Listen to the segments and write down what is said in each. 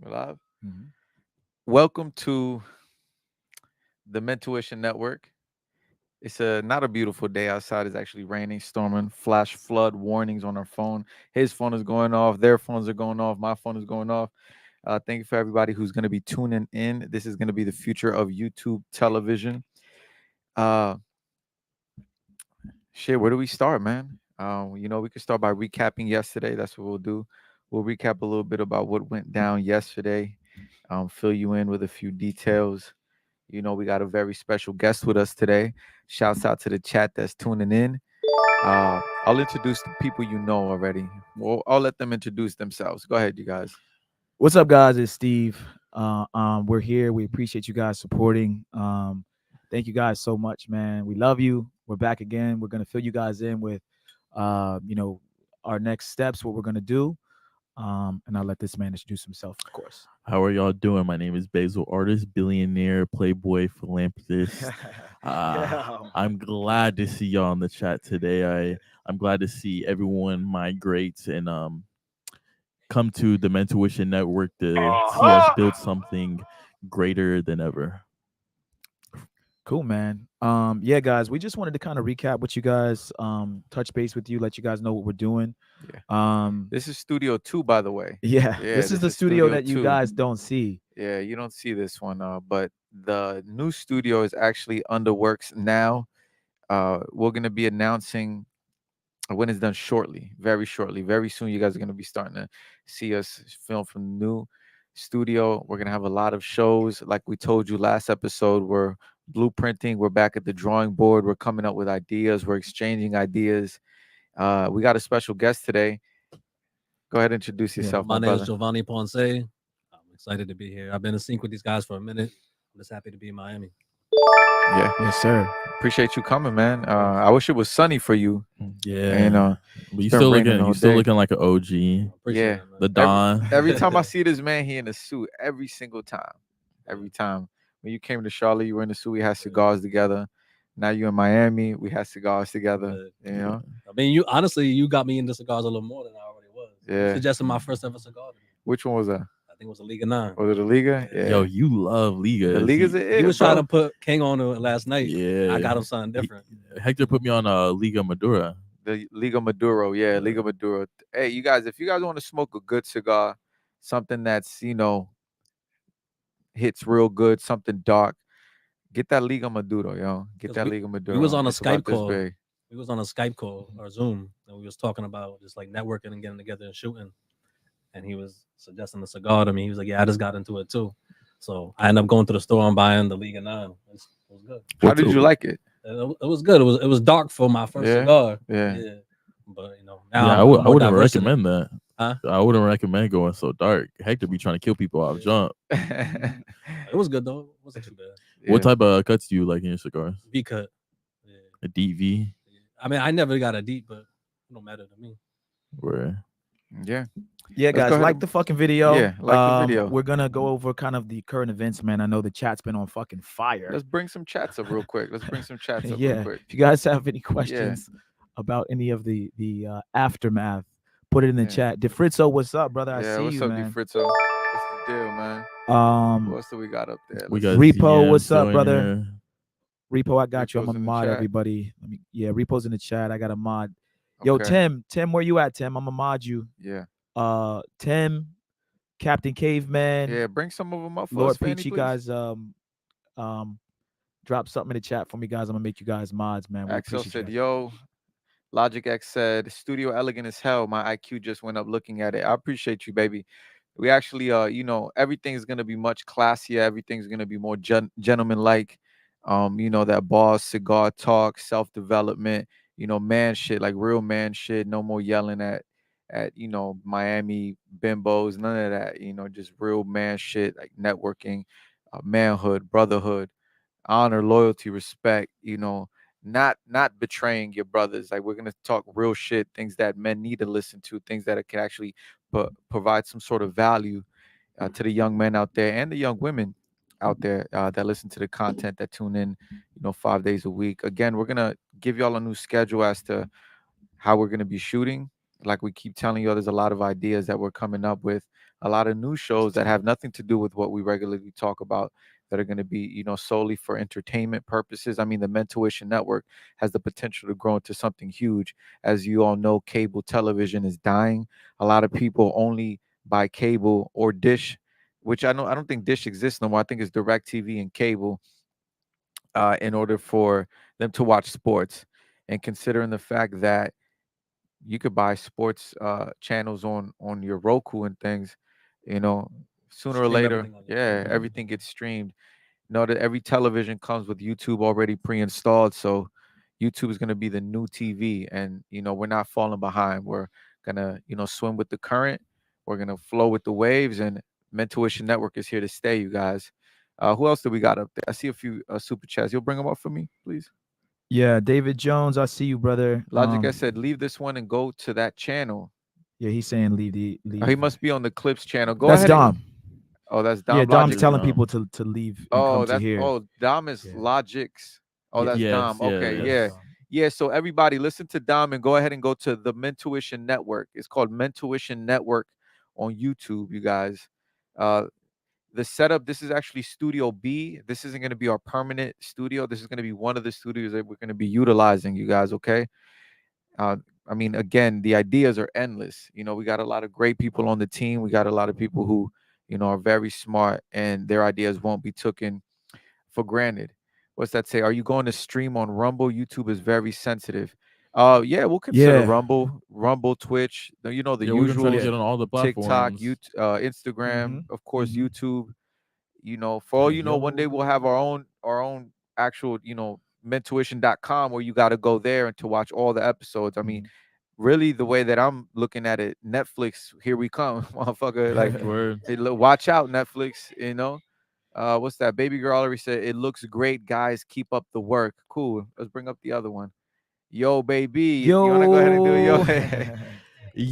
We're live. Mhm. Welcome to the Mentuition Network. It's not a beautiful day outside. It's actually raining, storming, flash flood warnings on our phone. His phone is going off. Their phones are going off. My phone is going off. Thank you for everybody who's going to be tuning in. This is going to be the future of YouTube television. Uh, Shit, where do we start, man? We could start by recapping yesterday. That's what we'll do. We'll recap a little bit about what went down yesterday. Fill you in with a few details. We got a very special guest with us today. Shouts out to the chat that's tuning in. I'll introduce the people you know already. Well, I'll let them introduce themselves. Go ahead, you guys. What's up, guys? It's Steve. We're here. We appreciate you guys supporting. Thank you guys so much, man. We love you. We're back again. We're gonna fill you guys in with, you know, our next steps, what we're gonna do. And I'll let this man introduce himself, of course. How are y'all doing? My name is Basil Artist, billionaire, playboy, philanthropist. I'm glad to see y'all in the chat today. I'm glad to see everyone migrate and come to the Mentuition Network to see us build something greater than ever. Cool, man. Yeah, guys, we just wanted to kind of recap with you guys, touch base with you, let you guys know what we're doing. This is Studio 2, by the way. Yeah, this is the studio that you 2. guys don't see. Yeah, you don't see this one, but the new studio is actually under works now. We're gonna be announcing when it's done shortly, very shortly, very soon. You guys are gonna be starting to see us film from the new studio. We're gonna have a lot of shows, like we told you last episode. We're blueprinting. We're back at the drawing board. We're coming up with ideas. We're exchanging ideas. We got a special guest today. Go ahead and introduce yourself, My my name is brother. Giovanni Ponce. I'm excited to be here. I've been in sync with these guys for a minute. I'm just happy to be in Miami. Yeah, Yes, sir. appreciate you coming, man. I wish it was sunny for you. Yeah, but It's been raining all you still day. looking like an OG. Appreciate Yeah. it, man. The Don. Every time I see this man, he in a suit. Every single time. Every time. When you came to Charlotte, you were in the suit. We had cigars together. Now you in Miami. We had cigars together. You know. I mean, you honestly, you got me into cigars a little more than I already was. You Yeah. suggested my first ever cigar to me. Which one was that? I think it was a Liga 9. Was it the Liga? Yeah. Yo, you love Liga. The Liga's it. He was trying to put King on it last night. Yeah, I got him something different. Hector put me on Liga Madura. The Liga Maduro. Yeah, Liga Maduro. Hey, you guys, if you guys want to smoke a good cigar, something that's hits real good, something dark, get that Liga Maduro, yo. Get that Liga Maduro. We was on a It's about Skype this call. big. We was on a Skype call or Zoom, and we was talking about just like networking and getting together and shooting. And he was suggesting a cigar to me. He was like, "Yeah, I just got into it too." So I ended up going to the store and buying the Liga 9. It was good. How did you like it? It was good. It was dark for my first cigar. Yeah. But now Yeah, I wouldn't recommend that. Huh? I wouldn't recommend going so dark. Hector be trying to kill people off jump. It was good though. It wasn't too bad. Yeah. What type of cuts do you like in your cigars? B cut. Yeah. A deep V? I mean, I never got a deep, but it don't matter to me. Where? Yeah. Yeah, Let's guys, go ahead like and- the fucking video. Yeah, like the video. We're gonna go over kind of the current events, man. I know the chat's been on fucking fire. Let's bring some chats up real quick. Let's bring some chats up Yeah, real quick. if you guys have any questions about any of the aftermath, put it in the Yeah. chat. DeFritzo, what's up, brother? I Yeah, see what's you, up, man. DeFritzo? What's the deal, man? What else do we got up there? We Let's got see. Repo, ZM what's up, still in brother? here. Repo, I got you. I'm Repo's gonna in the mod chat. everybody. Repo's in the chat. I got a mod. Yo, Okay. Tim, where you at, Tim? I'm gonna mod you. Yeah. Tim, Captain Caveman, Yeah, bring some of them up for Lord us, Fanny, Peachy, please. guys. Drop something in the chat for me, guys. I'm gonna make you guys mods, man. We Axel appreciate said, you. yo. Logic X said, studio elegant as hell. My IQ just went up looking at it. I appreciate you, baby. We actually, everything's gonna be much classier. Everything's gonna be more gentleman-like. That boss, cigar talk, self-development, man shit, like real man shit. No more yelling at Miami bimbos, none of that. Just real man shit, like networking, manhood, brotherhood, honor, loyalty, respect, not betraying your brothers. Like we're gonna talk real shit, things that men need to listen to, things that can actually provide some sort of value to the young men out there and the young women out there that listen to the content, that tune in, 5 days a week. Again, we're gonna give y'all a new schedule as to how we're gonna be shooting. Like we keep telling you, there's a lot of ideas that we're coming up with, a lot of new shows that have nothing to do with what we regularly talk about, that are going to be, solely for entertainment purposes. I mean, the Mentuition Network has the potential to grow into something huge. As you all know, cable television is dying. A lot of people only buy cable or dish, which I don't think dish exists no more. I think it's direct TV and cable, in order for them to watch sports. And considering the fact that you could buy sports channels on your Roku and things, you know, sooner or Stream later, everything on your yeah, TV. everything gets streamed. Know that every television comes with YouTube already pre-installed, so YouTube is going to be the new TV, and we're not falling behind. We're gonna swim with the current. We're gonna flow with the waves, and Mentuition Network is here to stay, you guys. Who else do we got up there? I see a few super chats. You'll bring them up for me, please. Yeah, David Jones, I see you, brother. Logic S said, leave this one and go to that channel. Yeah, he's saying He leave. must be on the Clips channel. Go That's ahead and. Dom. Oh, that's Yeah, Dom Dom's Logic. telling Dom. people to leave and come Oh, to that's here. Dom is Yeah. Logic's. Oh, Yeah. that's Yes, Dom. Okay, yes. yeah. Yeah, so everybody listen to Dom and go ahead and go to the Mentuition Network. It's called Mentuition Network on YouTube, you guys. Uh the setup, this is actually Studio B. This isn't going to be our permanent studio. This is going to be one of the studios that we're going to be utilizing, you guys, okay? Uh I mean, again, the ideas are endless. We got a lot of great people on the team. We got a lot of people who, are very smart, and their ideas won't be taken for granted. What's that say? Are you going to stream on Rumble? YouTube is very sensitive. Yeah, we'll consider Yeah. Rumble, Twitch, the Yeah, we're gonna try to usuals, get on all the TikTok, platforms. Instagram, Mhm. of course, Mhm. YouTube. For all you know, one day we'll have Yo. our own actual, mentuition.com, where you got to go there and to watch all the episodes. I mean, Mhm. really, the way that I'm looking at it, Netflix, here we come, motherfucker. Like, Word. watch out, Netflix. What's that? Baby girl already said it looks great, guys. Keep up the work. Cool. Let's bring up the other one. Yo, baby, you wanna go ahead and do it? Yo, Yo.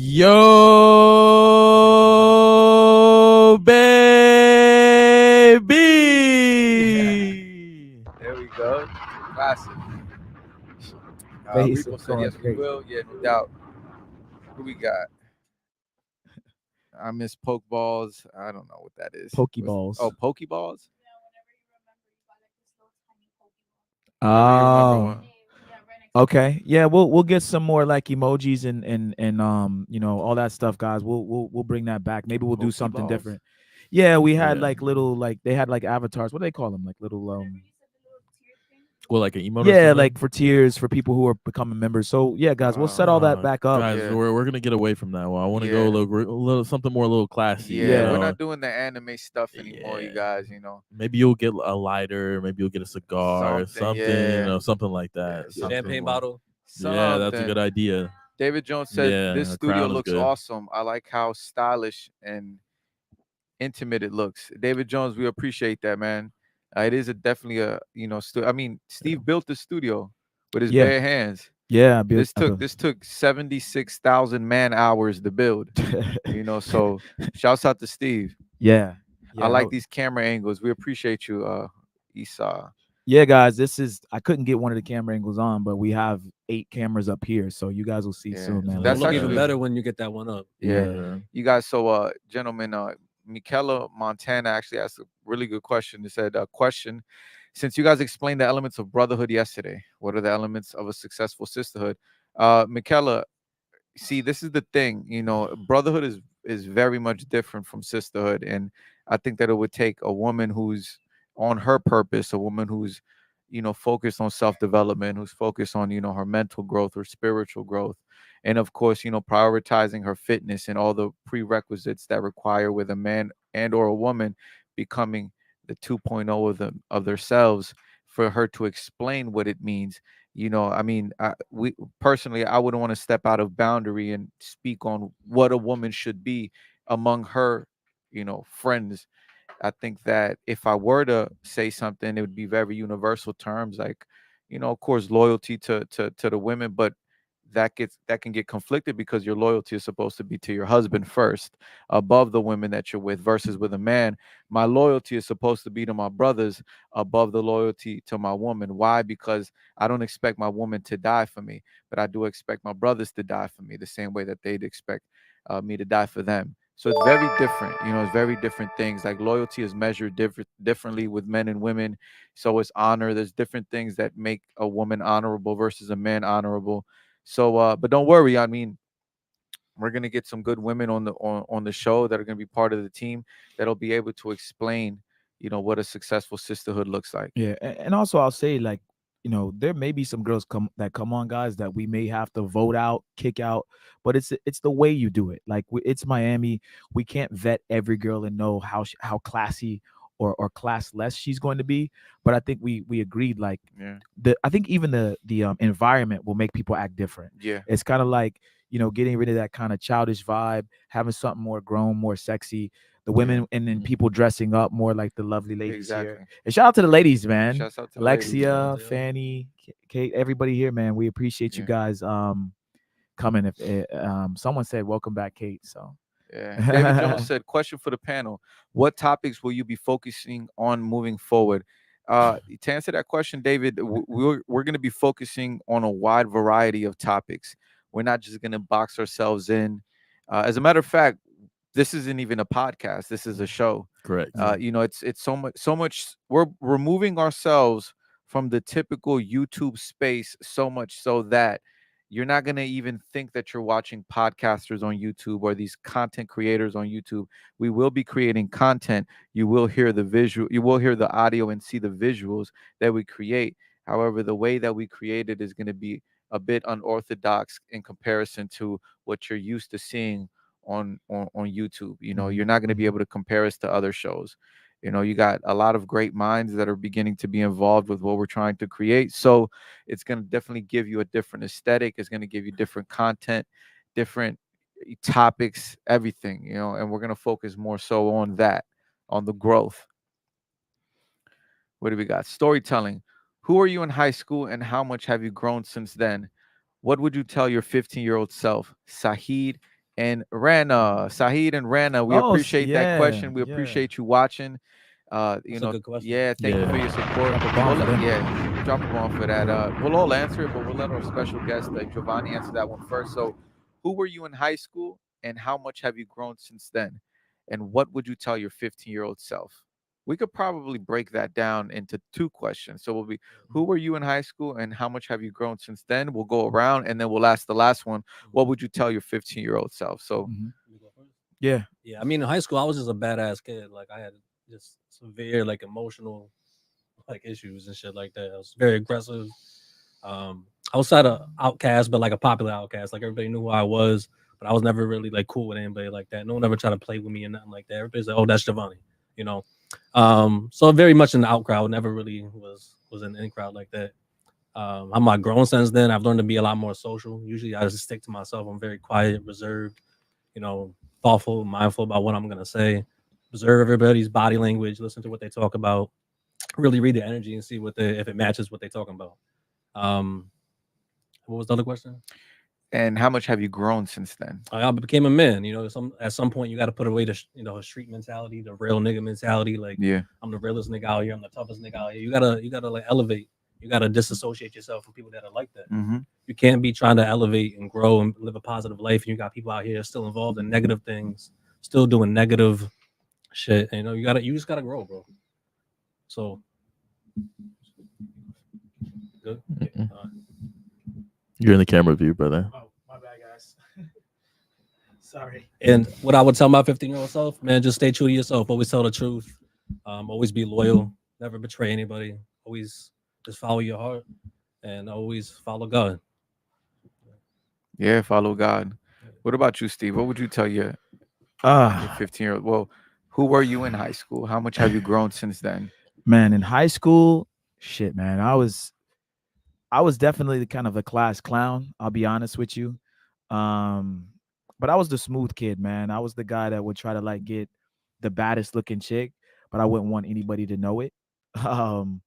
Yo, baby. there we go. Classic. Face Repo of said going yes, we crazy. will. Yeah, no doubt. Who we got? I miss pokeballs. I don't know what that is. Pokeballs. Pokeballs. Whenever you remember Oh. one. Okay. Yeah, we'll get some more like emojis and all that stuff, guys. We'll bring that back. Maybe we'll do something Pokeballs. different. Yeah, we had Yeah. like little like they had like avatars. What do they call them? Like little Well, like an emote or yeah, something. like for tiers for people who are becoming members. So yeah, guys, we'll set all that back up. Guys, Yeah. we're gonna get away from that one. I want to go Yeah. a little something more a little classy. Yeah, You we're know? not doing the anime stuff anymore, you Yeah. guys. Maybe you'll get a lighter. Maybe you'll get a cigar, Something, something. You yeah. know, something like Yeah, that. something Champagne more. bottle. Yeah, that's a good Something. idea. David Jones said this Yeah, a studio crown is looks good. awesome. I like how stylish and intimate it looks. David Jones, we appreciate that, man. It is definitely I mean, Steve built the studio with his Yeah. bare hands. Yeah, This took 76,000 man hours to build. So shouts out to Steve. yeah. I Yeah. like these camera angles. We appreciate you, Esau. Yeah, guys, this is I couldn't get one of the camera angles on, but we have 8 cameras up here, so you guys will see Yeah, soon, man. It'll that's look even actually better when you get that one up. yeah. You guys, so gentlemen, Michaela Montana actually asked a really good question. It said, question, since you guys explained the elements of brotherhood yesterday, what are the elements of a successful sisterhood? Michaela, see, this is the thing, brotherhood is very much different from sisterhood, and I think that it would take a woman who's on her purpose, a woman who's focused on self-development, who's focused on her mental growth or spiritual growth, and of course prioritizing her fitness and all the prerequisites that require with a man and or a woman becoming the 2.0 of them of themselves, for her to explain what it means. I mean, we personally, I wouldn't want to step out of boundary and speak on what a woman should be among her, friends. I think that if I were to say something, it would be very universal terms, like, of course, loyalty to the women, but that can get conflicted because your loyalty is supposed to be to your husband first, above the women that you're with. Versus with a man, my loyalty is supposed to be to my brothers above the loyalty to my woman. Why? Because I don't expect my woman to die for me, but I do expect my brothers to die for me the same way that they'd expect me to die for them. So it's very different. It's very different things. Like loyalty is measured differently with men and women. So is honor. There's different things that make a woman honorable versus a man honorable. So, but don't worry. I mean, we're gonna get some good women on the show that are gonna be part of the team that'll be able to explain, what a successful sisterhood looks like. Yeah, and also I'll say, like, there may be some girls come on, guys, that we may have to vote out, kick out, but it's the way you do it. Like, it's Miami. We can't vet every girl and know how classy or classless she's going to be. But I think we agreed, like, Yeah. I think even the environment will make people act different. Yeah. It's kind of like, getting rid of that kind of childish vibe, having something more grown, more sexy. The Yeah. women and then people dressing up more like the lovely ladies here. Exactly. And shout out to the ladies, man. Shouts out to the ladies. Shout out Alexia, to y'all. Fanny, Kate, everybody here, man. We appreciate you Yeah. guys coming. If someone said welcome back, Kate. So Yeah. David Jones said, question for the panel. What topics will you be focusing on moving forward? To answer that question, David, we're going to be focusing on a wide variety of topics. We're not just going to box ourselves in. As a matter of fact, this isn't even a podcast. This is a show. Correct. It's so much. We're removing ourselves from the typical YouTube space so much so that you're not going to even think that you're watching podcasters on YouTube or these content creators on YouTube. We will be creating content. You will hear the visual, you will hear the audio and see the visuals that we create. However, the way that we create it is going to be a bit unorthodox in comparison to what you're used to seeing on YouTube. You're not going to be able to compare us to other shows. You got a lot of great minds that are beginning to be involved with what we're trying to create. So it's going to definitely give you a different aesthetic. It's going to give you different content, different topics, everything, and we're going to focus more so on that, on the growth. What do we got? Storytelling. Who are you in high school and how much have you grown since then? What would you tell your 15-year-old self? Sahid and Rana. Sahid and Rana, we oh appreciate that yeah, question. We yeah. appreciate you watching. That's a good question. Yeah, thank you for your Yeah. support. Drop a bomb for them. Yeah, drop a bomb for that. We'll all answer it, but we'll let our special guest, Giovanni, answer that one first. So, who were you in high school and how much have you grown since then? And what would you tell your 15-year-old self? We could probably break that down into two questions. So we'll be, who were you in high school and how much have you grown since then? We'll go around and then we'll ask the last one. What would you tell your 15-year-old self? So Mhm. You go first? Yeah. Yeah, I mean, in high school, I was just a badass kid. Like, I had just severe, like, emotional, like, issues and shit like that. I was very aggressive. Outside of outcast, but like a popular outcast. Like, everybody knew who I was, but I was never really like cool with anybody like that. No one ever tried to play with me or nothing like that. Everybody's like, "Oh, that's Giovanni," you know. So very much in the out crowd. Never really was in any crowd like that. I'm not grown since then. I've learned to be a lot more social. Usually, I just stick to myself. I'm very quiet, reserved, you know, thoughtful, mindful about what I'm gonna say. Observe everybody's body language, listen to what they talk about, really read the energy and see if it matches what they're talking about. Um, what was the other question? and how much have you grown since then? I became a man. You know, at some point you got to put away the a street mentality, the real nigga mentality. Like, Yeah. I'm the realest nigga out here. I'm the toughest nigga out here. You gotta like elevate. You gotta disassociate yourself from people that are like that. Mm-hmm. You can't be trying to elevate and grow and live a positive life, and you got people out here still involved in negative things, still doing negative shit. And, you just gotta grow, bro. So good. Okay. Mm-mm. You're in the camera view, brother. Oh, my bad, guys. Sorry. And what I would tell my 15-year-old self, man, just stay true to yourself. Always tell the truth. Always be loyal. Never betray anybody. Always just follow your heart and always follow God. Yeah, follow God. What about you, Steve? What would you tell your Ah, 15-year-old? Well, who were you in high school? How much have you grown since then? man, in high school, shit, man, I was definitely the kind of a class clown. I'll be honest with you. Um, but I was the smooth kid, man. I was the guy that would try to like get the baddest looking chick, but I wouldn't want anybody to know it. Um,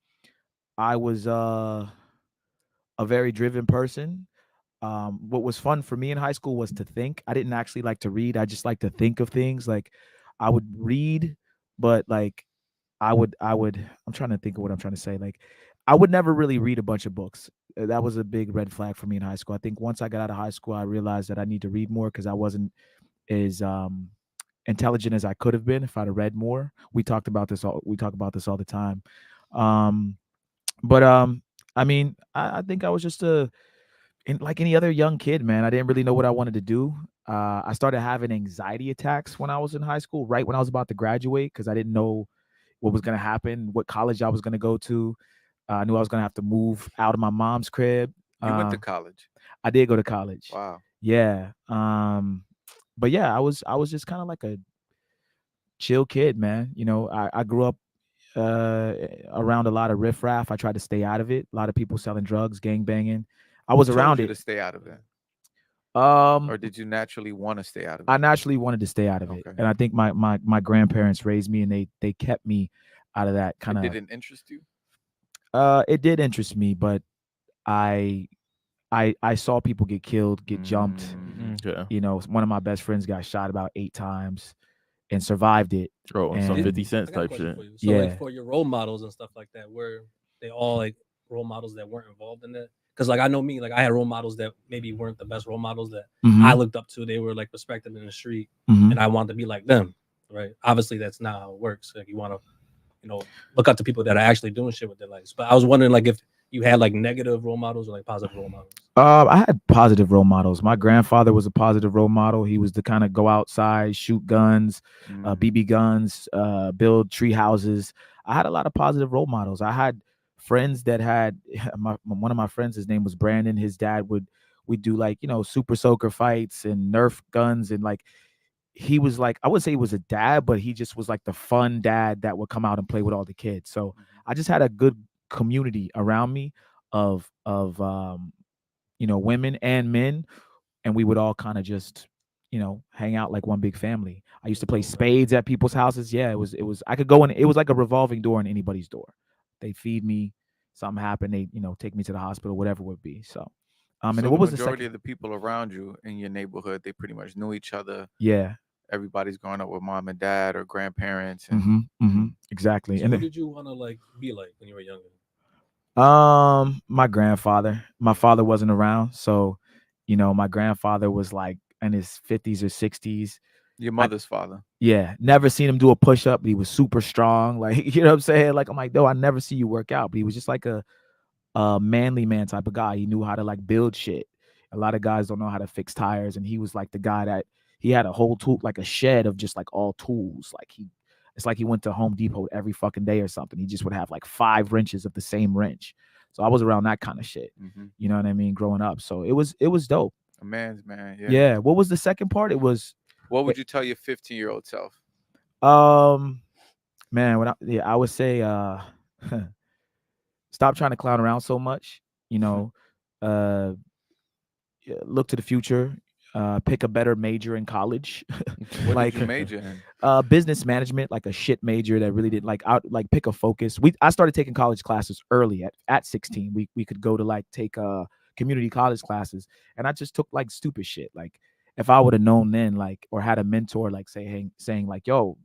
I was a very driven person. What was fun for me in high school was to think. I didn't actually like to read. I just like to think of things. Like, I would read, but like I would I'm trying to think of what I'm trying to say. Like, I would never really read a bunch of books. That was a big red flag for me in high school. I think once I got out of high school, I realized that I need to read more because I wasn't as intelligent as I could have been if I'd have read more. We talk about this all the time. Um, but I mean, I think I was just like any other young kid, man. I didn't really know what I wanted to do. I started having anxiety attacks when I was in high school, right when I was about to graduate, because I didn't know what was going to happen, what college I was going to go to. I knew I was going to have to move out of my mom's crib. You went to college. I did go to college. Wow. Yeah. But yeah, I was just kind of like a chill kid, man. You know, I grew up around a lot of riffraff. I tried to stay out of it. A lot of people selling drugs, gang banging. I Who was told around you it. to stay out of it? Um, Or did you naturally want to stay out of I it? naturally wanted to stay out of it, Okay. and I think my grandparents raised me, and they kept me out of that kind It of. didn't interest you? It did interest me, but I I saw people get killed, get jumped. Okay. You know, one of my best friends got shot about 8 times and survived it. Oh, some Did, 50 And cents I got a type question shit. for you. So, like, yeah, for your role models and stuff like that, were they all like role models that weren't involved in that? Because, like, I know me, like, I had role models that maybe weren't the best role models that I hmm looked up to. They were like respected in the street, hmm and I wanted to be like them, right? Obviously, that's not how it works. Like, you want to, look up to people that are actually doing shit with their lives. But I was wondering, like, if you had like negative role models or like positive role models. I had positive role models. My grandfather was a positive role model. He was the kind of go outside, shoot guns, Mm. BB guns, build tree houses. I had a lot of positive role models. I had friends that had one of my friends. His name was Brandon. His dad would we do like super soaker fights and Nerf guns and like he was like I wouldn't say he was a dad, but he just was like the fun dad that would come out and play with all the kids. So Mhm. I just had a good community around me of women and men, and we would all kind of just, hang out like one big family. I used to That's play dope, man. spades at people's houses. Yeah, it was I could go in, it was like a revolving door in anybody's door. They feed me, something happened, they, take me to the hospital, whatever it would be. So, and So then the what was the majority second? of the people around you in your neighborhood, they pretty much knew each other. Yeah. Everybody's growing up with mom and dad or grandparents, and Exactly. So, And who then, did you want to like be like when you were younger? my grandfather. My father wasn't around, so my grandfather was like in his 50s or 60s. your I mother's father. Yeah, never seen him do a push up. He was super strong. Like, you know what I'm saying? Like, I'm like, no, I never see you work out. But he was just like a manly man type of guy. He knew how to like build shit. A lot of guys don't know how to fix tires. And he was like the guy that he had a whole tool, like a shed of just like all tools. It's like he went to Home Depot every fucking day or something. He just would have like 5 wrenches of the same wrench. So I was around that kind of shit. Hmm. You know what I mean? Growing up. So it was dope. A man's man. Yeah. Yeah. What was the second part? It was, What would you tell your 15-year-old self? um, man, I would say stop trying to clown around so much, you know, uh look to the future, pick a better major in college. What did Like you major in? business management, like a shit major that really didn't like out like pick a focus. I started taking college classes early at 16. We could go to like take community college classes, and I just took like stupid shit. Like if I would have known then, like, or had a mentor like saying like, yo,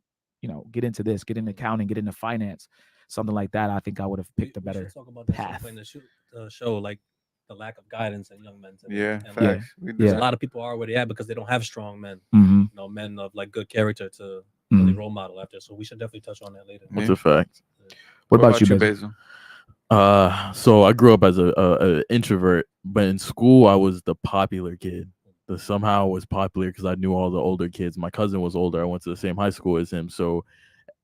get into this, get into accounting, get into finance, something like that, I think I would have We, picked a we should better talk about that path. sometime in the show, like the lack of guidance in young men today, Yeah, and like Yeah. facts. We do because a Yeah. that. lot of people are where they at because they don't have strong men, Mm-hmm. men of like good character to really Mm-hmm. role model after. So we should definitely touch on that later. What's Yeah. a fact? What What about you, about you, Basil? Basil? So I grew up as a introvert, but in school I was the popular kid. The somehow I was popular because I knew all the older kids. My cousin was older. I went to the same high school as him, so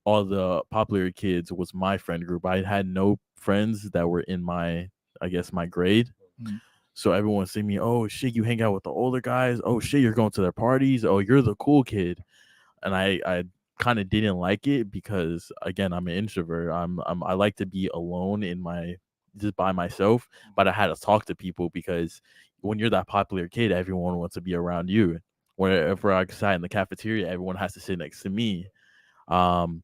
all the popular kids was my friend group. I had no friends that were in my, I guess, my grade. Mm-hmm. So everyone see me, oh shit, you hang out with the older guys. Oh shit, you're going to their parties. Oh, you're the cool kid. And I kind of didn't like it because again, I'm an introvert. I like to be alone in my just by myself. But I had to talk to people because when you're that popular kid, everyone wants to be around you. Wherever I sat in the cafeteria, everyone has to sit next to me. Um,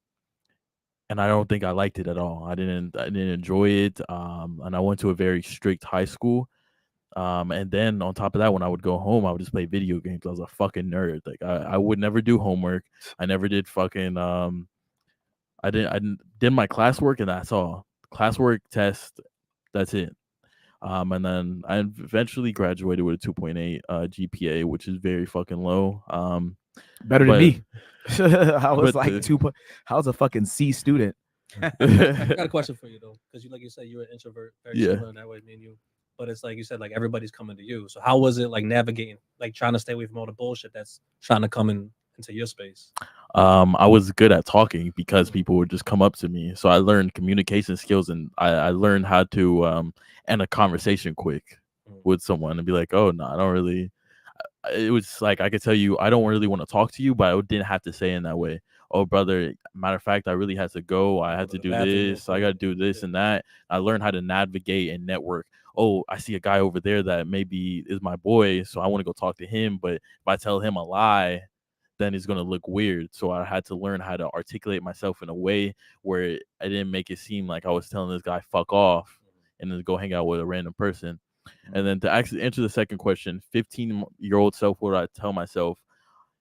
and I don't think I liked it at all. I didn't enjoy it. And I went to a very strict high school. And then on top of that, when I would go home, I would just play video games. I was a fucking nerd. Like I would never do homework. I never did fucking I did my classwork and that's all. Classwork test, that's it. And then I eventually graduated with a 2.8 GPA, which is very fucking low. Better than But me. I was but like the I was a fucking C student. I got a question for you though, because you like you said you're an introvert, very yeah. similar in that way, me and you. But it's like you said, like everybody's coming to you. So how was it like navigating, like trying to stay away from all the bullshit that's trying to come into your space? I was good at talking because Mm, people would just come up to me. So I learned communication skills, and I learned how to end a conversation quick mm, with someone and be like, oh no, I don't really. It was like I could tell you I don't really want to talk to you, but I didn't have to say it in that way. Oh brother, matter of fact, I really had to go. I go had to to the do bathroom real this. I got to quick. do this Yeah. and that. I learned how to navigate and network. Oh, I see a guy over there that maybe is my boy, so I want to go talk to him. But if I tell him a lie, then it's gonna look weird. So I had to learn how to articulate myself in a way where I didn't make it seem like I was telling this guy fuck off and then go hang out with a random person. And then to actually answer the second question, 15-year-old self, what would I tell myself?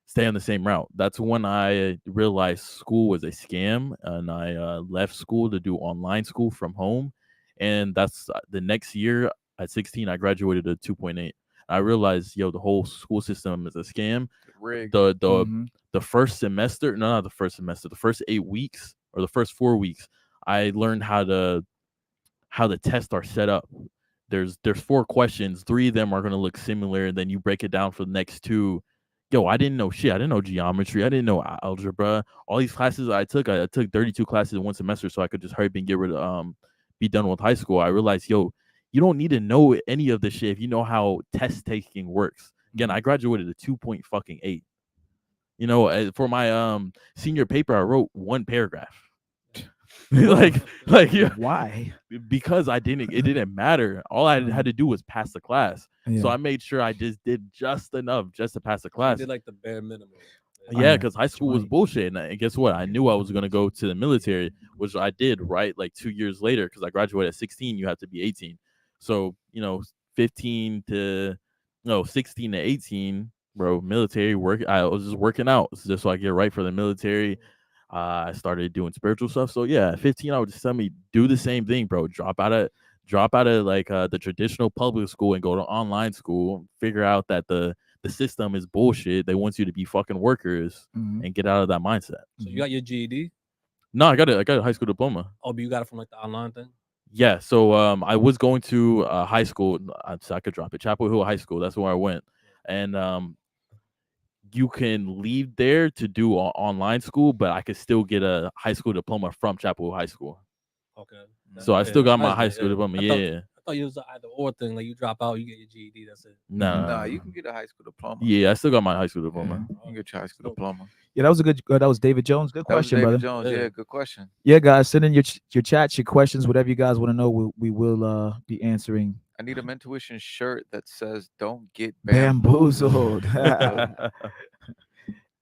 Stay on the same route. That's when I realized school was a scam, and I left school to do online school from home. And that's the next year at 16, I graduated at 2.8. I realized, yo, the whole school system is a scam. Rigged. The Mm-hmm. the first semester, no, not the first semester, the first 8 weeks or the first 4 weeks, I learned how the tests are set up. There's four questions. Three of them are gonna look similar, and then you break it down for the next two. Yo, I didn't know shit. I didn't know geometry. I didn't know algebra. All these classes I took 32 classes in one semester, so I could just hurry up and get rid of be done with high school. I realized, yo, you don't need to know any of this shit if you know how test taking works. Again, I graduated a 2.8. For my senior paper, I wrote one paragraph. Whoa. like yeah, Why? because it didn't matter. All I had to do was pass the class. So Yeah. I made sure I just did just enough just to pass the So you class. did like the bare minimum. Oh, Yeah, yeah. because high school was Joint. bullshit. And guess what? I knew I was gonna go to the military, which I did. Right, like 2 years later, because I graduated at 16. You have to be 18. So 15 to no 16 to 18, bro. Military work. I was just working out just so I get right for the military. I started doing spiritual stuff. So yeah, at 15, I would just tell me do the same thing, bro. Drop out of like the traditional public school and go to online school. Figure out that the system is bullshit. They want you to be fucking workers Mm-hmm. and get out of that mindset. So you got your GED? No, I got a high school diploma. Oh, but you got it from like the online thing? Yeah, so I was going to high school. So I could drop it. Chapel Hill High School. That's where I went, and you can leave there to do online school, but I could still get a high school diploma from Chapel Hill High School. Okay. So I Yeah, still that's got my nice high then. school Yeah. diploma. I thought Yeah. I thought you was the either or thing. Like you drop out, you get your GED. That's it. No, Nah, you can get a high school diploma. yeah, I still got my high school Yeah, diploma. you can get your high school Dope. diploma. Yeah, that was a good. That was David Jones. Good That was question, David brother. Jones. Yeah. Yeah, good question. Yeah, guys, send in your chats, your questions, whatever you guys want to know. We will be answering. I need a Mentuition shirt that says "Don't get Bamboozled. bamboozled." Yo,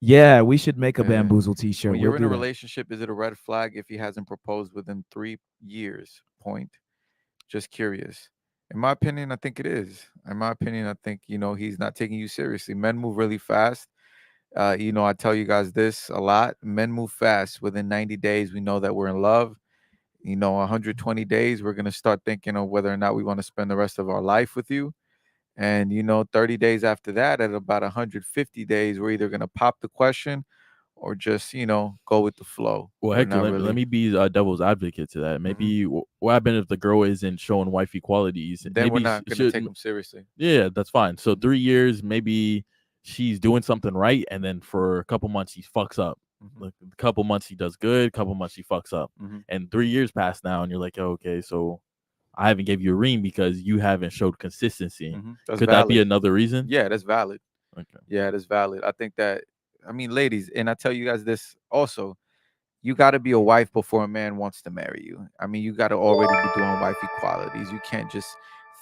Yeah, we should make a yeah. bamboozle T-shirt. When We'll you're in a do that. relationship, is it a red flag if he hasn't proposed within 3 years? Point. Just curious. In my opinion, I think it is. In my opinion, I think he's not taking you seriously. Men move really fast. I tell you guys this a lot. Men move fast. Within 90 days, we know that we're in love. 120 days, we're gonna start thinking of whether or not we want to spend the rest of our life with you. And 30 days after that, at about 150 days, we're either gonna pop the question or just go with the flow. Well, We're Hector, not let really. me be devil's advocate to that. Mhm. Maybe what happened if the girl isn't showing wifey qualities? Then we're Maybe not gonna should. take them seriously. Yeah, that's fine. So Mhm. 3 years, maybe she's doing something right, and then for a couple months she fucks up. Mhm. Like a couple months she does good, couple months she fucks up, Mhm. and 3 years pass now, and you're like, oh, okay, so I haven't gave you a ring because you haven't showed consistency. That's Could that be valid. another reason? Yeah, that's valid. Okay. Yeah, that's valid. I think that, I mean, ladies, and I tell you guys this also, you got to be a wife before a man wants to marry you. I mean, you got to already be doing wifey qualities. You can't just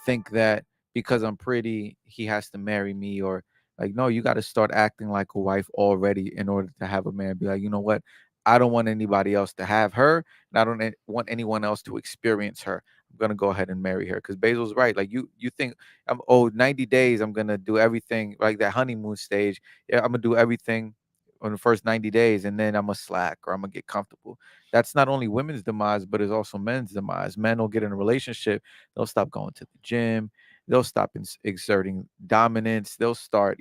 think that because I'm pretty, he has to marry me, or like, no, you got to start acting like a wife already in order to have a man be like, you know what? I don't want anybody else to have her, and I don't want anyone else to experience her. I'm gonna go ahead and marry her because Basil's right. Like you think I'm 90 days. I'm gonna do everything like that honeymoon stage. Yeah, I'm gonna do everything on the first 90 days and then I'm gonna slack or I'm gonna get comfortable. That's not only women's demise, but it's also men's demise. Men will get in a relationship, they'll stop going to the gym, they'll stop exerting dominance, they'll start,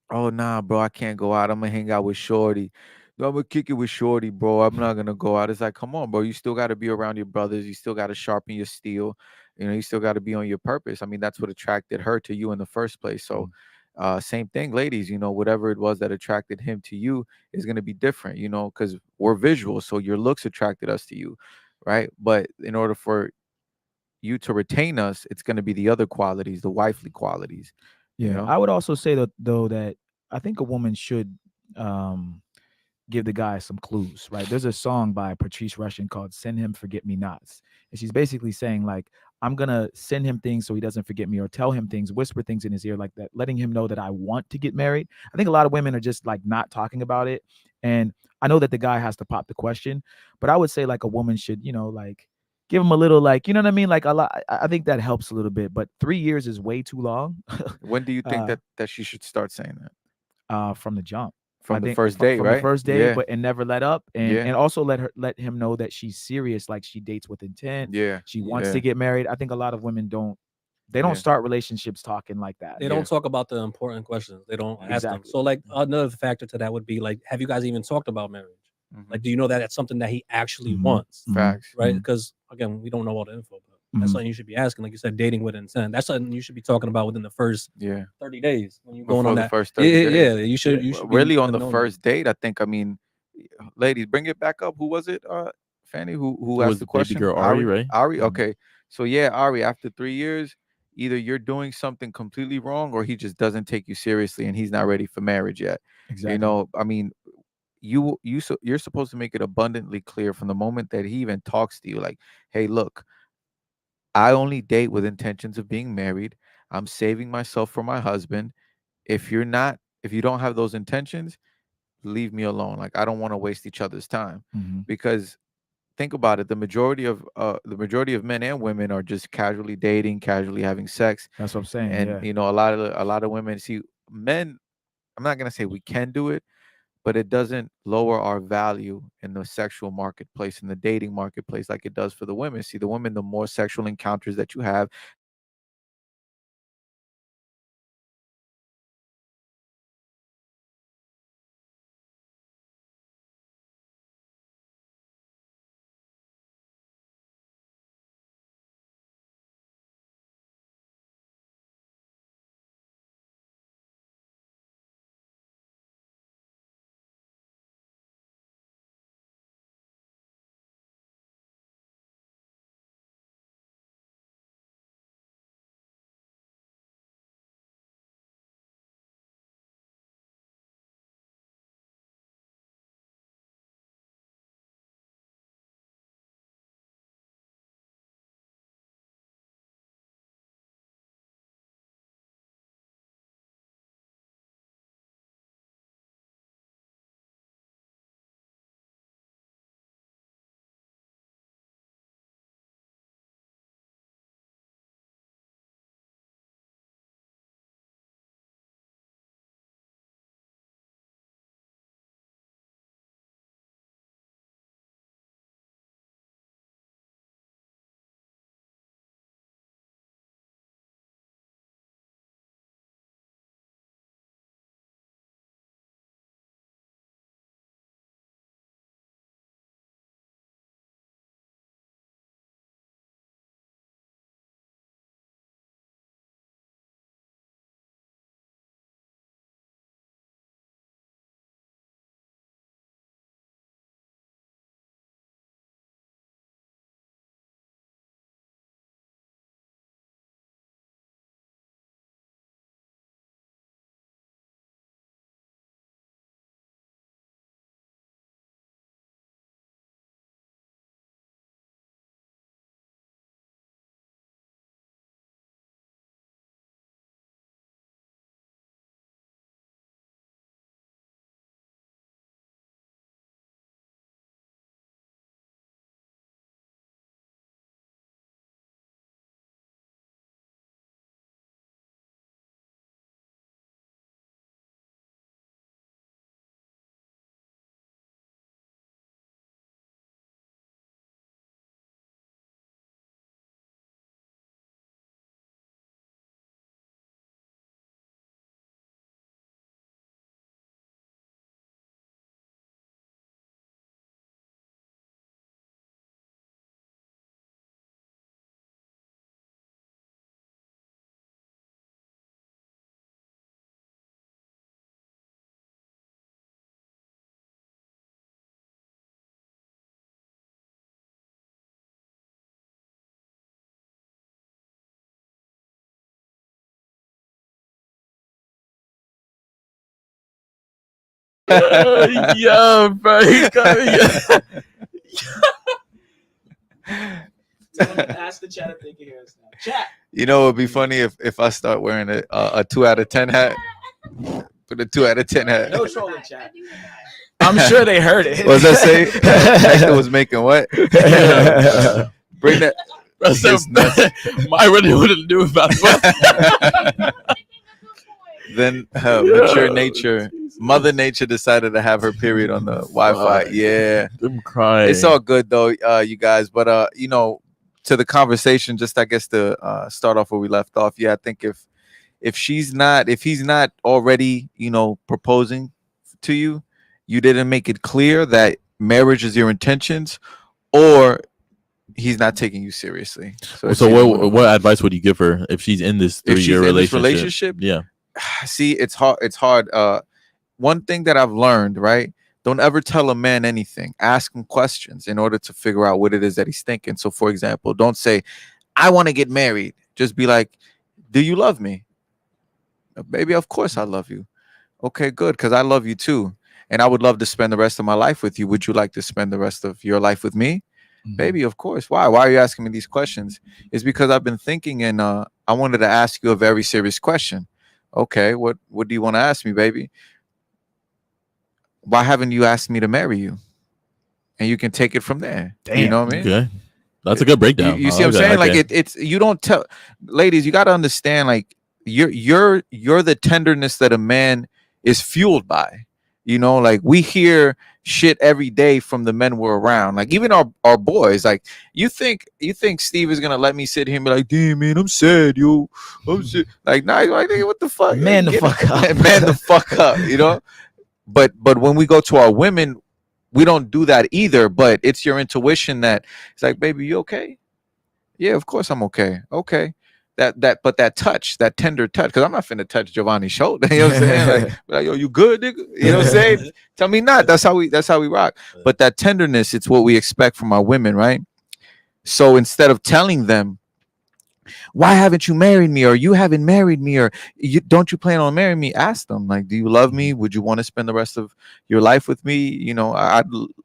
Oh nah, bro, I can't go out. I'm gonna hang out with Shorty. No, I'm gonna kick it with Shorty, bro. I'm not gonna go out. It's like, come on, bro. You still gotta be around your brothers. You still gotta sharpen your steel. You still gotta be on your purpose. I mean, that's what attracted her to you in the first place. So Mm. same thing, ladies, whatever it was that attracted him to you is gonna be different, because we're visual. So your looks attracted us to you, right? But in order for you to retain us, it's gonna be the other qualities, the wifely qualities, you Yeah, know? I would also say that though that I think a woman should um give the guy some clues, right? There's a song by Patrice Rushen called "Send Him Forget Me Nots," and she's basically saying like, I'm gonna send him things so he doesn't forget me, or tell him things, whisper things in his ear like that, letting him know that I want to get married. I think a lot of women are just like not talking about it, and I know that the guy has to pop the question, but I would say like a woman should, like give him a little like, you know what I mean? Like a lot. I think that helps a little bit, but 3 years is way too long. When do you think uh, that she should start saying that? from the jump. I From the think first day, from the right? first day, Yeah, but and never let up, and yeah, and also let him know that she's serious, like she dates with intent. yeah, She wants yeah, to get married. I think a lot of women don't yeah, start relationships talking like that. They don't yeah. talk about the important questions. They don't ask them. Exactly. So like another factor to that would be like, have you guys even talked about marriage? Hmm. Like, do you know that that's something that he actually Hmm. wants? Hmm. Facts. Right? Because again, we don't know all the info, but that's Hmm. something you should be asking. Like you said, dating with intent. That's something you should be talking about within the first Yeah, 30 days when you're going on before the that. first Yeah, 30 yeah, days. yeah. You Yeah. should you Well, should be really, on letting the them know. first date, I think. I mean, ladies, bring it back up. Who was it? Fanny, who It asked was the baby question? girl Ari, Ari. right? Ari. Mhm. Okay. So yeah, Ari. After 3 years, either you're doing something completely wrong, or he just doesn't take you seriously, and he's not ready for marriage yet. Exactly. I mean, you're supposed to make it abundantly clear from the moment that he even talks to you, like, hey, look, I only date with intentions of being married. I'm saving myself for my husband. If you don't have those intentions, leave me alone. Like, I don't want to waste each other's time. Hmm. Because think about it, the majority of men and women are just casually dating, casually having sex. That's what I'm saying. And Yeah. a lot of women see men, I'm not going to say we can do it, but it doesn't lower our value in the sexual marketplace, in the dating marketplace, like it does for the women. See, the women, the more sexual encounters that you have, Yeah, bro. He got it. Ask the chat if they can hear us now. Chat. You know, it'd be funny if I start wearing a 2 out of 10 hat. Put a 2 out of 10 hat. No trolling chat. I'm sure they heard it. What was I say? Hector was making what? Bring that. That's so His nuts. I really wouldn't do about it. Then mature nature, Mother Nature decided to have her period on the Wi-Fi. Fuck. Yeah, I'm crying. it's all good though, you guys. But you know, to the conversation, just I guess to start off where we left off. Yeah, I think if he's not already, you know, proposing to you, you didn't make it clear that marriage is your intentions, or he's not taking you seriously. So, it's So either one. what advice would you give her if she's in this If she's 3-year in this relationship? relationship, Yeah. see, it's hard. One thing that I've learned, right? Don't ever tell a man anything. Ask him questions in order to figure out what it is that he's thinking. So, for example, don't say, I want to get married. Just be like, do you love me? Baby, of course I love you. Okay, good, because I love you too. And I would love to spend the rest of my life with you. Would you like to spend the rest of your life with me? Baby, of course. Why? Why are you asking me these questions? It's because I've been thinking, and I wanted to ask you a very serious question. Okay, what do you want to ask me, baby? Why haven't you asked me to marry you? And you can take it from there. You Damn. know what I mean? Okay. That's a good breakdown. You I see what I'm like saying? that. Like Okay. it's you don't tell ladies, you gotta understand, like you're the tenderness that a man is fueled by. You know, like we hear shit every day from the men we're around. Like even our boys. Like you think Steve is gonna let me sit here and be like, damn man, I'm sad, yo. I'm sad. Like, nah, like nigga, what the fuck? Man the Get fuck up. up. Man the fuck up, you know? But when we go to our women, we don't do that either. But it's your intuition that it's like, baby, you okay? Yeah, of course I'm okay. Okay. But that touch, that tender touch, because I'm not finna touch Giovanni's shoulder. You know what I'm saying? Like, yo, you good, nigga? You know what I'm saying? Tell me not. That's how we rock. But that tenderness, it's what we expect from our women, right? So instead of telling them, why haven't you married me, or you haven't married me, or don't you plan on marrying me, ask them, like, do you love me? Would you want to spend the rest of your life with me? You know,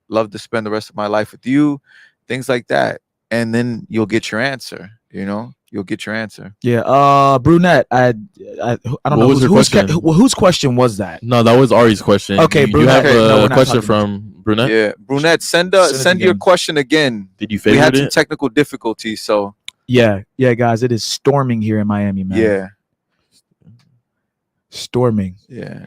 love to spend the rest of my life with you, things like that. And then you'll get your answer. You know, you'll get your answer. Yeah. Brunette. I don't What know was your question? whose question was that. No, that was Ari's question. Okay, you have Brunette. No, we're a not question talking from Brunette? Yeah, Brunette, send Send it send your again. question again. Did you We had favorite some it? technical difficulties, so Yeah, guys. It is storming here in Miami, man. yeah, Storming. yeah.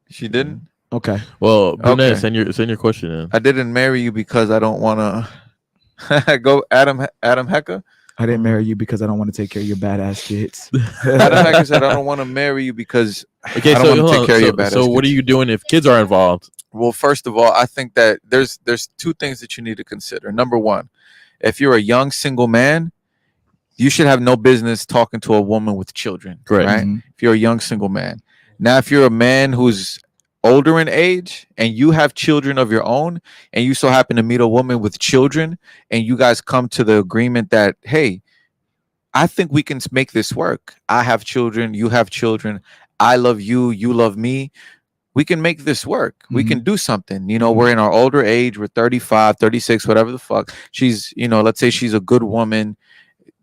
She didn't. Okay. Well, Brunette, Okay. send your question in. I didn't marry you because I don't want to. Go, Adam Hecker. I didn't marry you because I don't want to take care of your badass kids. Adam Hecker said, I don't want to marry you because Okay, I don't so want to hold take on. care of your badass So what are kids. you doing if kids are involved? Well, first of all, I think that there's two things that you need to consider. Number one, if you're a young single man, you should have no business talking to a woman with children. Correct. Right? Mhm. If you're a young single man. Now, if you're a man who's older in age and you have children of your own, and you so happen to meet a woman with children, and you guys come to the agreement that, hey, I think we can make this work. I have children, you have children. I love you, you love me. We can make this work. We can do something. You know, we're in our older age, we're 35, 36, whatever the fuck. She's, you know, let's say she's a good woman.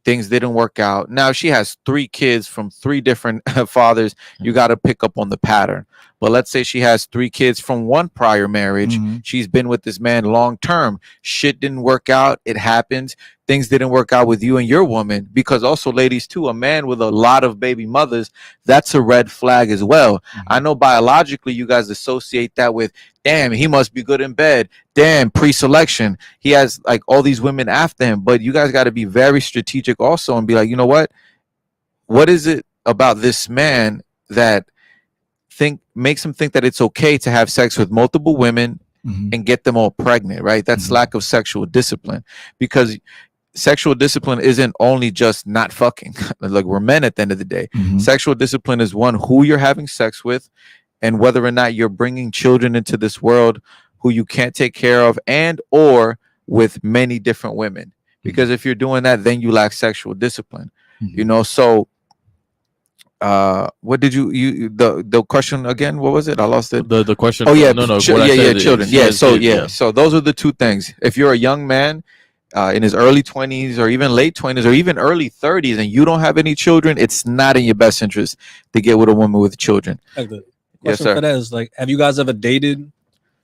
Things didn't work out. Now she has 3 kids from 3 different fathers. You got to pick up on the pattern. But let's say she has 3 kids from one prior marriage. Mhm. She's been with this man long term. Shit didn't work out. It happens. Things didn't work out with you and your woman. Because also, ladies, too, a man with a lot of baby mothers, that's a red flag as well. I know biologically you guys associate that with, damn, he must be good in bed. Damn, pre-selection. He has like all these women after him. But you guys got to be very strategic also and be like, you know what? What is it about this man that makes him think that it's okay to have sex with multiple women Mhm. and get them all pregnant, right? That's Mhm. lack of sexual discipline. Because sexual discipline isn't only just not fucking. Like, we're men at the end of the day. Mhm. Sexual discipline is one, who you're having sex with, and whether or not you're bringing children into this world who you can't take care of, and or with many different women. Because if you're doing that, then you lack sexual discipline. You know, so What did the question again? What was it? I lost it. The question, Oh yeah, no, what I yeah, yeah, said is children. she Yeah, has so kids. yeah, Yeah. so those are the two things. If you're a young man in his early 20s or even late 20s or even early 30s and you don't have any children, it's not in your best interest to get with a woman with children. Like the Yes, question for sir. that is like, have you guys ever dated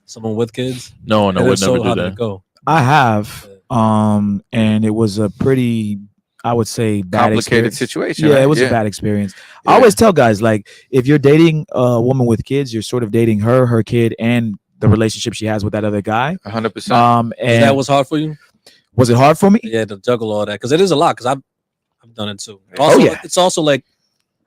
someone with kids? No, and I And if would never so, do how did it that. go? I have, Yeah. and it was a pretty, I would say, bad Complicated experience. situation, Yeah, it right? was a Yeah, bad experience. I yeah. always tell guys, like, if you're dating a woman with kids, you're sort of dating her, her kid, and the relationship she has with that other guy. 100%. Was that And was hard for you? was it hard for me? Yeah, to juggle all that because it is a lot. Because I've done it too. Oh, Also, yeah. it's also like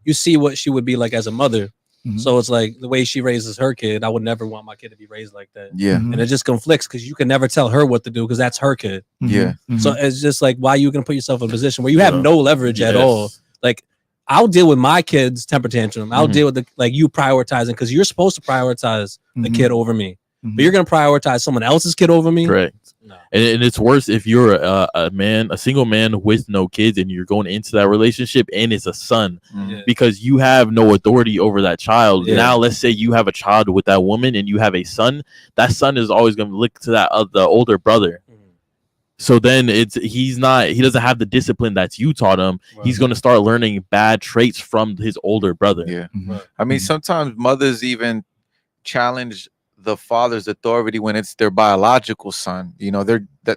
you see what she would be like as a mother. Mhm. So it's like the way she raises her kid. I would never want my kid to be raised like that. Yeah, Mhm. And it just conflicts because you can never tell her what to do because that's her kid. yeah. Mhm. So it's just like why you gonna put yourself in a position where you have Yeah. no leverage at all. Yes. Like I'll deal with my kid's temper tantrum. I'll Mhm. deal with the like you prioritizing because you're supposed to prioritize the Mhm. kid over me, Mhm. but you're gonna prioritize someone else's kid over me. Correct. No. And it's worse if you're a man, a single man with no kids, and you're going into that relationship, and it's a son, Mm. Yeah. because you have no authority over that child. Yeah. Now, let's say you have a child with that woman, and you have a son. That son is always going to look to that the older brother. Mhm. So then he doesn't have the discipline that you taught him. Right. He's going to start learning bad traits from his older brother. Yeah. Mhm. Right. I mean, Mhm. sometimes mothers even challenge the father's authority when it's their biological son. You know,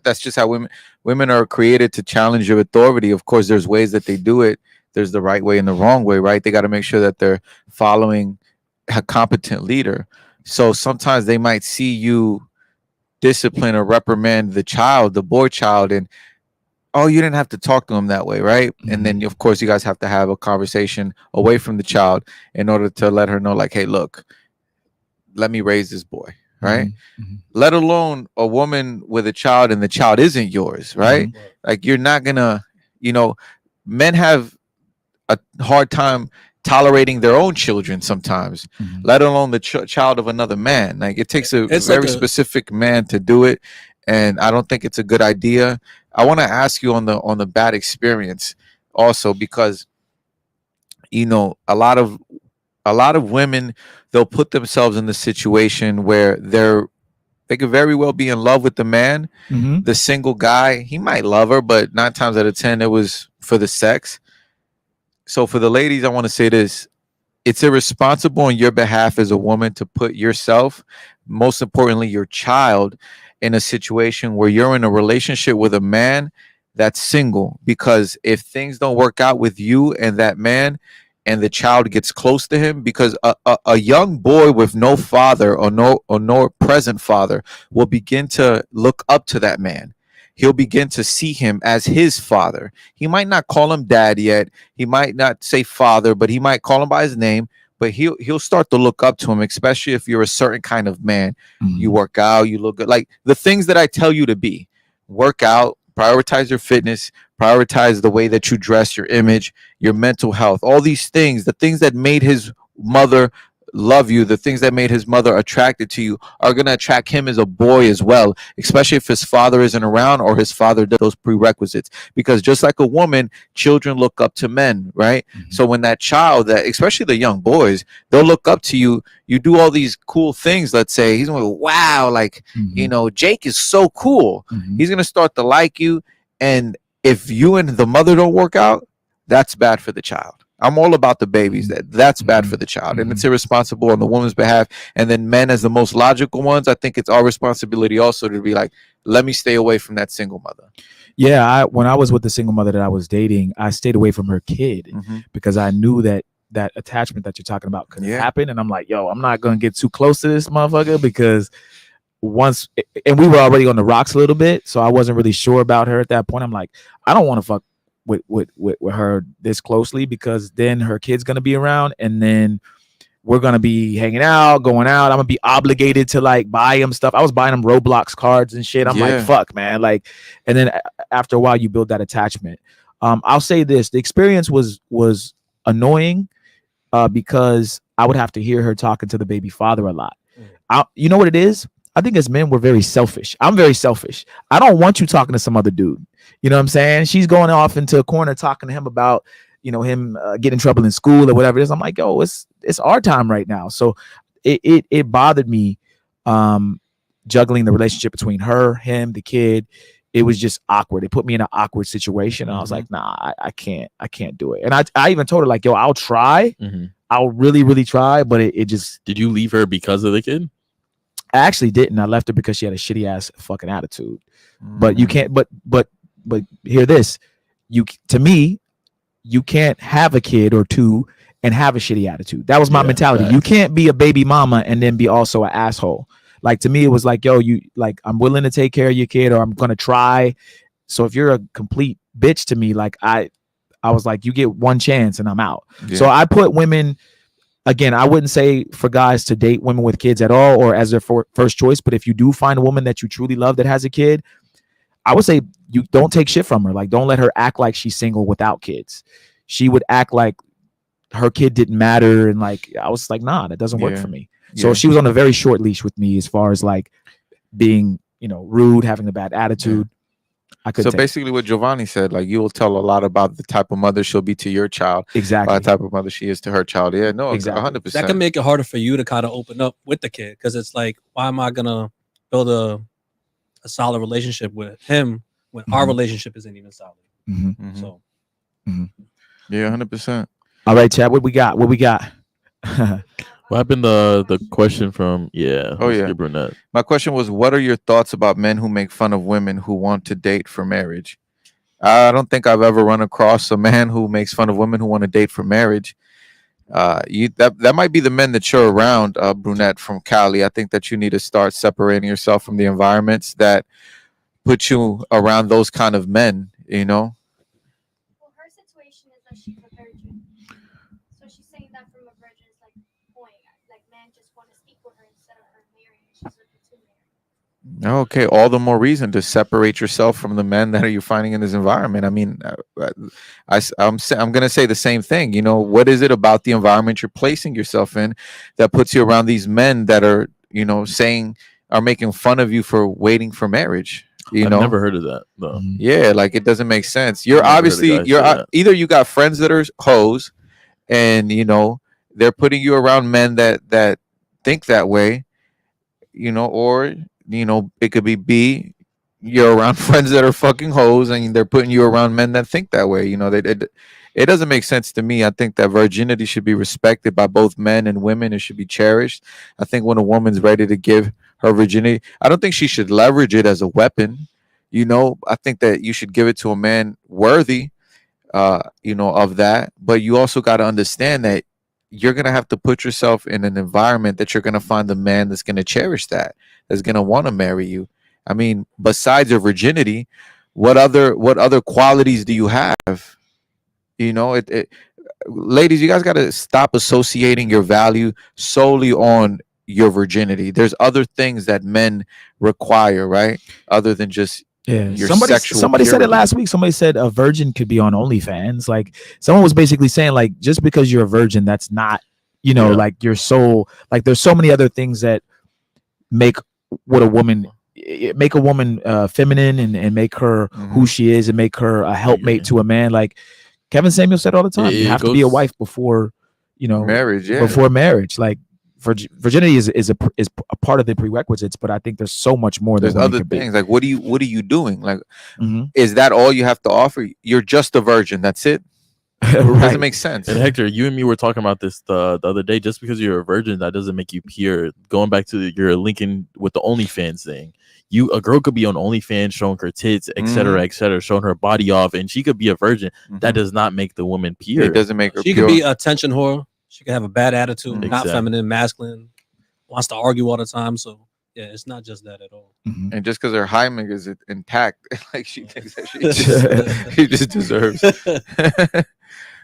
that's just how women are created to challenge your authority. Of course, there's ways that they do it. There's the right way and the wrong way, right? They got to make sure that they're following a competent leader. So sometimes they might see you discipline or reprimand the child, the boy child, and oh, you didn't have to talk to him that way, right? And then of course you guys have to have a conversation away from the child in order to let her know, like, hey, look, let me raise this boy, right? Mhm. Let alone a woman with a child and the child isn't yours, right? Mhm. Right. Like you're not gonna, you know, men have a hard time tolerating their own children sometimes, Mhm. let alone the child of another man. Like it takes a It's very like a specific man to do it, and I don't think it's a good idea. I want to ask you on the bad experience also, because you know a lot of women, they'll put themselves in the situation where they could very well be in love with the man, Mhm. the single guy. He might love her, but 9 times out of 10 it was for the sex. So for the ladies, I want to say this: it's irresponsible on your behalf as a woman to put yourself, most importantly your child, in a situation where you're in a relationship with a man that's single. Because if things don't work out with you and that man, and the child gets close to him, because a young boy with no father or no present father will begin to look up to that man. He'll begin to see him as his father. He might not call him dad yet, he might not say father, but he might call him by his name. But he'll start to look up to him, especially if you're a certain kind of man. You Mhm. work out, you look good, like the things that I tell you to be. Work out, prioritize your fitness, prioritize the way that you dress, your image, your mental health, all these things, the things that made his mother love you, the things that made his mother attracted to you, are going to attract him as a boy as well, especially if his father isn't around or his father does those prerequisites. Because just like a woman, children look up to men, right? Mhm. So when that child, that especially the young boys, they'll look up to you. You do all these cool things. Let's say he's going, wow, like, you Mhm. know, Jake is so cool. Mhm. He's going to start to like you. And if you and the mother don't work out, that's bad for the child. I'm all about the babies. That's bad for the child, and it's irresponsible on the woman's behalf. And then men, as the most logical ones, I think it's our responsibility also to be like, let me stay away from that single mother. Yeah, when I was with the single mother that I was dating, I stayed away from her kid because I knew that that attachment that you're talking about could Yeah. happen, and I'm like, yo, I'm not gonna get too close to this motherfucker because once, and we were already on the rocks a little bit, so I wasn't really sure about her at that point. I'm like, I don't want to fuck with her this closely because then her kid's gonna be around, and then we're gonna be hanging out, going out. I'm gonna be obligated to like buy him stuff. I was buying him Roblox cards and shit. I'm like, Yeah. fuck, man. Like, and then after a while, you build that attachment. I'll say this: the experience was annoying because I would have to hear her talking to the baby father a lot. You know what it is? I think as men, we're very selfish. I'm very selfish. I don't want you talking to some other dude. You know what I'm saying? She's going off into a corner talking to him about him get in trouble in school or whatever it is. I'm like, yo, it's our time right now. So it bothered me, juggling the relationship between her, him, the kid. It was just awkward. It put me in an awkward situation. And I was like, nah, I can't do it. And I even told her, like, yo, I'll try. I'll really, really try. But it just. Did you leave her because of the kid? I actually didn't. I left her because she had a shitty ass fucking attitude. But you can't. But hear this. To me, you can't have a kid or two and have a shitty attitude. That was my mentality. Facts. You can't be a baby mama and then be also an asshole. Like, to me, it was like, yo, I'm willing to take care of your kid, or I'm gonna try. So if you're a complete bitch to me, like I was like, you get one chance and I'm out. Yeah. So I put women. Again, I wouldn't say for guys to date women with kids at all or as their first choice. But if you do find a woman that you truly love that has a kid, I would say you don't take shit from her. Like, don't let her act like she's single without kids. She would act like her kid didn't matter. And like, I was like, nah, that doesn't work for me. So she was on a very short leash with me as far as like being, rude, having a bad attitude. I couldn't. So basically what Giovanni said, like, you will tell a lot about the type of mother she'll be to your child. Exactly. By the type of mother she is to her child. Yeah, no, exactly. 100%. That can make it harder for you to kind of open up with the kid, because it's like, why am I going to build a solid relationship with him when our relationship isn't even solid? So. Yeah, 100%. All right, Chad, what we got? What happened the question from Brunette? My question was, what are your thoughts about men who make fun of women who want to date for marriage? I don't think I've ever run across a man who makes fun of women who want to date for marriage. That might be the men that you're around, Brunette from Cali. I think that you need to start separating yourself from the environments that put you around those kind of men, Well, her situation is that she's a virgin. So she's saying that from a virgin's point. Like, men just want to sleep with her instead of her marrying. She's looking to marry. Okay, all the more reason to separate yourself from the men that you're finding in this environment. I mean, I'm going to say the same thing. What is it about the environment you're placing yourself in that puts you around these men that are, are making fun of you for waiting for marriage? I've never heard of that though. Yeah, like, it doesn't make sense. You're obviously either you got friends that are hoes, and they're putting you around men that think that way, or it could be B, you're around friends that are fucking hoes and they're putting you around men that think that way. It doesn't make sense to me. I think that virginity should be respected by both men and women. It should be cherished. I think when a woman's ready to give her virginity, I don't think she should leverage it as a weapon. I think that you should give it to a man worthy, of that. But you also got to understand that you're going to have to put yourself in an environment that you're going to find a man that's going to cherish that's going to want to marry you. I mean, besides your virginity, what other qualities do you have? Ladies, you guys got to stop associating your value solely on your virginity. There's other things that men require, right? Other than just your sexual somebody purity. said it last week. Somebody said a virgin could be on OnlyFans. Like, someone was basically saying, like, just because you're a virgin, that's not, like, your soul. Like, there's so many other things that make a woman feminine and make her who she is and make her a helpmate to a man. Like Kevin Samuel said all the time, you have to be a wife before marriage. Before marriage, like virginity is a part of the prerequisites, but I think there's so much more. There's other things like what are you doing? Like, is that all you have to offer? You're just a virgin. That's it. Right. It doesn't make sense. And Hector, you and me were talking about this the other day. Just because you're a virgin, that doesn't make you pure. Going back to your linking with the OnlyFans thing, a girl could be on OnlyFans showing her tits, etc., showing her body off, and she could be a virgin. That does not make the woman pure. It doesn't make her. She pure. could be a attention whore. She could have a bad attitude, not feminine, masculine, wants to argue all the time. So yeah, it's not just that at all. And just because her hymen is intact, like, she thinks that she just deserves.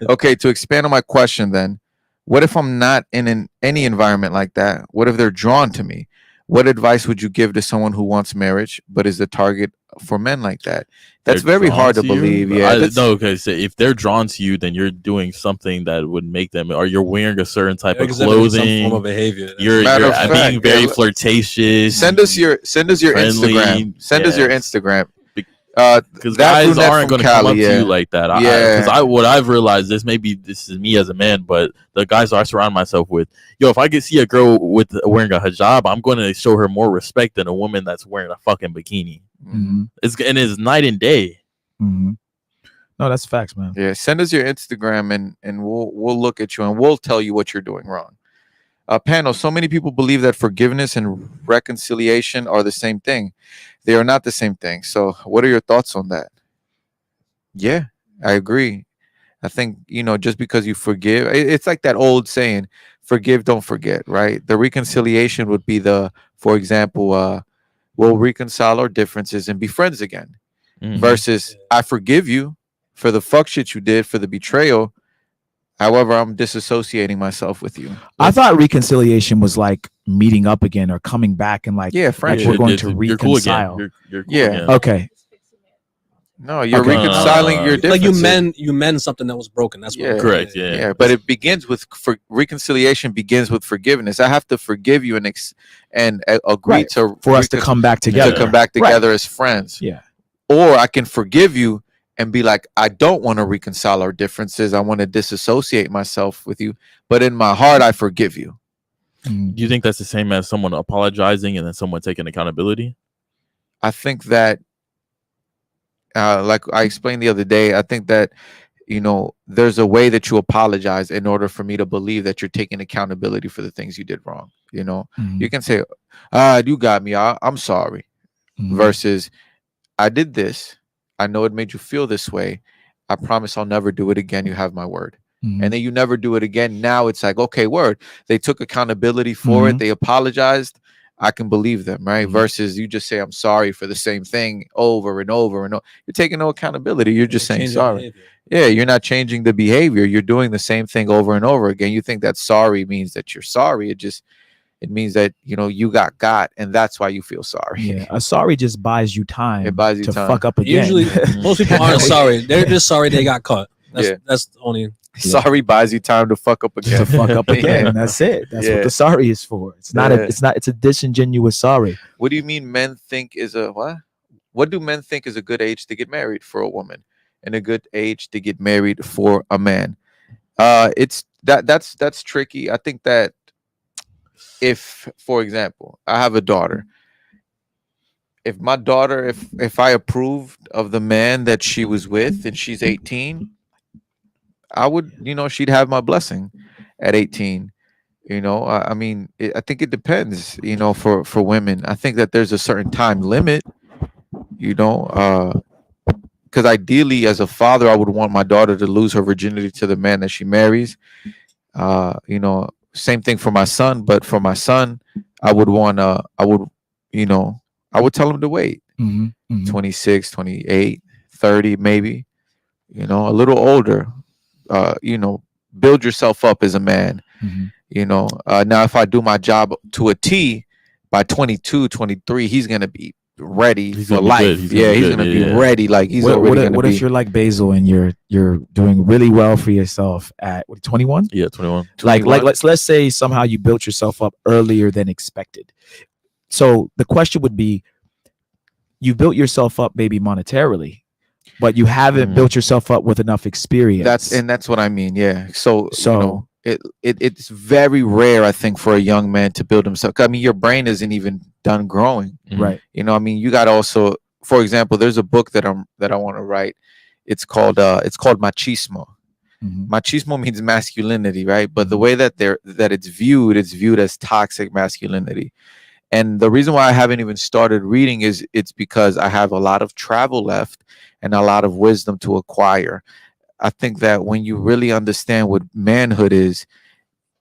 Okay, to expand on my question, then, what if I'm not in any environment like that? What if they're drawn to me? What advice would you give to someone who wants marriage but is the target for men like that? That's very hard to believe. Yeah. Okay. So if they're drawn to you, then you're doing something that would make them, or you're wearing a certain type of clothing, some form of behavior. You're being very flirtatious. Send us your Instagram. Send us your Instagram. because that guys brunette aren't from going to come Cali, up to you yeah, like that. Because yeah, what I've realized is, maybe this is me as a man, but the guys I surround myself with, yo, if I could see a girl with wearing a hijab, I'm going to show her more respect than a woman that's wearing a fucking bikini. Mm-hmm. It's night and day. Mm-hmm. No, that's facts, man. yeah. Send us your Instagram and we'll look at you and we'll tell you what you're doing wrong. Panel. So many people believe that forgiveness and reconciliation are the same thing. They are not the same thing. So, what are your thoughts on that? Yeah, I agree. I think, just because you forgive, it's like that old saying, forgive, don't forget, right? The reconciliation would be for example, we'll reconcile our differences and be friends again, Mhm. versus I forgive you for the fuck shit you did, for the betrayal. However, I'm disassociating myself with you. I thought reconciliation was like meeting up again or coming back and like Yeah, like friendship. we're going Yeah, to you're cool again. reconcile. You're cool Yeah. again. Okay. No, you're Okay. reconciling your Like differences. you mend something that was broken. That's what. Yeah. Correct. Yeah. Yeah, but it begins with reconciliation begins with forgiveness. I have to forgive you and agree Right. to For us to come back to together. come back Right. together as friends. Yeah. Or I can forgive you and be like, I don't want to reconcile our differences. I want to disassociate myself with you, but in my heart, I forgive you. Mm. Do you think that's the same as someone apologizing and then someone taking accountability? I think that, like I explained the other day, I think that there's a way that you apologize in order for me to believe that you're taking accountability for the things you did wrong. Mhm. You can say, you got me. I'm sorry. Mhm. Versus, I did this. I know it made you feel this way. I promise I'll never do it again. You have my word. Mhm. And then you never do it again. Now it's like, okay, word. They took accountability for it. Mhm. They apologized. I can believe them, right? Mhm. Versus you just say, I'm sorry for the same thing over and over and over. You're taking no accountability. You're just saying Change your sorry. behavior. Yeah, you're not changing the behavior. You're doing the same thing over and over again. You think that sorry means that you're sorry. It means that you got, and that's why you feel sorry. Yeah. A sorry just buys you time It buys you to time. fuck up again. Usually, most people aren't sorry. They're just sorry they got caught. Yeah. That's the only. Sorry buys you time to fuck up again. to fuck up again. Yeah. That's it. That's Yeah. what the sorry is for. It's not Yeah. it's a disingenuous sorry. What do you mean men think is a what? What do men think is a good age to get married for a woman and a good age to get married for a man? It's that's tricky. I think that if, for example, I have a daughter, if my daughter, if I approved of the man that she was with and she's 18, I would, she'd have my blessing at 18. I mean, I think it depends, for women. I think that there's a certain time limit, you know, because ideally, as a father, I would want my daughter to lose her virginity to the man that she marries. Same thing for my son, but for my son, I would want you know, I would tell him to wait Mhm. Mhm. 26, 28, 30, maybe, a little older, build yourself up as a man. Mhm. Now if I do my job to a T, by 22, 23, he's gonna be ready He's for gonna be life. good. He's gonna Yeah, be he's good. gonna be Yeah. ready. Like he's What, already what, gonna what be. if you're like Basil and you're doing really well for yourself at 21? Yeah, 21. Like 21? let's say somehow you built yourself up earlier than expected. So the question would be, you built yourself up maybe monetarily, but you haven't Mhm. built yourself up with enough experience. That's what I mean. Yeah. So, So- it's very rare, I think, for a young man to build himself. I mean, your brain isn't even done growing. Mhm. right. I mean, you got to also, for example, there's a book that I want to write. It's called Machismo. Mhm. Machismo means masculinity, right? But the Mhm. way that it's viewed as toxic masculinity. And the reason why I haven't even started reading is it's because I have a lot of travel left and a lot of wisdom to acquire. I think that when you really understand what manhood is,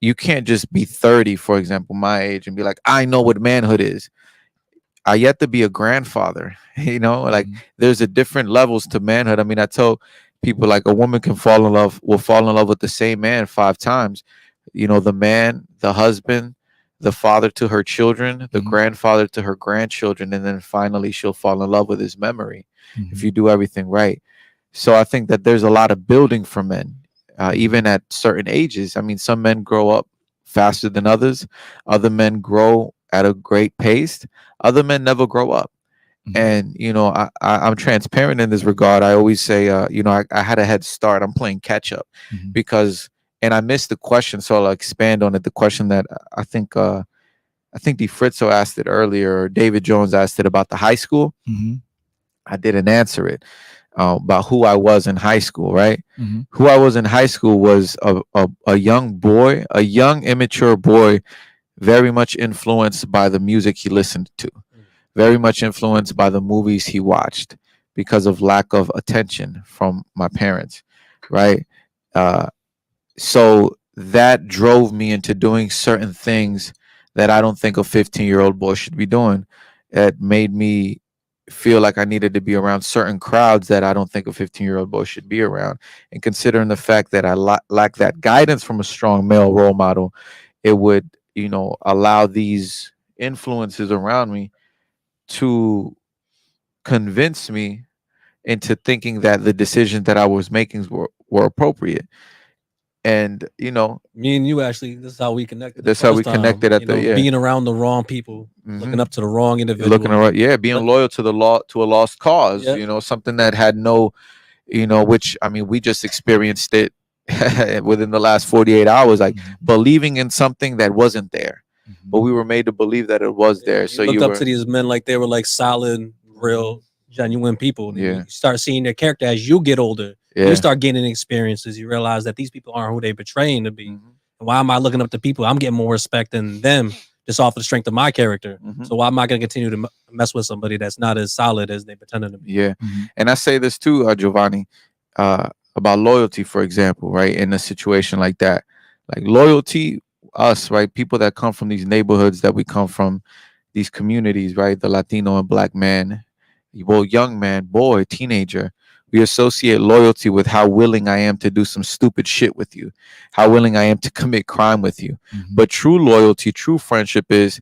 you can't just be 30, for example, my age, and be like, I know what manhood is. I yet to be a grandfather. Like Mhm. there's a different levels to manhood. I mean, I tell people like a woman will fall in love with the same man 5 times. The man, the husband, the father to her children, the Mhm. grandfather to her grandchildren, and then finally she'll fall in love with his memory if Mhm. you do everything right. So I think that there's a lot of building for men, even at certain ages. I mean, some men grow up faster than others. Other men grow at a great pace. Other men never grow up. And I'm transparent in this regard. I always say, I had a head start. I'm playing catch up because, and I missed the question, so I'll expand on it. The question that I think the Fritzo asked it earlier, or David Jones asked it about the high school. I didn't answer it about who I was in high school, right? Who I was in high school was a young boy, a young, immature boy, very much influenced by the music he listened to, very much influenced by the movies he watched because of lack of attention from my parents, right? Uh, so that drove me into doing certain things that I don't think a 15-year-old boy should be doing. It made me feel like I needed to be around certain crowds that I don't think a 15-year-old boy should be around. And considering the fact that I lack that guidance from a strong male role model, it would, allow these influences around me to convince me into thinking that the decisions that I was making were appropriate. And Me and you actually, this is how we connected the that's how we first time. connected at the Being around the wrong people, looking up to the wrong individual. looking around, being loyal to the law, to a lost cause. Yep. Something that had no, which, I mean, we just experienced it within the last 48 hours, like believing in something that wasn't there, but we were made to believe that it was there. So you looked you up were, to these men like they were like solid, real, genuine people. And Yeah. you start seeing their character as you get older. Yeah. You start gaining experiences. You realize that these people aren't who they're portraying to be. And why am I looking up to people? I'm getting more respect than them just off of the strength of my character. So why am I going to continue to mess with somebody that's not as solid as they pretended to be? Yeah. And I say this too, Giovanni, about loyalty, for example, right? In a situation like that, like loyalty, us, right? People that come from these neighborhoods that we come from, these communities, right? The Latino and Black man, well, young man, boy, teenager, we associate loyalty with how willing I am to do some stupid shit with you, how willing I am to commit crime with you. But true loyalty, true friendship is,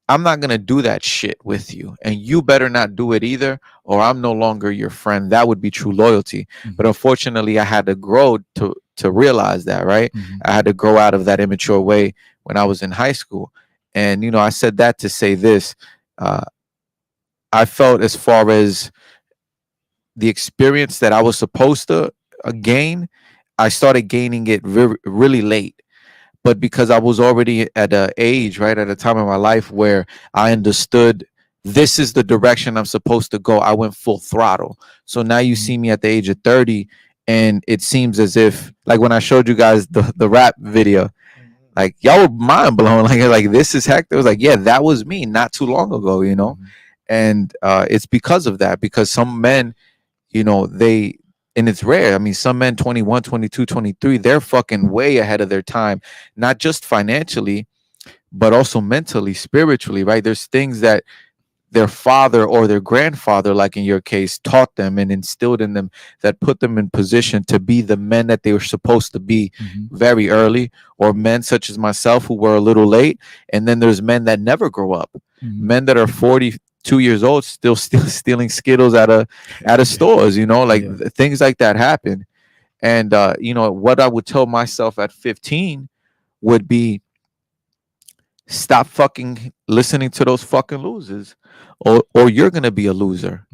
I'm not going to do that shit with you, and you better not do it either, or I'm no longer your friend. That would be true loyalty. But unfortunately, I had to grow to realize that, right? I had to grow out of that immature way when I was in high school. And, I said that to say this. I felt, as far as the experience that I was supposed to gain, I started gaining it really late. But because I was already at an age, right, at a time in my life where I understood this is the direction I'm supposed to go, I went full throttle. So now you see me at the age of 30, and it seems as if, like when I showed you guys the rap video, like y'all were mind blown. Like this is Hector. It was like, yeah, that was me not too long ago, And it's because of that, because some men, they, and it's rare. I mean, some men 21, 22, 23, they're fucking way ahead of their time, not just financially, but also mentally, spiritually, right? There's things that their father or their grandfather, like in your case, taught them and instilled in them that put them in position to be the men that they were supposed to be very early, or men such as myself who were a little late. And then there's men that never grow up, men that are 42 years old, still stealing Skittles out of stores, things like that happen. And, what I would tell myself at 15 would be, stop fucking listening to those fucking losers, or you're gonna be a loser.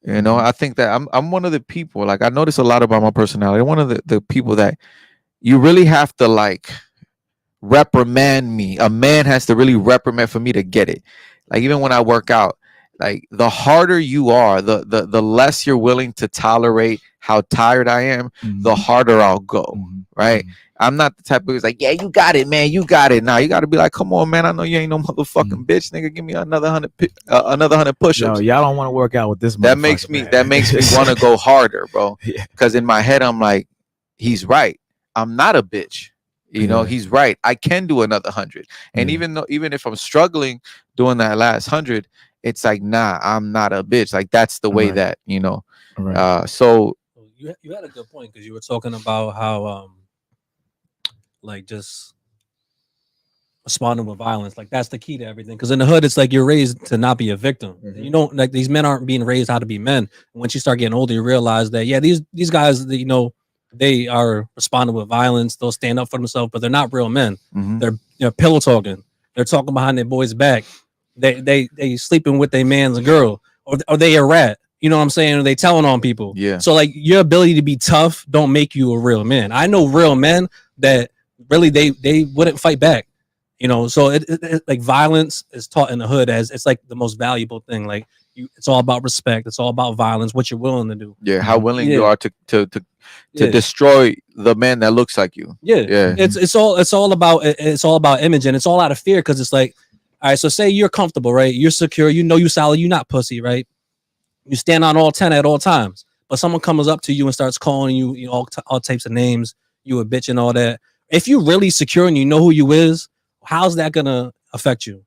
I think that I'm one of the people, like, I notice a lot about my personality. I'm one of the people that you really have to, like, reprimand me. A man has to really reprimand for me to get it. Like, even when I work out, like, the harder you are, the less you're willing to tolerate how tired I am, the harder I'll go, right? I'm not the type of who's like, yeah, you got it, man, you got it. Now you got to be like, come on, man, I know you ain't no motherfucking bitch, nigga. Give me another 100 push-ups. No, y'all don't want to work out with this. That makes me want to go harder, bro. Because in my head, I'm like, he's right. I'm not a bitch. He's right. I can do another 100. And even if I'm struggling doing that last 100, it's like, nah, I'm not a bitch. Like, that's the way that, so you had a good point, because you were talking about how like, just responding with violence, like, that's the key to everything. Because in the hood, it's like you're raised to not be a victim. You don't, like, these men aren't being raised how to be men. And once you start getting older, you realize that, yeah, these guys, they are responding with violence. They'll stand up for themselves, but they're not real men. They're pillow talking. They're talking behind their boy's back. They sleeping with their man's girl. or they a rat. You know what I'm saying? Or they telling on people. Yeah. So like your ability to be tough don't make you a real man. I know real men that really they wouldn't fight back. You know, so like violence is taught in the hood as it's like the most valuable thing. Like it's all about respect. It's all about violence. What you're willing to do. Yeah, how willing you Yeah. are to Yeah. destroy the man that looks like you. Yeah, Yeah. it's all about image, and it's all out of fear because it's like, all right, so say you're comfortable, right? You're secure, you know you solid, you not pussy, right? You stand on all 10 at all times, but someone comes up to you and starts calling you, all types of names, you a bitch and all that. If you really secure and you know who you is, how's that gonna affect you?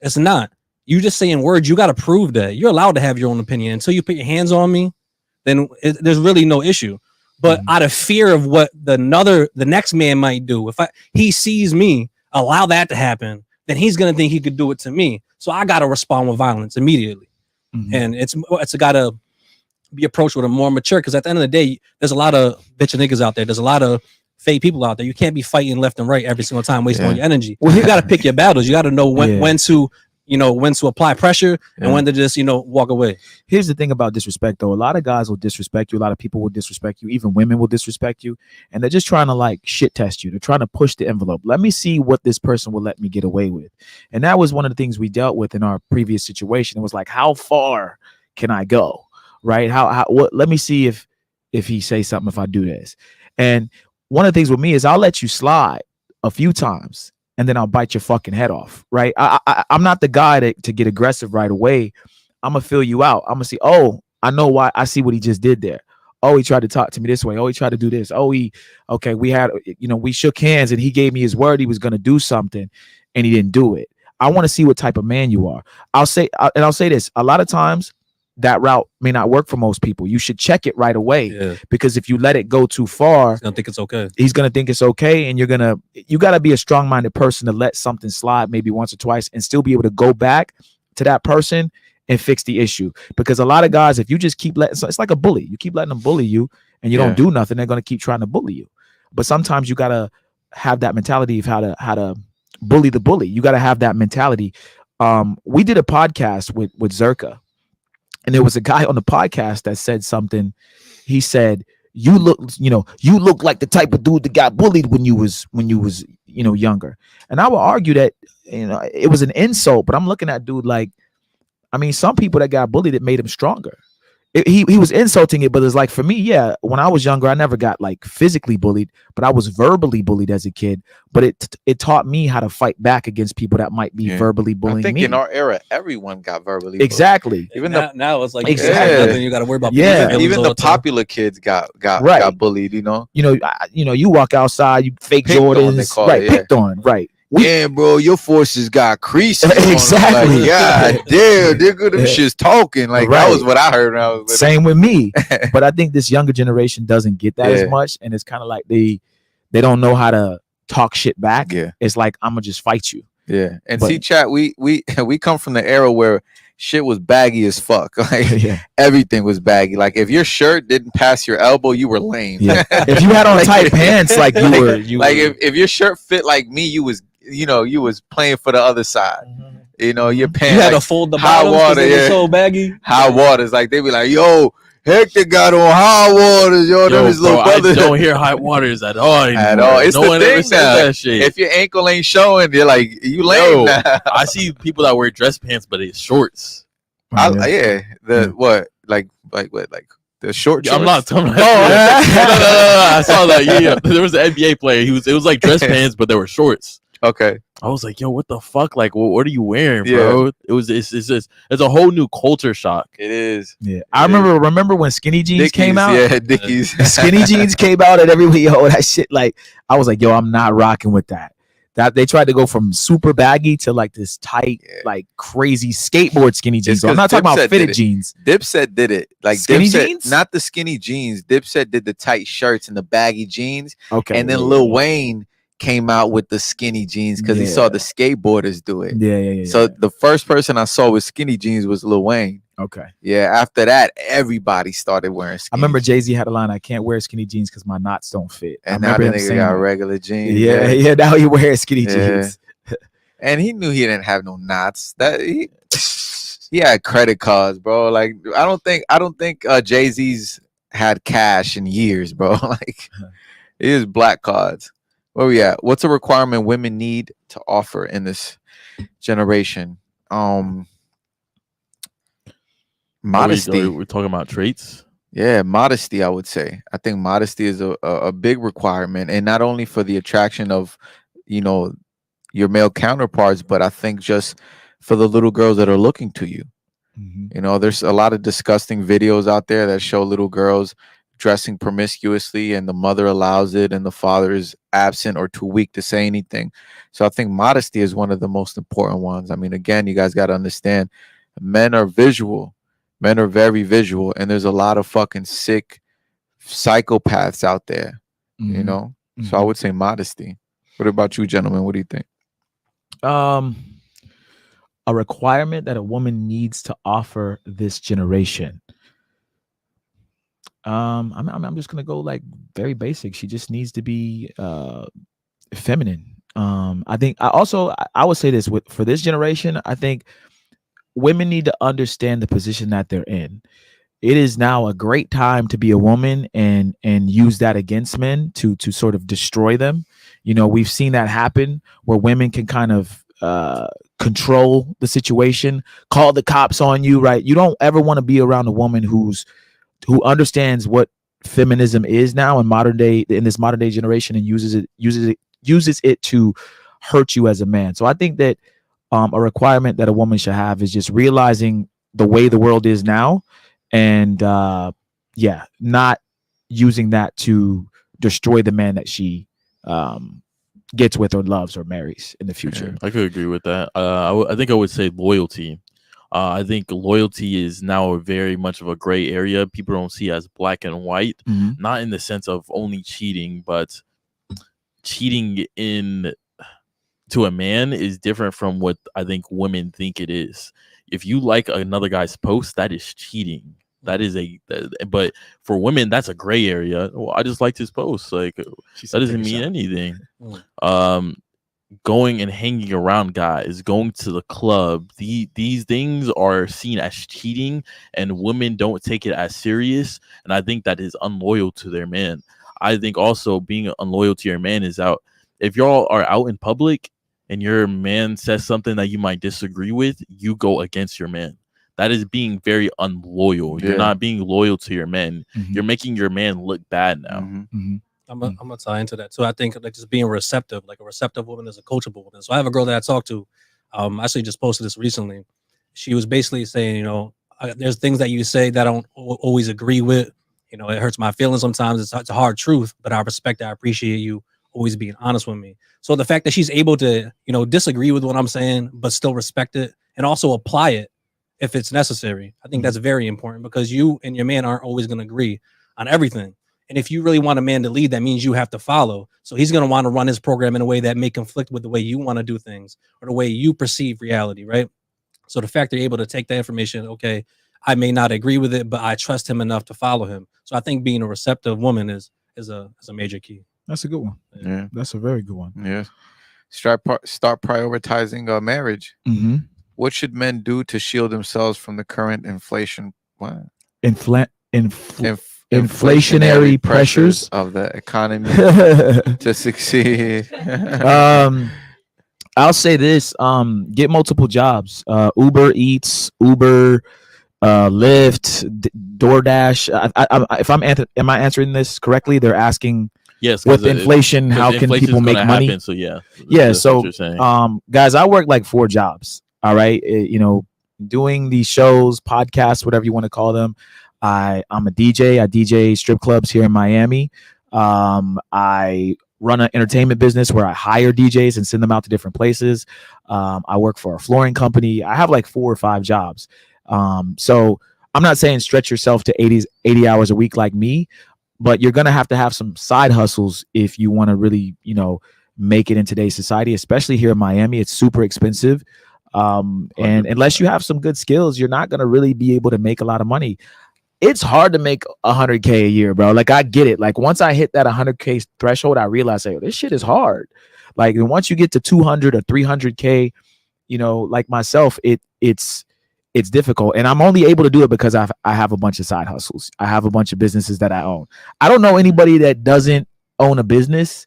It's not. You just saying words. You got to prove that you're allowed to have your own opinion. Until you put your hands on me, then there's really no issue. But out of fear of what the next man might do, if he sees me allow that to happen, then he's gonna think he could do it to me. So I gotta respond with violence immediately, and it's gotta be approached with a more mature. Because at the end of the day, there's a lot of bitch niggas out there. There's a lot of fake people out there. You can't be fighting left and right every single time, wasting all your energy. Well, you gotta pick your battles. You gotta know when to. When to apply pressure and when to just, walk away. Here's the thing about disrespect, though. A lot of guys will disrespect you. A lot of people will disrespect you. Even women will disrespect you. And they're just trying to like shit test you. They're trying to push the envelope. Let me see what this person will let me get away with. And that was one of the things we dealt with in our previous situation. It was like, how far can I go? Right? Let me see if he say something, if I do this. And one of the things with me is I'll let you slide a few times, and then I'll bite your fucking head off, right? I'm not the guy to get aggressive right away. I'm going to feel you out. I'm going to see, oh, I know why. I see what he just did there. Oh, he tried to talk to me this way. Oh, he tried to do this. Oh, we shook hands and he gave me his word he was going to do something and he didn't do it. I want to see what type of man you are. I'll say this. A lot of times that route may not work for most people. You should check it right away because if you let it go too far, he's gonna think it's okay. He's gonna think it's okay, and you gotta be a strong-minded person to let something slide maybe once or twice and still be able to go back to that person and fix the issue. Because a lot of guys, if you just keep letting, it's like a bully. You keep letting them bully you, and you don't do nothing, they're gonna keep trying to bully you. But sometimes you gotta have that mentality of how to bully the bully. You gotta have that mentality. We did a podcast with Zerka. And there was a guy on the podcast that said something. He said, you look like the type of dude that got bullied when you was younger. And I would argue that, it was an insult, but I'm looking at dude like, I mean, some people that got bullied, it made him stronger. He was insulting it, but it's like for me, when I was younger, I never got like physically bullied, but I was verbally bullied as a kid. But it taught me how to fight back against people that might be verbally bullying I think me. in our era, everyone got verbally exactly. bullied. Even now it's like exactly. You got to worry about even the popular kids got bullied. You walk outside, you fake picked Jordans, on, right? Picked on, right? Bro, your forces got creases. Exactly. Like, God damn, they're good. Them shit's talking. Like that was what I heard when I was little. Same with me. But I think this younger generation doesn't get that as much, and it's kind of like they don't know how to talk shit back. Yeah, it's like I'm gonna just fight you. Yeah, and see, chat, we come from the era where shit was baggy as fuck. Like everything was baggy. Like if your shirt didn't pass your elbow, you were lame. Yeah. If you had on tight pants, like if your shirt fit like me, you was playing for the other side. Your pants. You had to fold the bottoms because they were so baggy. High waters, like they be like, yo, Hector got on high waters, yo. His little brother. I don't hear high waters at all anymore. At all. It's no the one thing ever says now. that shit. If your ankle ain't showing, they're like, you lame now. I see people that wear dress pants, but it's shorts. The short shorts? I'm not talking about no. I saw that. Yeah. There was an NBA player. It was like dress pants, but they were shorts. Okay. I was like, yo, what the fuck? Like, what are you wearing, bro? It's a whole new culture shock. It is. Yeah. I remember when skinny jeans Dickies, came out. Yeah, Dickies. Skinny jeans came out and everywhere. Yo, that shit, like, I was like, yo, I'm not rocking with that. That they tried to go from super baggy to like this tight, like crazy skateboard skinny jeans. So I'm not talking about fitted jeans. Dipset did it. Like skinny Dipset, jeans? Not the skinny jeans. Dipset did the tight shirts and the baggy jeans. Okay. And then Lil Wayne came out with the skinny jeans because he saw the skateboarders do it. Yeah. So the first person I saw with skinny jeans was Lil Wayne. Okay. Yeah. After that, everybody started wearing skinny. I remember Jay-Z had a line, I can't wear skinny jeans because my knots don't fit. And now the nigga got regular jeans. Yeah. Now he wears skinny jeans. And he knew he didn't have no knots. He had credit cards, bro. Like I don't think Jay-Z's had cash in years, bro. Like it is black cards. Where we at? What's a requirement women need to offer in this generation? Modesty. We're talking about traits. Yeah, modesty, I would say. I think modesty is a big requirement, and not only for the attraction of, you know, your male counterparts, but I think just for the little girls that are looking to you. Mhm. You know, there's a lot of disgusting videos out there that show little girls dressing promiscuously, and the mother allows it, and the father is absent or too weak to say anything. So I think modesty is one of the most important ones. I mean, again, you guys got to understand, men are visual, men are very visual, and there's a lot of fucking sick psychopaths out there, you Mhm. know? So I Mhm. would say modesty. What about you, gentlemen? What do you think? Um, a requirement that a woman needs to offer this generation. I'm just gonna go like very basic. She just needs to be feminine. I think I would say this with for this generation. I think women need to understand the position that they're in. It is now a great time to be a woman and use that against men to sort of destroy them. You know, we've seen that happen where women can kind of control the situation, call the cops on you, right? You don't ever want to be around a woman who understands what feminism is now in this modern day generation and uses it to hurt you as a man. So I think that a requirement that a woman should have is just realizing the way the world is now, and yeah, not using that to destroy the man that she um, gets with or loves or marries in the Yeah. future. I could agree with that. I think I would say loyalty. I think loyalty is now a very much of a gray area. People don't see as black and white, Mm-hmm. not in the sense of only cheating, but cheating in to a man is different from what I think women think it is. If you like another guy's post, that is cheating. That is but for women, that's a gray area. Well, I just liked his post. Like She that said, "Take doesn't a mean shot." anything. Mm. Um, Going and hanging around guys, going to the club, these things are seen as cheating, and women don't take it as serious. And I think that is unloyal to their man. I think also being unloyal to your man is out. If y'all are out in public and your man says something that you might disagree with, you go against your man. That is being very unloyal. You're Yeah. not being loyal to your man. Mhm. You're making your man look bad now. Mm-hmm. Mhm. I'm gonna tie into that too. I think like just being receptive, like a receptive woman is a coachable woman. So I have a girl that I talked to. I actually just posted this recently. She was basically saying, there's things that you say that I don't always agree with. It hurts my feelings sometimes. It's a hard truth, but I respect it. I appreciate you always being honest with me. So the fact that she's able to, disagree with what I'm saying, but still respect it and also apply it if it's necessary, I think that's very important because you and your man aren't always going to agree on everything. And if you really want a man to lead, that means you have to follow. So he's going to want to run his program in a way that may conflict with the way you want to do things or the way you perceive reality, right? So the fact they're able to take that information, okay, I may not agree with it, but I trust him enough to follow him. So I think being a receptive woman is a major key. That's a good one. Yeah. That's a very good one. Yeah. Start prioritizing marriage. Mm-hmm. What should men do to shield themselves from the current inflation? What? Inflationary pressures of the economy to succeed. I'll say this: get multiple jobs. Uber Eats, Uber, Lyft, DoorDash. If am I answering this correctly? They're asking, Yes, with inflation, how can people make money? Happen, so yeah, Yeah. what you're saying. Guys, I work like 4 jobs. All right, doing these shows, podcasts, whatever you want to call them. I'm a DJ. I DJ strip clubs here in Miami. I run an entertainment business where I hire DJs and send them out to different places. I work for a flooring company. I have like 4 or 5 jobs. So I'm not saying stretch yourself to 80 hours a week like me, but you're going to have some side hustles if you want to really, make it in today's society, especially here in Miami. It's super expensive. And unless you have some good skills, you're not going to really be able to make a lot of money. It's hard to make 100K a year, bro. Like, I get it. Like, once I hit that 100K threshold, I realized, hey, this shit is hard. Like, and once you get to 200 or 300K, like myself, it's it's difficult, and I'm only able to do it because I have a bunch of side hustles. I have a bunch of businesses that I own. I don't know anybody that doesn't own a business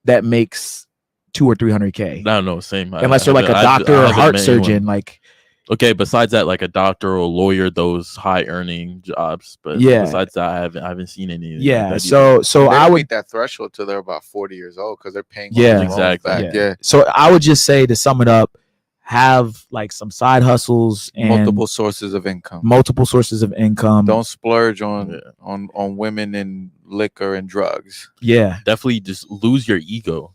that makes 200 or 300K, No, no, same. unless you're like a doctor I or haven't heart met surgeon. anyone. Like, Okay, besides that, like a doctor or a lawyer, those high earning jobs. But yeah, besides that, I haven't seen anything like yeah. that either. So And they I don't would, meet that threshold till they're about 40 years old because they're paying all yeah, those loans Exactly. back. yeah. Yeah. So I would just say, to sum it up, have like some side hustles and Multiple sources of income. multiple sources of income. Don't splurge on Yeah. on women and liquor and drugs. Yeah, Definitely just lose your ego.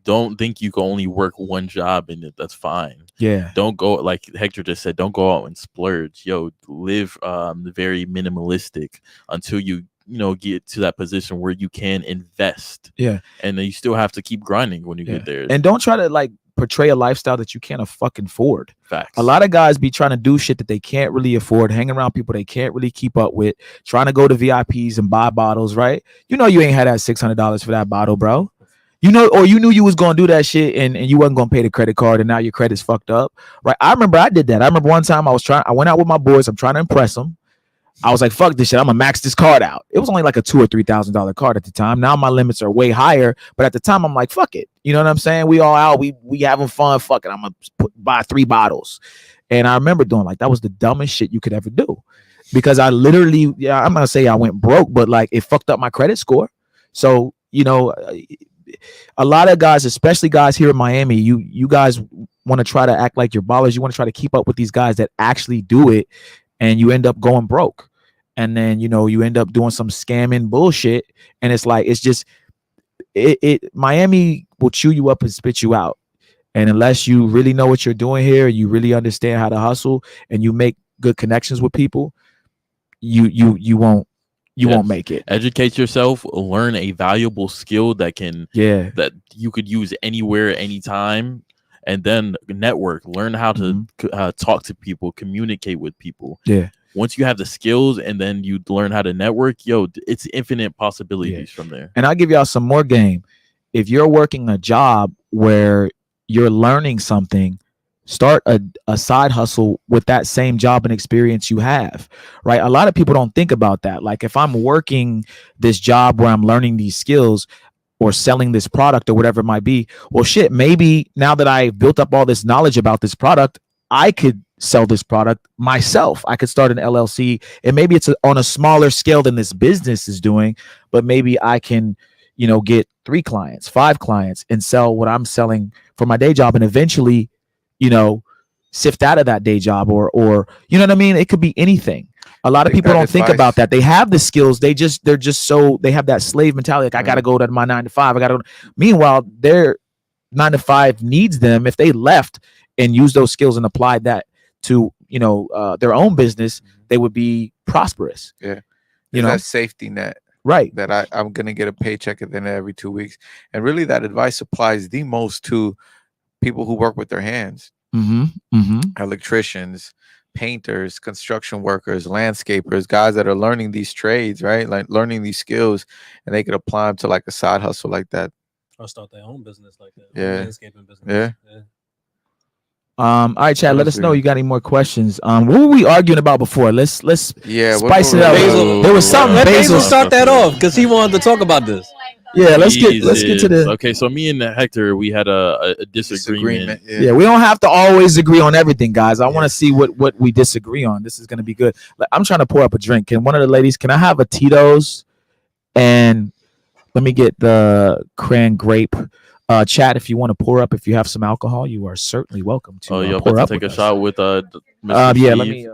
Don't think you can only work one job and that's fine. yeah, Don't go, like Hector just said, don't go out and splurge. Yo, live very minimalistic until you get to that position where you can invest. yeah, And then you still have to keep grinding when you yeah. get there. And don't try to like portray a lifestyle that you can't fucking afford. Facts. A lot of guys be trying to do shit that they can't really afford, hanging around people they can't really keep up with, trying to go to VIPs and buy bottles, right? You know you ain't had that $600 for that bottle, bro. You know, or you knew you was gonna do that shit and you wasn't gonna pay the credit card, and now your credit's fucked up, right? I remember I did that. I remember one time I went out with my boys. I'm trying to impress them. I was like, fuck this shit. I'm gonna max this card out. It was only like a $2,000 or $3,000 card at the time. Now my limits are way higher, but at the time I'm like, fuck it. You know what I'm saying? We all out. We having fun. Fuck it. I'm gonna buy 3 bottles. And I remember doing like that was the dumbest shit you could ever do, because I literally, yeah, I'm gonna say I went broke, but like it fucked up my credit score. So a lot of guys, especially guys here in Miami, you guys want to try to act like you're ballers. You want to try to keep up with these guys that actually do it, and you end up going broke. And then you end up doing some scamming bullshit, and it's like, it's just Miami will chew you up and spit you out. And unless you really know what you're doing here, you really understand how to hustle, and you make good connections with people, you won't make it. Educate yourself, learn a valuable skill that you could use anywhere, anytime, and then network, learn how to talk to people, communicate with people. Yeah. Once you have the skills and then you learn how to network, it's infinite possibilities from there. And I'll give y'all some more game. If you're working a job where you're learning something, start a side hustle with that same job and experience you have, right? A lot of people don't think about that. Like, if I'm working this job where I'm learning these skills or selling this product or whatever it might be, well, shit, maybe now that I've built up all this knowledge about this product, I could sell this product myself. I could start an LLC, and maybe it's on a smaller scale than this business is doing, but maybe I can, get 3 clients, 5 clients, and sell what I'm selling for my day job, and eventually, sift out of that day job, or you know what I mean? It could be anything. A lot of people don't think about that. They have the skills. They have that slave mentality. Like, I got to go to my 9 to 5. Meanwhile, their 9 to 5 needs them. If they left and used those skills and applied that to, their own business, they would be prosperous. Yeah. That safety net. Right. That I'm going to get a paycheck at the end of every 2 weeks. And really that advice applies the most to people who work with their hands. Electricians, painters, construction workers, landscapers, guys that are learning these trades, right? Like learning these skills, and they could apply them to like a side hustle like that. Or start their own business like that. Yeah. Landscaping business. Yeah. All right, Chad, let us know you got any more questions. What were we arguing about before? Let's spice it up. There was something. Let Basil start that off because he wanted to talk about this. Yeah, let's get to the. Okay, so me and Hector, we had a disagreement. Yeah, we don't have to always agree on everything, guys. I want to see what we disagree on. This is going to be good. I'm trying to pour up a drink. Can one of the ladies? Can I have a Tito's? And let me get the cran grape. Chat, if you want to pour up, if you have some alcohol, you are certainly welcome to. You're pour about up to take a us. shot with Mr. Yeah, Steve. let me.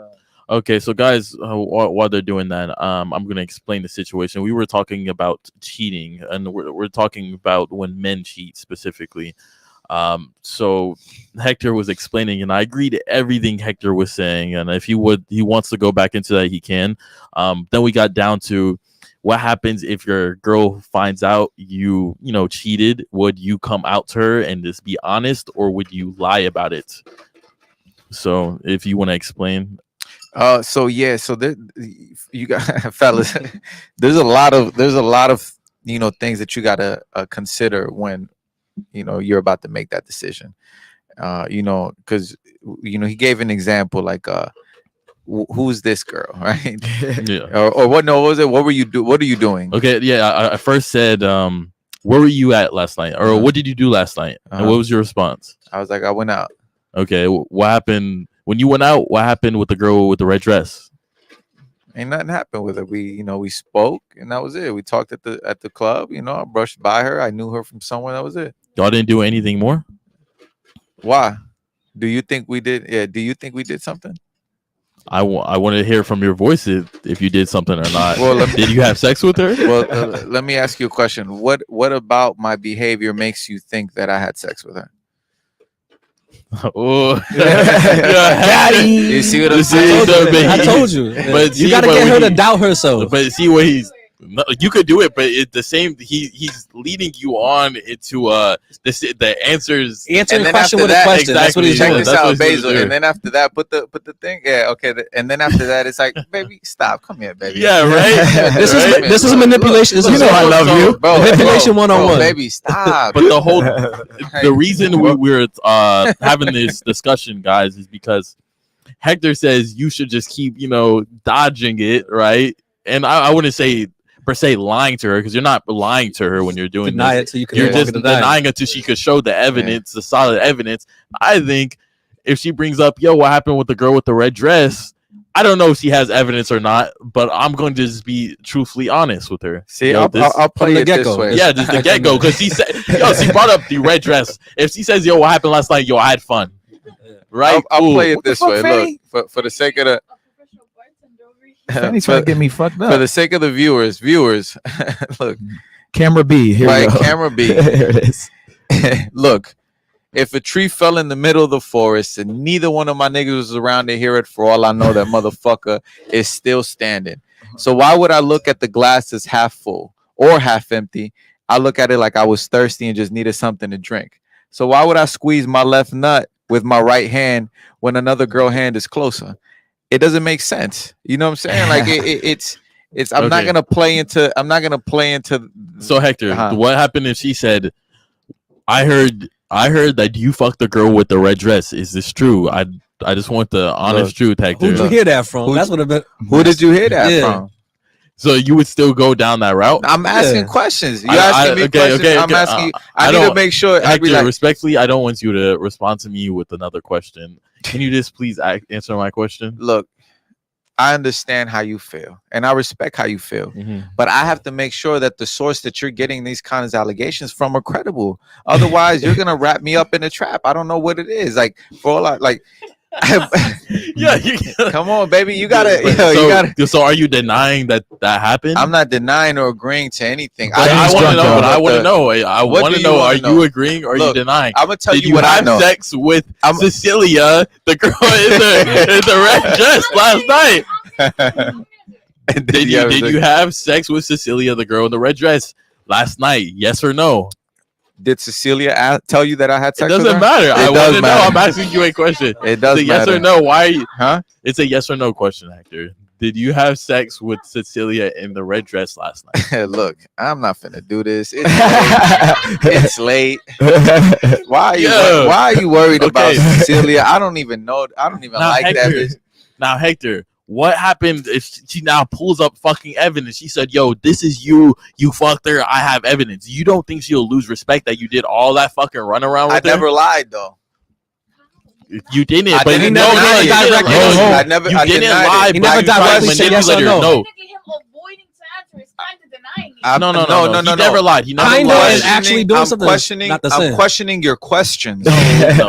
Okay, so guys, while they're doing that, I'm gonna explain the situation. We were talking about cheating, and we're talking about when men cheat specifically. So Hector was explaining, and I agree to everything Hector was saying. And if he wants to go back into that, he can. Then we got down to what happens if your girl finds out you cheated. Would you come out to her and just be honest, or would you lie about it? So if you want to explain. So there, you got fellas. there's a lot of things that you gotta consider when you're about to make that decision. Because he gave an example like who's this girl, right? Yeah. Or what? No, what was it? What were you do? What are you doing? Okay. Yeah. I first said, where were you at last night, or what did you do last night, and what was your response? I was like, I went out. Okay. What happened when you went out? What happened with the girl with the red dress? Ain't nothing happened with it. We spoke, and that was it. We talked at the club. I brushed by her. I knew her from somewhere. That was it. Y'all didn't do anything more? Why? Do you think we did? Yeah. Do you think we did something? I want to hear from your voice if you did something or not. Well, did you have sex with her? Well, let me ask you a question. What about my behavior makes you think that I had sex with her? Oh, Daddy. You see what I'm saying? saying? I told you. But You see, got to but get her when to he- doubt herself. But see what he's. No, you could do it, but it's the same. He's leading you on into the answers. Answering And then question after with a that- question. That's what exactly, he's Check doing. this That's what out, he's Basil. doing. And then after that, put the thing. Yeah, okay. And then after that, it's like, baby, stop. Come here, baby. Yeah, right. This is Right? this is manipulation. This is I love you. Bro, Manipulation bro, 101. baby, stop. But the reason we're having this discussion, guys, is because Hector says you should just keep dodging it, right? And I wouldn't say per se lying to her, because you're not lying to her when you're doing Deny this. it so you can You're no just longer deny it. denying it till she could show the evidence, the solid evidence. I think if she brings up, yo, what happened with the girl with the red dress? I don't know if she has evidence or not, but I'm going to just be truthfully honest with her. See, Yo, I'll from play the it this get-go. way. yeah, just the get go, because she said, yo, she brought up the red dress. If she says, yo, what happened last night? Yo, I had fun. Right? I'll Cool. play it What the this fuck, way. Fanny? Look, for the sake of the A professional bartender over here. Fanny's trying to get me fucked for up. the sake of the viewers, look, Camera B. Here right, we go. camera B. There it is. Look, if a tree fell in the middle of the forest and neither one of my niggas was around to hear it, for all I know, that motherfucker is still standing. So why would I look at the glass as half full or half empty? I look at it like I was thirsty and just needed something to drink. So why would I squeeze my left nut with my right hand when another girl hand is closer? It doesn't make sense. You know what I'm saying? Like it's I'm not Okay. gonna play into So Hector, Uh-huh. what happened if she said, I heard that you fucked the girl with the red dress. Is this true? I just want the honest truth, Hector. Who'd you hear that from? Who'd That's what have been. who did you hear that Yeah. from? So you would still go down that route? I'm asking Yeah. questions. You I- asking me okay, questions. okay, I'm okay. asking you. I I need to don't- make sure. I Hector, be like, respectfully, I don't want you to respond to me with another question. Can you just please answer my question? look, I understand how you feel, and I respect how you feel. But I have to make sure that the source that you're getting these kinds of allegations from are credible. Otherwise, you're gonna wrap me up in a trap. I don't know what it is. Like for all I like. Yeah. You, Come on, baby. You gotta. But- Yo, so, you gotta. so are you denying that happened? I'm not denying or agreeing to anything. But I he's want to drunk, know. though. But I want to know. I What want do to you know. wanna Are know? you agreeing or are you Look, denying? I'm gonna tell Did you you what I have know. sex with I'm- Cecilia, the girl in the red dress last night? Did you have sex with Cecilia, the girl in the red dress last night? Yes or no? Did Cecilia tell you that I had It sex with doesn't her? matter. I It want does to know. matter. I'm asking you a question. It does It's a yes matter. or no. Why? Huh? It's a yes or no question, Hector. Did you have sex with Cecilia in the red dress last night? Look, I'm not finna do this. It's late. Why are you? Yeah. Why are you worried about Okay. Cecilia? I don't even know. I don't even Now, like that. Hector, Bitch. Now, Hector, what happened if she now pulls up fucking evidence? She said, yo, this is you. You fucked her. I have evidence. You don't think she'll lose respect that you did all that fucking runaround I with her? never lied though. You didn't. I but didn't no, deny no, it. you didn't Directly lie. no. I never. You I didn't denied lie. it. He but never you tried to directly said yes or manipulate her. no. No. Technically, him avoiding to answer is kind of denying it. I'm- No. He never lied. He never Kinda lied. and actually doing I'm something questioning. not the I'm same. questioning your questions. No.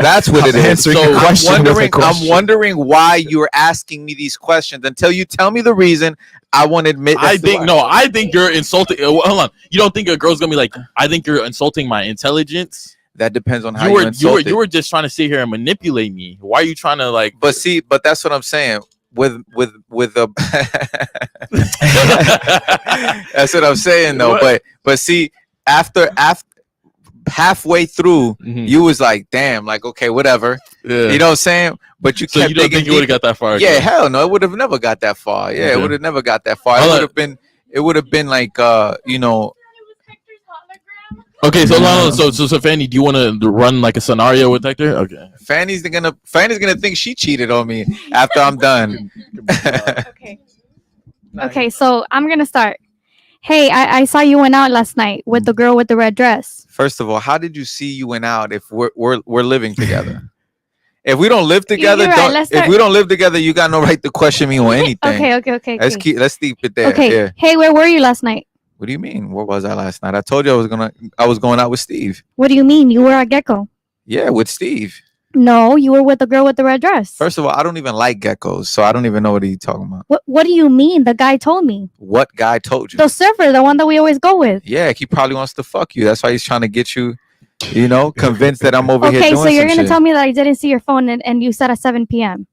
That's what it I'm is. answering So your I'm question with a I'm question. wondering why you're asking me these questions. Until you tell me the reason, I won't admit. I that's the think why. no. I think you're insulting. Hold on. You don't think a girl's gonna be like? I think you're insulting my intelligence. That depends on how You you, were insult you it. were just trying to sit here and manipulate me. Why are you trying to like? But see, but that's what I'm saying. With the that's what I'm saying though. What? But see, after halfway through, Mhm. you was like, damn, like okay, whatever. Yeah. You know what I'm saying? But you So kept you don't digging think you would have deeper. got that far? Yeah, hell no, it would have never got that far. Yeah, it Okay. would have never got that far. Hold It on. would have been. It would have been like you know. It was Hector's hologram. Okay, so no, so Fanny, do you want to run like a scenario with Hector? Okay. Fanny's gonna think she cheated on me after I'm done. Okay. Okay, so I'm gonna start. Hey, I saw you went out last night with the girl with the red dress. First of all, how did you see you went out if we're living together? If we don't live together, You're right. Let's if start. we don't live together, you got no right to question me on anything. Okay. Let's keep it there. Okay. Yeah. Hey, where were you last night? What do you mean? Where was I last night? I told you I was going out with Steve. What do you mean? You were at Gecko. Yeah, with Steve. No, you were with the girl with the red dress. First of all, I don't even like geckos, so I don't even know what he's talking about. What do you mean? The guy told me. What guy told you? The server, the one that we always go with. Yeah, he probably wants to fuck you. That's why he's trying to get you, convinced that I'm over here Okay, doing so you're some gonna shit. tell me that I didn't see your phone and you said at 7 p.m.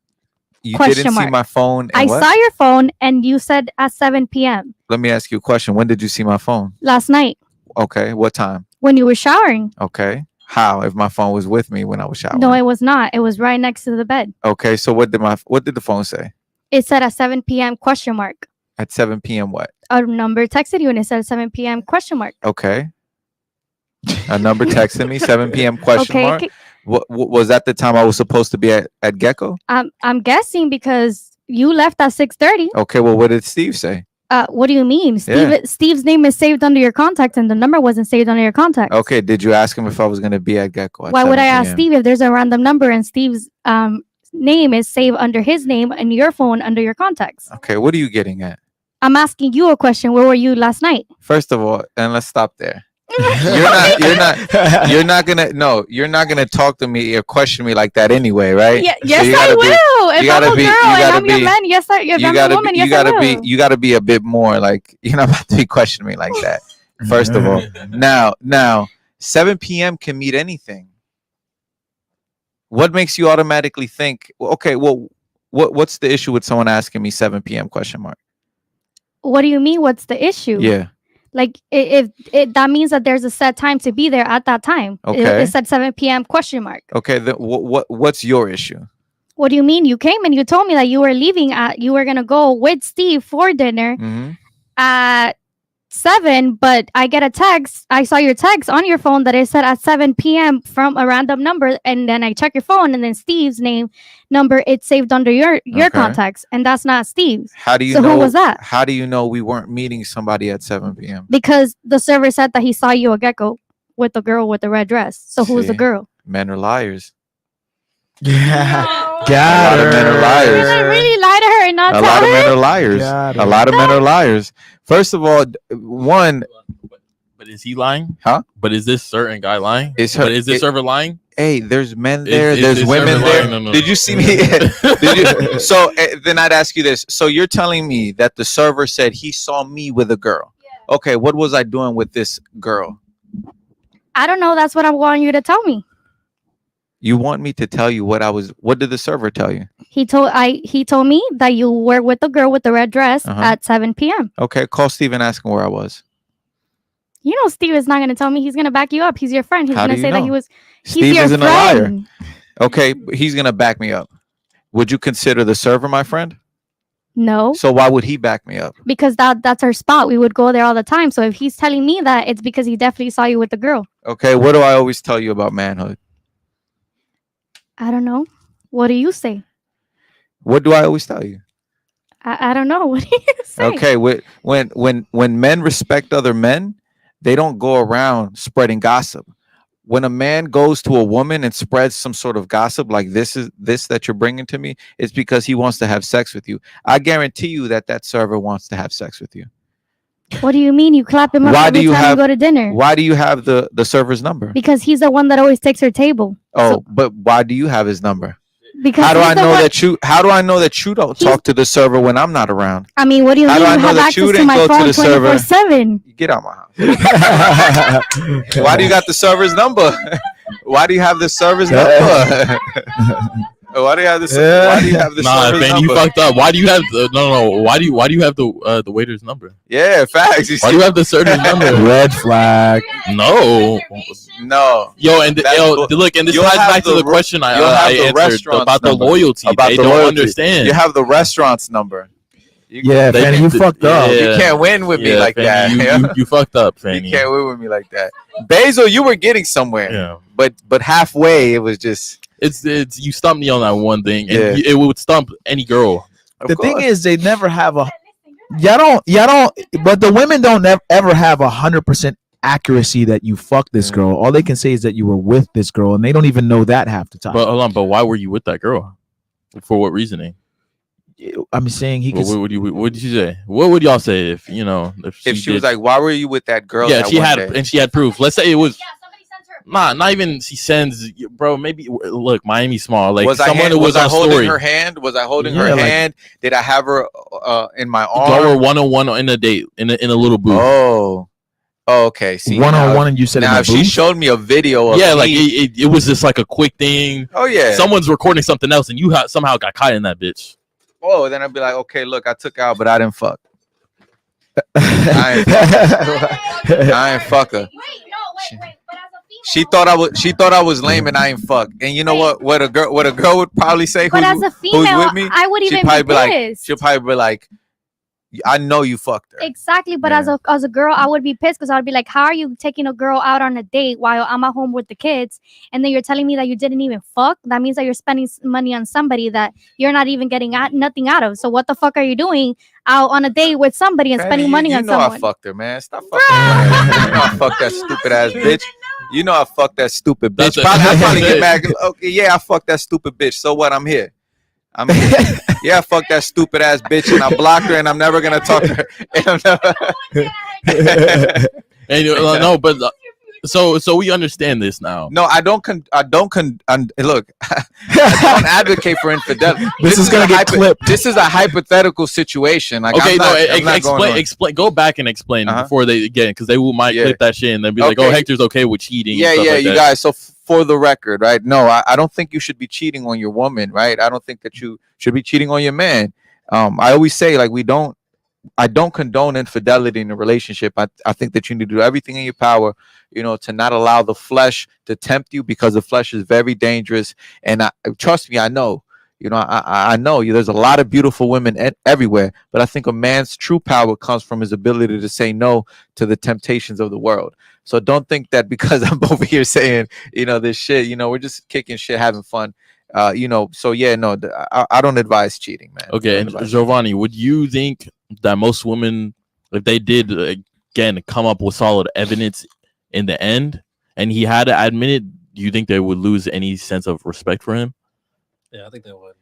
You Question didn't see mark. my phone. I what? saw your phone and you said at 7 p.m. Let me ask you a question. When did you see my phone? last night Okay, what time? when you were showering. Okay, how? If my phone was with me when I was showering? No, it was not. It was right next to the bed. Okay, so what did the phone say? It said at 7 p.m. question mark. At 7 p.m. What? A number texted you and it said 7 p.m. question mark. Okay. A number texted me 7 p.m. question Okay, mark. What was that the time I was supposed to be at Gecko? I'm guessing because you left at 6:30. Okay, well, what did Steve say? What do you mean? Steve's name is saved under your contacts and the number wasn't saved under your contacts. Okay, did you ask him if I was going to be at Gecko? Why would I ask Steve if there's a random number and Steve's name is saved under his name and your phone under your contacts? Okay, what are you getting at? I'm asking you a question. Where were you last night? First of all, and let's stop there. You're not gonna talk to me or question me like that anyway, right? Yeah, So yes, you I gotta will. If you I'm gotta a be- girl you and gotta I'm your be- man, yes, I. If I'm a woman, yes, I will. you gotta be a bit more like you're not about to be questioning me like that. First of all, now 7 p.m. can mean anything. What makes you automatically think? Okay, well, what's the issue with someone asking me 7 p.m. question mark? What do you mean? What's the issue? Yeah. Like if that means that there's a set time to be there at that time. Okay. It said 7 p.m. question mark. Okay. Then what's your issue? What do you mean? You came and you told me that you were leaving you were gonna go with Steve for dinner Mm-hmm. at 7, but I get a text. I saw your text on your phone that it said at 7 p.m. from a random number, and then I check your phone, and then Steve's name number it's saved under your Okay. contacts, and that's not Steve's. How do you So know? who was that? How do you know we weren't meeting somebody at 7 p.m.? Because the server said that he saw you at Gecko with the girl with the red dress. So who was the See? girl? Men are liars. Yeah. A Got lot of her. men are You're liars. gonna really lie to her and not A tell lot of her? men are liars. Got A her. lot of men are liars. First of all, one, But is he lying? Huh? But is this certain guy lying? Is But is this it- server lying? hey, there's men there, Is there's this women server there. lying? No, Did you see me? Did you? So then I'd ask you this. So you're telling me that the server said he saw me with a girl. Yeah. Okay, what was I doing with this girl? I don't know. That's what I want you to tell me. You want me to tell you what I was? What did the server tell you? He told me that you were with the girl with the red dress Uh-huh. at 7 p.m. Okay, call Steve and ask him where I was. You know Steve is not going to tell me. He's going to back you up. He's your friend. He's How going do to you say that know? he was. He's Steve your isn't a liar. friend. Okay, he's gonna back me up. Would you consider the server my friend? No, So why would he back me up? because that's our spot. We would go there all the time. So if he's telling me that, it's because he definitely saw you with the girl. Okay, what do I always tell you about manhood? I don't know. What do you say? What do I always tell you? I don't know. What do you say? Okay, when men respect other men, they don't go around spreading gossip. When a man goes to a woman and spreads some sort of gossip like this that you're bringing to me, it's because he wants to have sex with you. I guarantee you that server wants to have sex with you. What do you mean? You clap him up Why every do you time have- you go to dinner? Why do you have the server's number? Because he's the one that always takes her table. Oh, but why do you have his number? Because How do he's I the know one- that you? How do I know that you don't He's- talk to the server when I'm not around? I mean, what do you How mean? do I You know have that access you to didn't my go to phone the server? 24/7. Get out my house. Why do you got the server's number? Why do you have the server's number? Why do you have the Nah, server's man, number? you fucked up. Why do you have the no? Why do you have the waiter's number? Yeah, facts. You Why do you see? have the server's number? Red flag. No. No. Yo, and That's bull- look, and this You'll ties have back to the the re- question you'll have I the answered restaurant's about the number. loyalty. About They the don't loyalty. understand. You have the restaurant's number. Yeah, They Fanny, can- you fucked up. yeah. You can't win with me Yeah, like Fanny, that. You fucked up, You Fanny. can't win with me like that. Basil, you were getting somewhere. Yeah. But halfway it was just It's you stumped me on that one thing, and Yeah. it would stump any girl. Of the thing course. is, they never have a. Listen, you're not Y'all don't. But the women don't ever have 100% accuracy that you fucked this Yeah. girl. All they can say is that you were with this girl, and they don't even know that half the time. But hold on, but why were you with that girl? For what reasoning? I'm saying he could. What did you say? What would y'all say if you know If she was did- like, "Why were you with that girl?" yeah, that she one had day? and she had proof. Let's say it was yeah, somebody sends her a not even she sends, bro. Maybe look, Miami small. Like was I someone hand, who was was I on holding story. her hand? Was I holding Yeah, her like- hand? Did I have her in my Y'all were arm? 1-on-1 in a date in a little booth. Oh, okay. See, one on now- one, and you said in Now, a if she booth? showed me a video of Yeah, like me, it was just like a quick thing. oh yeah, Someone's recording something else, and you somehow got caught in that bitch. oh, then I'd be like, okay, look, I took out, but I didn't fuck. I ain't fuck. I ain't fuck her. Wait, no, wait. But as a female, She thought I was. She thought I was lame, and I ain't fuck. And you know what? What a girl would probably say. But as a female, with me? I would She'd even probably be be like, pissed. she'll probably be like, I know you fucked her. Exactly, but Yeah. as a girl, I would be pissed because I would be like, "How are you taking a girl out on a date while I'm at home with the kids, and then you're telling me that you didn't even fuck? That means that you're spending money on somebody that you're not even getting nothing out of. So what the fuck are you doing out on a date with somebody and Fanny, spending you, money you on know someone?" I fucked her, man. Stop fucking playing. You know I fucked that stupid ass bitch. You know I fucked that stupid bitch. That's it. I probably That's get it. mad. Okay, yeah, I fucked that stupid bitch. So what? I'm here. I'm here. Yeah, I fucked that stupid ass bitch, and I blocked her, and I'm never gonna talk to her. And I'm never- And no, but so we understand this now. No, I don't. Look, I don't advocate for infidelity. This is gonna get clipped. This is a hypothetical situation. Like, Okay, I'm not, I'm not explain, going on. explain. Go back and explain Uh-huh. before they again, because they might Yeah. clip that shit and then be like, "Oh, Okay. Hector's okay with cheating." Yeah, and stuff yeah, like you that. guys. So for the record, right? No, I don't think you should be cheating on your woman, right? I don't think that you should be cheating on your man. I always say, like, I don't condone infidelity in a relationship. I think that you need to do everything in your power, to not allow the flesh to tempt you, because the flesh is very dangerous. And trust me, I know. I know you. There's a lot of beautiful women everywhere, but I think a man's true power comes from his ability to say no to the temptations of the world. So don't think that because I'm over here saying, this shit, we're just kicking shit, having fun. So yeah, no, I don't advise cheating, man. Okay, I and don't advise Giovanni, would you think that most women, if they did again come up with solid evidence in the end, and he had to admit it, do you think they would lose any sense of respect for him? Yeah, I think they would.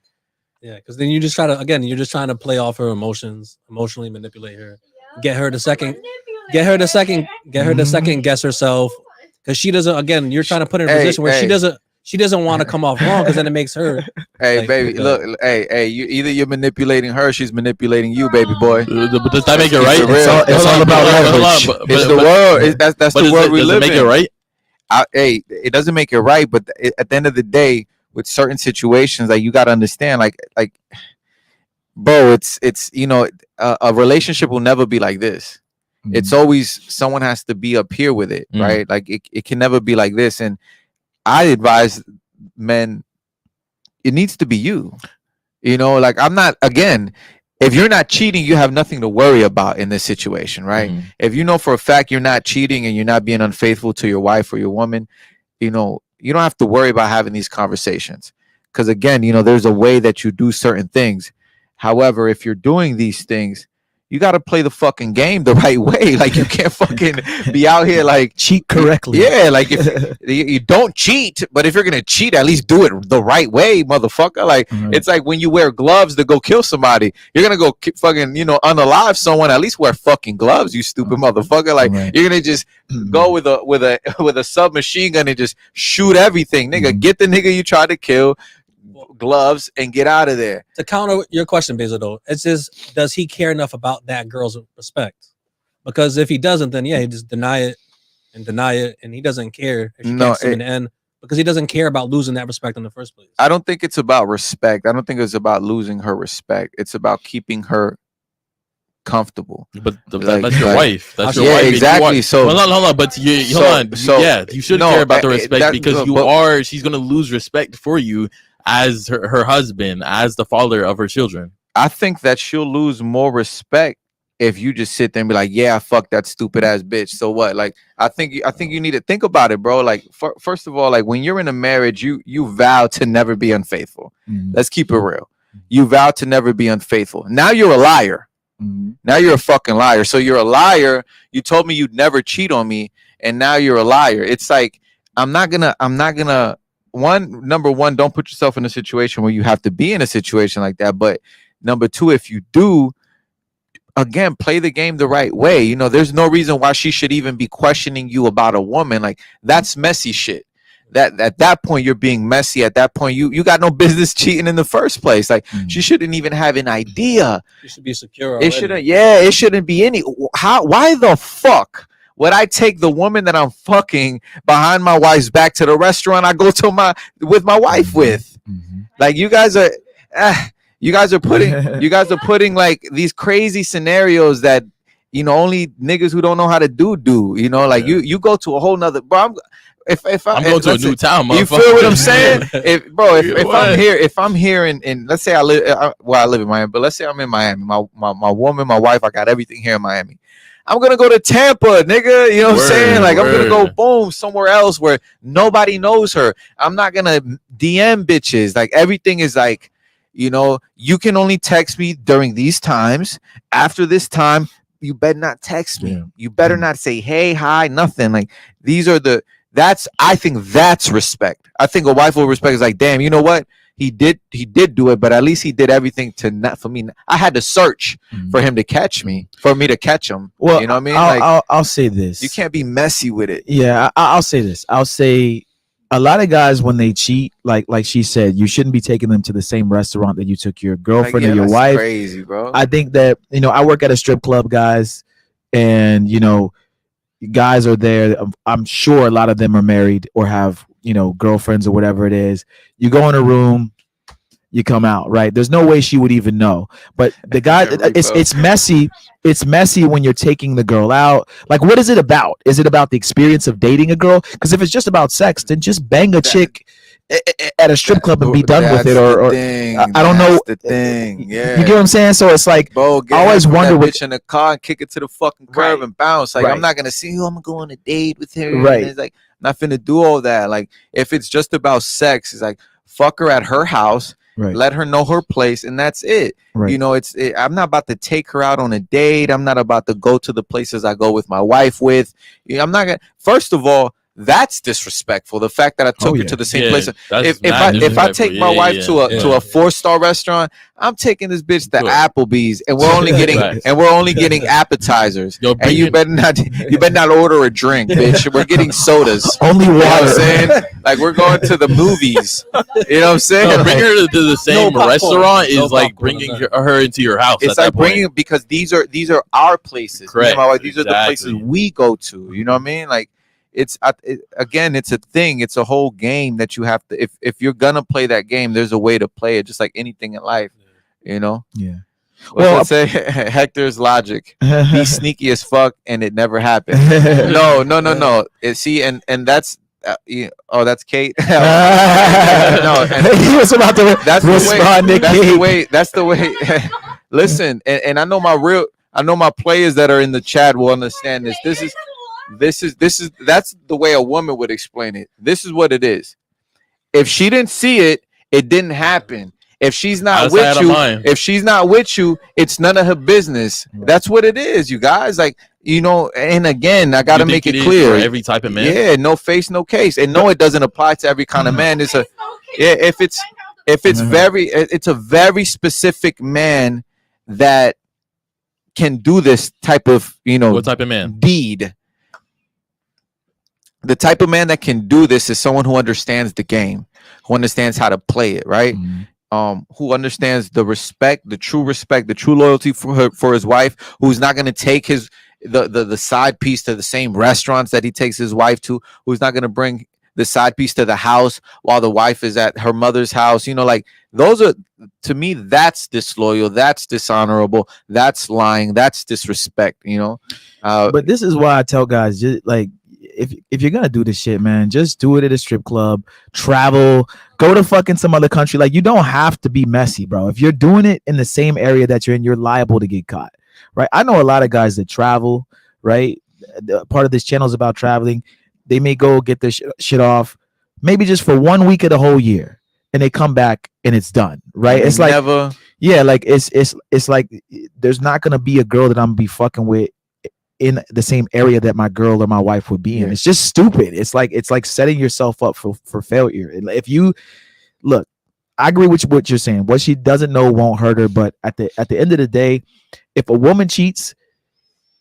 Yeah, because then you're just trying to play off her emotions, emotionally manipulate her, get her to second guess herself, because she doesn't. Again, you're trying to put her in a Hey, position where hey. she doesn't want to come off wrong, because then it makes her. Hey, Like, baby, look, look, hey, you're manipulating her, she's manipulating you, baby boy. But does that make it Keep right? it real. It's all about leverage. It's the world. That's but the world we does live it make in. it right? Hey, it doesn't make it right, but at the end of the day, with certain situations, like, you got to understand, like, bro, it's a relationship will never be like this. It's always someone has to be up here with it, Mm. right? Like, it can never be like this. And I advise men, it needs to be you. Like, I'm not, again, if you're not cheating, you have nothing to worry about in this situation, right? Mhm. If you know for a fact you're not cheating and you're not being unfaithful to your wife or your woman, you don't have to worry about having these conversations. Because again, there's a way that you do certain things. However, if you're doing these things, you got to play the fucking game the right way. Like, you can't fucking be out here like cheat correctly. Yeah, like, if you don't cheat, but if you're gonna cheat, at least do it the right way, motherfucker. Like, it's like when you wear gloves to go kill somebody, you're gonna go fucking unalive someone. At least wear fucking gloves, you stupid motherfucker. Like, you're gonna just go with a submachine gun and just shoot everything, nigga. Get the nigga you tried to kill, gloves, and get out of there. to counter your question, Basil, though, it's just, does he care enough about that girl's respect? Because if he doesn't, then yeah, he just deny it, and he doesn't care if she gets him in the end, because he doesn't care about losing that respect in the first place. I don't think it's about respect. I don't think it's about losing her respect. It's about keeping her comfortable. But Like- that's your like- wife. That's your Yeah, wife. exactly. So hold on. But hold So- on. so- Yeah, you shouldn't no, care about the respect, that- because she's gonna lose respect for you as her husband, as the father of her children. I think that she'll lose more respect if you just sit there and be like, yeah, I fucked that stupid ass bitch. So what? Like, I think you need to think about it, bro. Like, first of all, like, when you're in a marriage, you vow to never be unfaithful. Let's keep it real. You vowed to never be unfaithful. Now you're a liar. Now you're a fucking liar. So you're a liar. You told me you'd never cheat on me, and now you're a liar. It's like I'm not gonna number one, don't put yourself in a situation where you have to be in a situation like that. But number two, if you do, again, play the game the right way. You know, there's no reason why she should even be questioning you about a woman. Like, that's messy shit. That at that point you're being messy. At that point, you got no business cheating in the first place. Like, she shouldn't even have an idea. You should be secure. It shouldn't. Yeah, it shouldn't be any. Why the fuck would I take the woman that I'm fucking behind my wife's back to the restaurant I go to with my wife with? Like, you guys are putting like these crazy scenarios that, you know, only niggas who don't know how to do. You know, like you go to a whole nother. Bro, I'm going to a new town, you feel what I'm saying? If I'm here in let's say I live in Miami, but let's say I'm in Miami. My woman, my wife, I got everything here in Miami. I'm gonna go to Tampa, nigga. You know what I'm saying? Like, I'm gonna go boom somewhere else where nobody knows her. I'm not gonna DM bitches. Like, everything is like, you know, you can only text me during these times. After this time, you better not text me. You better not say hey, hi, nothing. Like, I think that's respect. I think a wife will respect is like, damn, you know what? He did do it, but at least he did everything to not for me. I had to search for him to catch me, for me to catch him. Well, you know what I mean? I'll say this. You can't be messy with it. Yeah, I'll say this. I'll say a lot of guys, when they cheat, like she said, you shouldn't be taking them to the same restaurant that you took your girlfriend or your wife. Crazy, bro. I think that, you know, I work at a strip club, guys, and, you know, guys are there. I'm sure a lot of them are married or have, you know, girlfriends or whatever it is. You go in a room, you come out, right? There's no way she would even know. But the guy, it's messy. It's messy when you're taking the girl out. Like, what is it about? Is it about the experience of dating a girl? Because if it's just about sex, then just bang a chick at a strip club and be done with it. Or I don't know. The thing. Yeah. You get what I'm saying? So it's like, bro, I always wonder what bitch in the car and kick it to the fucking curb and bounce. Like, I'm not gonna see who I'm gonna go on a date with her. Right. And it's like, I'm not finna do all that. Like, if it's just about sex, it's like, fuck her at her house. Right. Let her know her place, and that's it. Right. You know, I'm not about to take her out on a date. I'm not about to go to the places I go with my wife with. I'm not gonna. First of all, that's disrespectful. The fact that I took her to the same place. If I take my wife to a 4-star restaurant, I'm taking this bitch to Applebee's, and we're only getting appetizers. And you better not order a drink, bitch. We're getting sodas. Only water. You know what I'm saying? Like, we're going to the movies. You know what I'm saying? No, bring her to the same restaurant is like bringing her into your house. It's like bringing, because these are our places. Correct. My wife, these are the places we go to. You know what I mean? Like, again, it's a thing. It's a whole game that you have to. If you're gonna play that game, there's a way to play it, just like anything in life. You know. Yeah. Let's say Hector's logic: be sneaky as fuck, and it never happened. No. See, and that's. That's Kate. No, he was about to respond. That's the way. Listen, and I know my players that are in the chat will understand this. That's the way a woman would explain it. This is what it is. If she didn't see it, it didn't happen. If she's not with you, it's none of her business. That's what it is, you guys. Like, you know, and again, I gotta make it clear. For every type of man. Yeah, no face, no case. And no, it doesn't apply to every kind of man. It's a very specific man that can do this type of, you know, what type of man? Deed. The type of man that can do this is someone who understands the game, who understands how to play it, right? Who understands the respect, the true loyalty for his wife, who's not going to take the side piece to the same restaurants that he takes his wife to, who's not going to bring the side piece to the house while the wife is at her mother's house. You know, like, those are, to me, that's disloyal, that's dishonorable, that's lying, that's disrespect, you know. But this is why I tell guys, just like, if you're gonna do this shit, man, just do it at a strip club, travel, go to fucking some other country. Like, you don't have to be messy, bro. If you're doing it in the same area that you're in, you're liable to get caught, right? I know a lot of guys that travel, right? Part of this channel is about traveling. They may go get their shit off maybe just for 1 week of the whole year, and they come back and it's done, right? And It's they like never. yeah, like it's like there's not gonna be a girl that I'm gonna be fucking with in the same area that my girl or my wife would be in. Yeah. It's just stupid. It's like setting yourself up for failure. And if you look, I agree with what you're saying. What she doesn't know won't hurt her, but at the end of the day, if a woman cheats,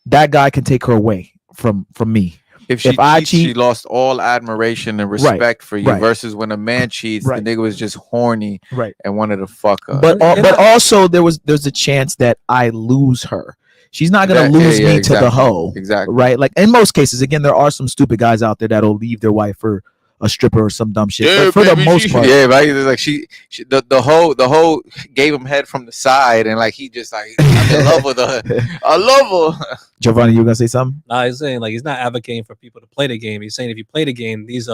that guy can take her away from me. If she If I cheats, she cheat, lost all admiration and right, respect for you. right, Versus when a man cheats, right, the nigga was just horny right. and wanted to fuck her. But And but I- also there's a chance that I lose her. She's not gonna Yeah, lose yeah, me to the exactly. hoe, Exactly. right? Like in most cases, again, there are some stupid guys out there that'll leave their wife for a stripper or some dumb shit. Yeah, But for the baby, most part, yeah, right. It's like the whole gave him head from the side, and like he just like I'm in love with her. I love her. Giovanni, you were gonna say something? Nah, he's saying like he's not advocating for people to play the game. He's saying if you play the game, this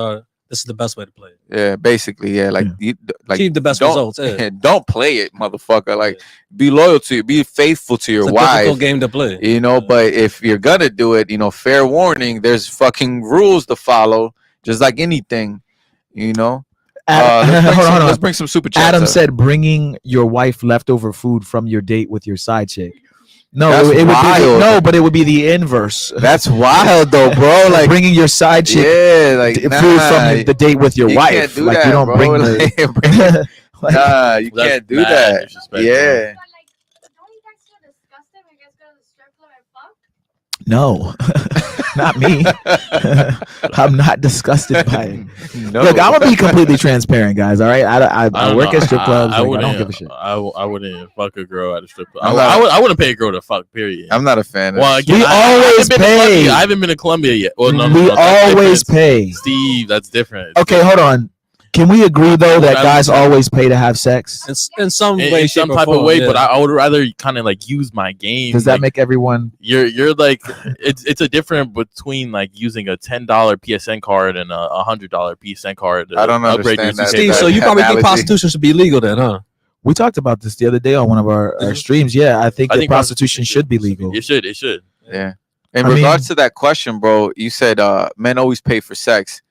is the best way to play it. Yeah, basically, yeah. Like Yeah. like Achieve the best don't, results. Yeah. don't play it, motherfucker. Like Yeah. be loyal to you, be faithful to your It's a wife. difficult game to play. You know, Yeah. but if you're gonna do it, fair warning. There's fucking rules to follow, just like anything. You know. Hold on. Let's bring some super chats. Adam up. said bringing your wife leftover food from your date with your side chick. No, That's it would be wild. no, but it would be the inverse. That's wild, though, bro. Like bringing your side chick yeah, like food nah, from the date with your you wife. can't do Like that, you don't bro. bring Like, the like, nah, you That's can't do mad that. disrespectful. Yeah. But like, don't you guys feel disgusting when you guys go to the strip club and fuck? no, not me. I'm not disgusted by it. No. Look, I'm gonna be completely transparent, guys. All right, I don't work know. at strip clubs. I like, I wouldn't. don't give a shit. I wouldn't fuck a girl at a strip club. I'm not- I wouldn't pay a girl to fuck. Period. I'm not a fan. Well, Of again, We I haven't always been to pay. Columbia. I haven't been to Columbia yet. Well, no, We that's always different. pay. Steve, that's different. It's Okay, hold on. Can we agree though that Well, guys I'm- always pay to have sex? In some in, way, in shape, some or type form, of way, yeah. but I would rather kind of like use my game. Does that like, make everyone? you're like it's a difference between like using a $10 PSN card and a $100 PSN card. To I don't upgrade your understand that. Steve, CK so you probably think analogy. prostitution should be legal then, huh? We talked about this the other day on one of our streams. Yeah, I think that prostitution should be legal. It should. It should. Yeah. In I regards mean- to that question, bro, you said men always pay for sex,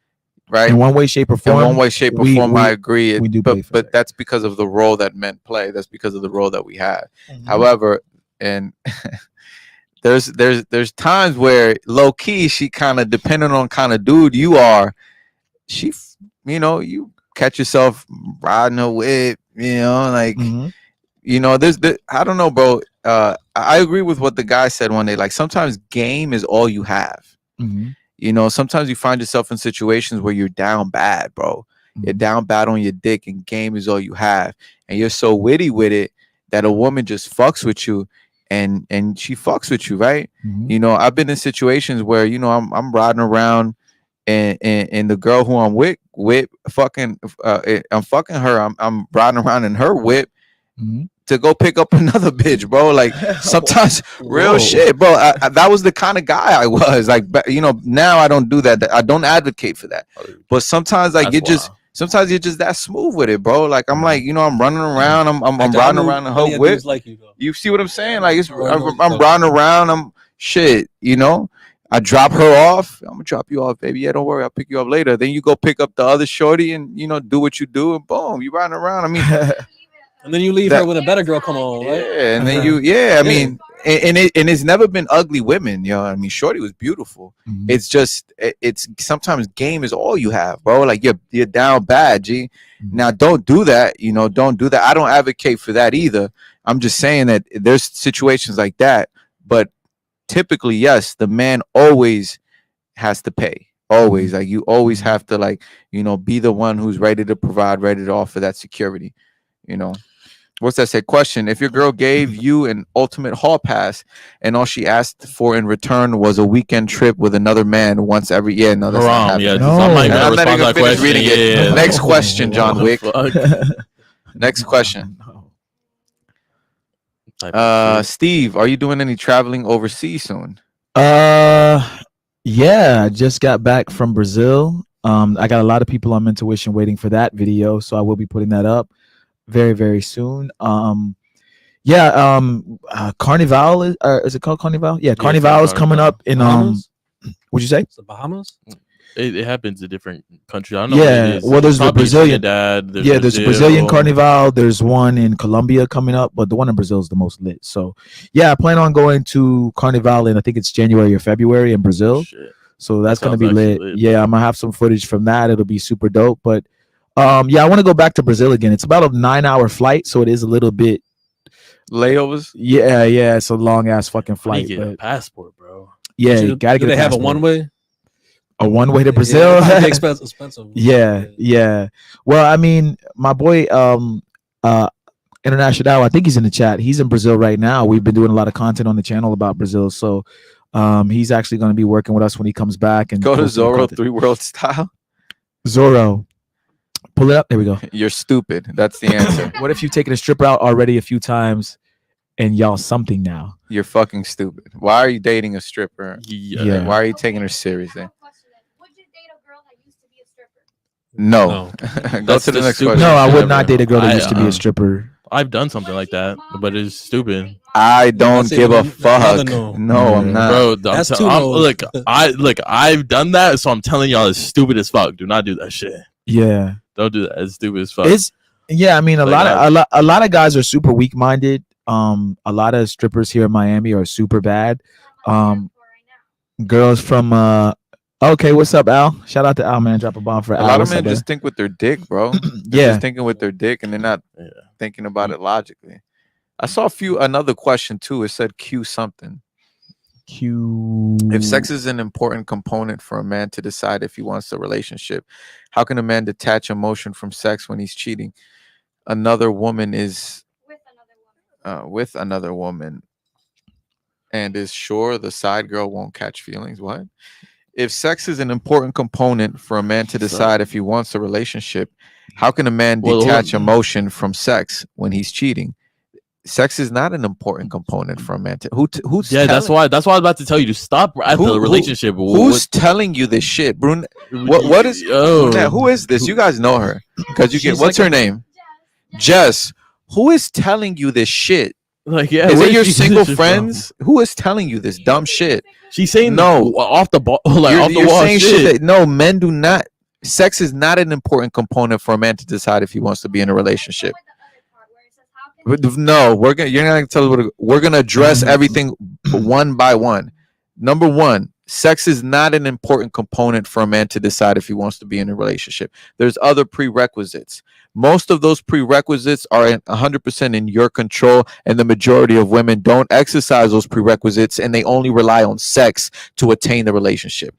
right? In one way, shape, or In form. one way, shape, or we- form, we- I agree. we do but pay for but sex. that's because of the role that men play. That's because of the role that we have. Mhm. However, and there's times where low key she kind of depending on kind of dude you are, you catch yourself riding her whip, like Mhm. there's I don't know, bro. I agree with what the guy said one day. Like sometimes game is all you have. Mhm. Sometimes you find yourself in situations where you're down bad, bro. You're Mhm. down bad on your dick, and game is all you have. And you're so witty with it that a woman just fucks with you, and she fucks with you, right? Mhm. I've been in situations where I'm riding around, and the girl who I'm with fucking I'm fucking her. I'm riding around in her whip Mhm. to go pick up another bitch, bro. Like sometimes real Whoa. shit, bro. That was the kind of guy I was. Like, now I don't do that. I don't advocate for that. But sometimes, like, sometimes you're just that smooth with it, bro. Like, I'm like, I'm running around. I'm riding around in her whip. Like you, though. You see what I'm saying? Like, I know I'm riding around. I'm shit. I drop her off. I'm gonna drop you off, baby. Yeah, don't worry. I'll pick you up later. Then you go pick up the other shorty, and do what you do, and boom, you riding around. I mean, And then you leave That- her when a better girl come on, right? yeah, and then I mean, and it's never been ugly women, I mean, shorty was beautiful. Mhm. It's just it's sometimes game is all you have, bro. Like you're down bad, G. Mhm. Now don't do that, don't do that. I don't advocate for that either. I'm just saying that there's situations like that, but typically, yes, the man always has to pay. Always, like you always have to, like, be the one who's ready to provide, ready to offer that security. What's that say? Question: if your girl gave you an ultimate hall pass and all she asked for in return was a weekend trip with another man once every year, no, that's not Haram, happening. yeah. No. I'm not even And gonna I'm not respond to even that finished question. reading it. Yeah. Next question, John What Wick. the fuck? Next question. No. Type of shit. Steve, are you doing any traveling overseas soon? Yeah, I just got back from Brazil. I got a lot of people on Intuition waiting for that video, so I will be putting that up very, very soon. Carnival is it called Carnival? Yeah, Carnival is coming Carnival. up in Bahamas? what'd you say? It's the Bahamas. It happens in different countries. I don't know what it Yeah, is. well, It's there's the probably Brazilian. Trinidad. There's Yeah, there's a Brazilian Brazil. Carnival. There's one in Colombia coming up, but the one in Brazil is the most lit. So, yeah, I plan on going to Carnival in I think it's January or February in Brazil. Shit, So that that's gonna sounds be actually lit. lit, Yeah, bro. I'm gonna have some footage from that. It'll be super dope. But yeah, I want to go back to Brazil again. It's about a 9 hour flight, so it is a little bit. Layovers. Yeah, it's a long ass fucking I need flight, to get a but passport, bro. yeah, you Do gotta get a they have a passport. one way? A one way to Yeah, Brazil. it might be expensive. Yeah. Well, I mean, my boy, uh, International, I think he's in the chat. He's in Brazil right now. We've been doing a lot of content on the channel about Brazil, so he's actually going to be working with us when he comes back and Go to posting the Zorro content. 3 World Style. Zorro, pull it up. There we go. You're stupid. That's the answer. What if you've taken a stripper out already a few times and y'all something now? You're fucking stupid. Why are you dating a stripper? Yeah. Like, why are you taking her seriously? Would you date a girl that used to be a stripper? No. Go That's to the the next stupid- question. No, I would Never. not date a girl that I, used to be uh, a stripper. I've done something like that, but it's stupid, I don't That's give a even another fuck. no. No, I'm not. bro. That's too low. Look, I've done that, so I'm telling y'all, it's stupid as fuck. Do not do that shit. Yeah, Don't do that. It's stupid as fuck. it's yeah. I mean, Like, a lot of guys are super weak minded. A lot of strippers here in Miami are super bad. Girls from okay, what's up, Al? Shout out to Al, man. Drop a bomb for A Al. lot of What's men up, just think with their dick, bro. They're Yeah. just thinking with their dick, and they're not Yeah. thinking about it logically. I saw another question too. It said Q something. Q. If sex is an important component for a man to decide if he wants a relationship, how can a man detach emotion from sex when he's cheating? Another woman is with another woman and is sure the side girl won't catch feelings. What? If sex is an important component for a man to decide if he wants a relationship, how can a man Well, detach emotion from sex when he's cheating? Sex is not an important component for a man to who's Yeah, that's telling- why I was about to tell you to stop at the relationship. Who's telling you this shit, Brune? What is Brunette, who is this? You guys know her because you get She's what's like her name? Jess. Who is telling you this shit? like? Yeah, Is where it your she get single this shit from? friends? Who is telling you this dumb shit? She's saying No. off the ball, like off the You're wall saying shit. that no, men do not. Sex is not an important component for a man to decide if he wants to be in a relationship. No, you're not gonna tell us we're gonna address everything one by one. Number one, sex is not an important component for a man to decide if he wants to be in a relationship. There's other prerequisites. Most of those prerequisites are 100% in your control, and the majority of women don't exercise those prerequisites, and they only rely on sex to attain the relationship.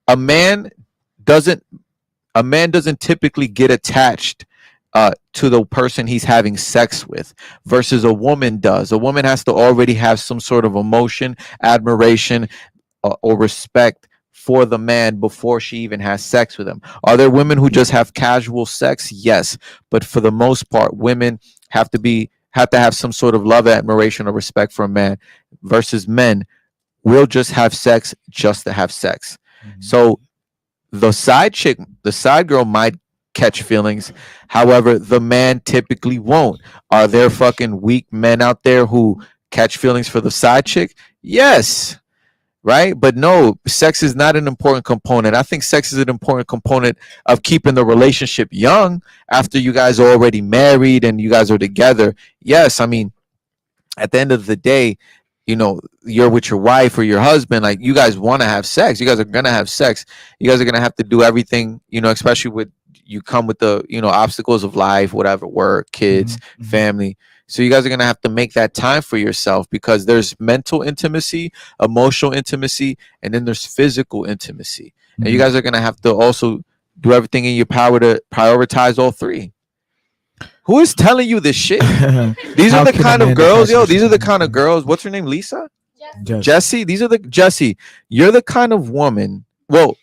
A man doesn't typically get attached to the person he's having sex with versus a woman does. A woman has to already have some sort of emotion, admiration, or respect for the man before she even has sex with him. Are there women who just have casual sex? Yes, but for the most part, women have to have some sort of love, admiration, or respect for a man versus men will just have sex just to have sex. So the side girl might catch feelings. However, the man typically won't. Are there fucking weak men out there who catch feelings for the side chick? Yes. Right? But no, sex is not an important component. I think sex is an important component of keeping the relationship young after you guys are already married and you guys are together. Yes, I mean, at the end of the day, you're with your wife or your husband, like you guys want to have sex. You guys are going to have sex. You guys are going to have to do everything, especially with you come with the, obstacles of life, whatever, work, kids, family. So you guys are going to have to make that time for yourself because there's mental intimacy, emotional intimacy, and then there's physical intimacy. And you guys are going to have to also do everything in your power to prioritize all three. Who is telling you this shit? These are the kind of girls, these are the kind of girls. What's her name? Lisa? Jesse. Jesse, you're the kind of woman. Well,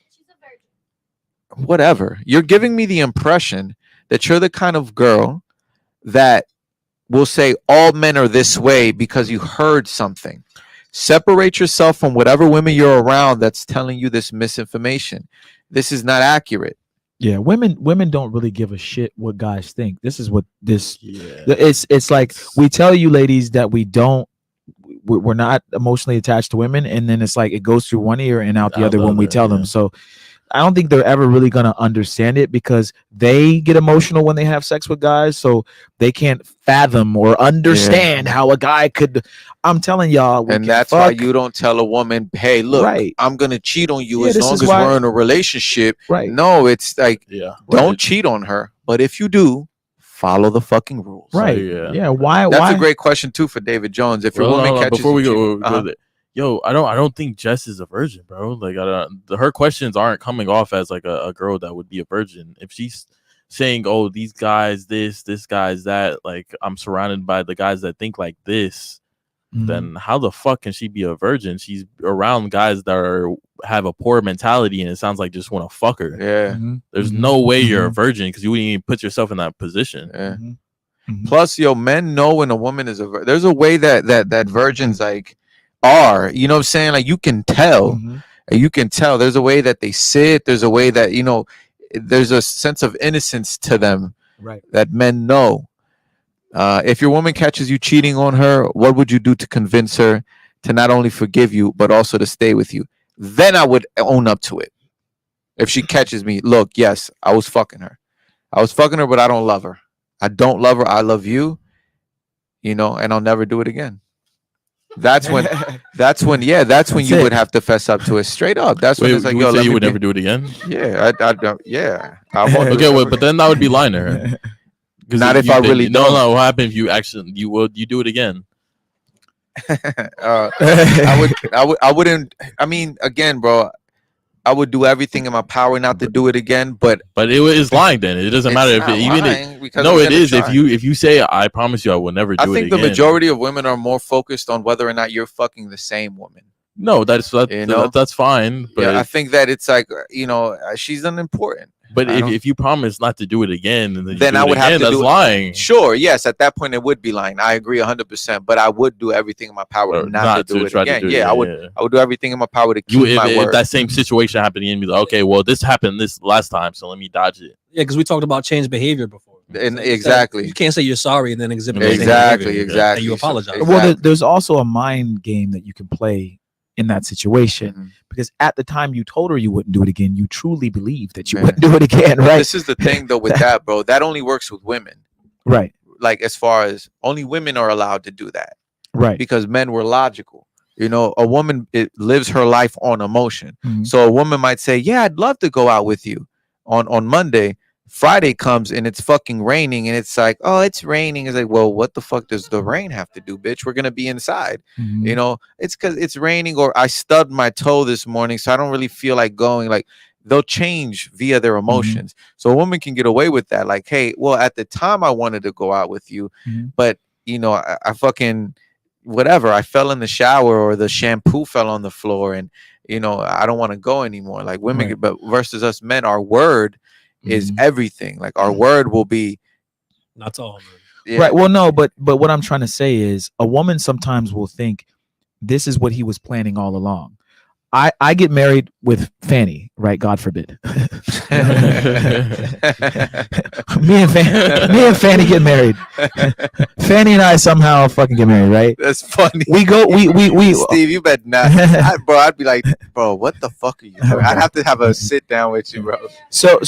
whatever. You're giving me the impression that you're the kind of girl that will say all men are this way because you heard something. Separate yourself from whatever women you're around that's telling you this misinformation. This is not accurate. Yeah, women don't really give a shit what guys think. This is what this. Yeah. It's like we tell you, ladies, that we're not emotionally attached to women, and then it's like it goes through one ear and out the other when we tell them. So I don't think they're ever really gonna understand it because they get emotional when they have sex with guys, so they can't fathom or understand how a guy could. I'm telling y'all, we And can that's fuck. why you don't tell a woman, hey, look, Right. I'm gonna cheat on you Yeah, as this long is as why- we're in a relationship. Right. No, it's like, Yeah. don't cheat on her. But if you do, follow the fucking rules. Right. yeah. Yeah. Why? That's why? a great question too for David Jones. If your Well, woman no, catches before you we go, cheating- uh-huh. yo, I don't think Jess is a virgin, bro. Like, her questions aren't coming off as like a girl that would be a virgin. If she's saying, "Oh, these guys, this guy's that," like, I'm surrounded by the guys that think like this, Mhm. then how the fuck can she be a virgin? She's around guys that have a poor mentality, and it sounds like just want to fuck her. Yeah. Mhm. There's Mhm. no way you're a Mhm. virgin because you wouldn't even put yourself in that position. Yeah. Mhm. Mhm. Plus, men know when a woman is there's a way that virgins like are. You know what I'm saying? Like you can tell. Mhm. You can tell. There's a way that they sit. There's a way that there's a sense of innocence to them Right. that men know. If your woman catches you cheating on her, what would you do to convince her to not only forgive you but also to stay with you? Then I would own up to it. If she catches me, look, yes, I was fucking her. But I don't love her. I don't love her. I love you. And I'll never do it again. That's when That's you it. would have to fess up to it straight up. That's when Wait, it's like, you yo, would say let you me would be. never do it again? Yeah, I don't. Yeah, I won't. do it Okay, ever well, but then that would be lying to her. 'Cause Not if you I didn't- really no, don't. no. What happened if you actually you do it again? I wouldn't. I mean, again, bro, I would do everything in my power not to do it again. But But it is lying. Then it doesn't matter if not even lying because no, I'm it gonna is. try. If you say I promise you I will never do I it think again. the majority of women are more focused on whether or not you're fucking the same woman. No, that's fine. But Yeah, I think that it's like she's unimportant. but I don't- if you promise not to do it again, and then, Then you do I it would have again, to that's do it. lying. Sure, yes, at that point it would be lying. I agree 100%. But I would do everything in my power Or not to do it try to again. do it. Yeah, I would. I would do everything in my power to keep You my if word. that same situation happened again, be like, okay, well, this happened this last time, so let me dodge it. Yeah, because we talked about change behavior before. And So you said- exactly. you can't say you're sorry and then exhibit the same Exactly, behavior. exactly. That you So- apologize. exactly. Well, there's also a mind game that you can play in that situation Mhm. because at the time you told her you wouldn't do it again, you truly believed that you Man. wouldn't do it again, right? This is the thing though with that, bro. That only works with women. Right, Like as far as only women are allowed to do that right. because men were logical. A woman lives her life on emotion. Mhm. So a woman might say, "Yeah, I'd love to go out with you on Monday." Friday comes and it's fucking raining, and it's like, "Oh, it's raining." It's like, well, what the fuck does the rain have to do, bitch? We're gonna be inside. Mhm. It's because it's raining, or I stubbed my toe this morning, so I don't really feel like going. Like they'll change via their emotions. So a woman can get away with that. Like, hey, well, at the time I wanted to go out with you, Mhm. but I fucking whatever. I fell in the shower or the shampoo fell on the floor, and I don't want to go anymore. Like women, Right. but versus us men, our word is Mhm. everything. Like our word will be That's all, man. yeah, Right. Well, no, but what I'm trying to say is a woman sometimes will think this is what he was planning all along. I get married with Fanny, right? God forbid. me and Fanny get married. Fanny and I somehow fucking get married, right? That's funny. We go, we Steve, you bet not. Bro, I'd be like, bro, what the fuck are you doing? I'd have to have a sit down with you, bro. So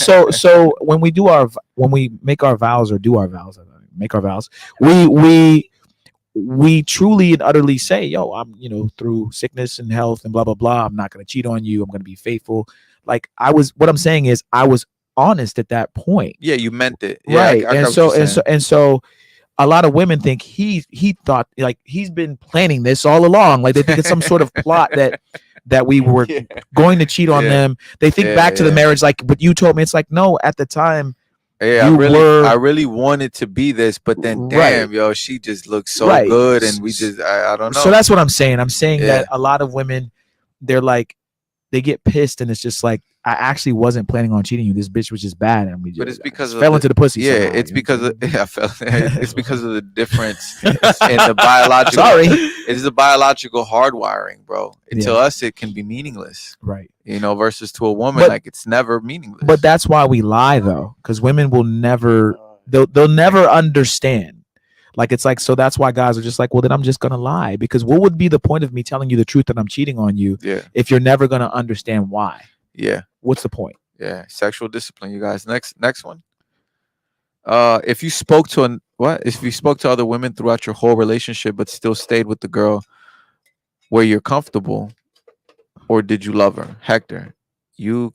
when we make our vows or do our vows, make our vows, we truly and utterly say, yo, I'm, through sickness and health and blah, blah, blah, I'm not going to cheat on you. I'm going to be faithful. Like what I'm saying is I was honest at that point. Yeah, you meant it. Yeah, Right. I got what you're saying. So a lot of women think he thought like he's been planning this all along. Like they think it's some sort of plot that we were Yeah. going to cheat on Yeah. them. They think Yeah, back to the yeah. marriage, like, but you told me. It's like, no, at the time. Yeah, You were- I really wanted to be this, but then damn, yo, she just looks so Right. good, and we just I don't know. So that's what I'm saying. I'm saying Yeah. that a lot of women, they're like, they get pissed, and it's just like, I actually wasn't planning on cheating you. This bitch was just bad, and we just But it's because just of fell the- into the pussy. yeah, somehow, it's you know because what of I'm saying? I felt it's because of the difference in the biological. Sorry. It's the biological hardwiring, bro. And to Yeah. us, it can be meaningless, Right. versus to a woman, But- like it's never meaningless. But that's why we lie, though, because women will never, they'll never understand. Like it's like, so that's why guys are just like, well, then I'm just gonna lie, because what would be the point of me telling you the truth that I'm cheating on you yeah, if you're never gonna understand why? yeah. what's the point? Yeah, sexual discipline, you guys. Next one. If you spoke to if you spoke to other women throughout your whole relationship but still stayed with the girl where you're comfortable, or did you love her? Hector, you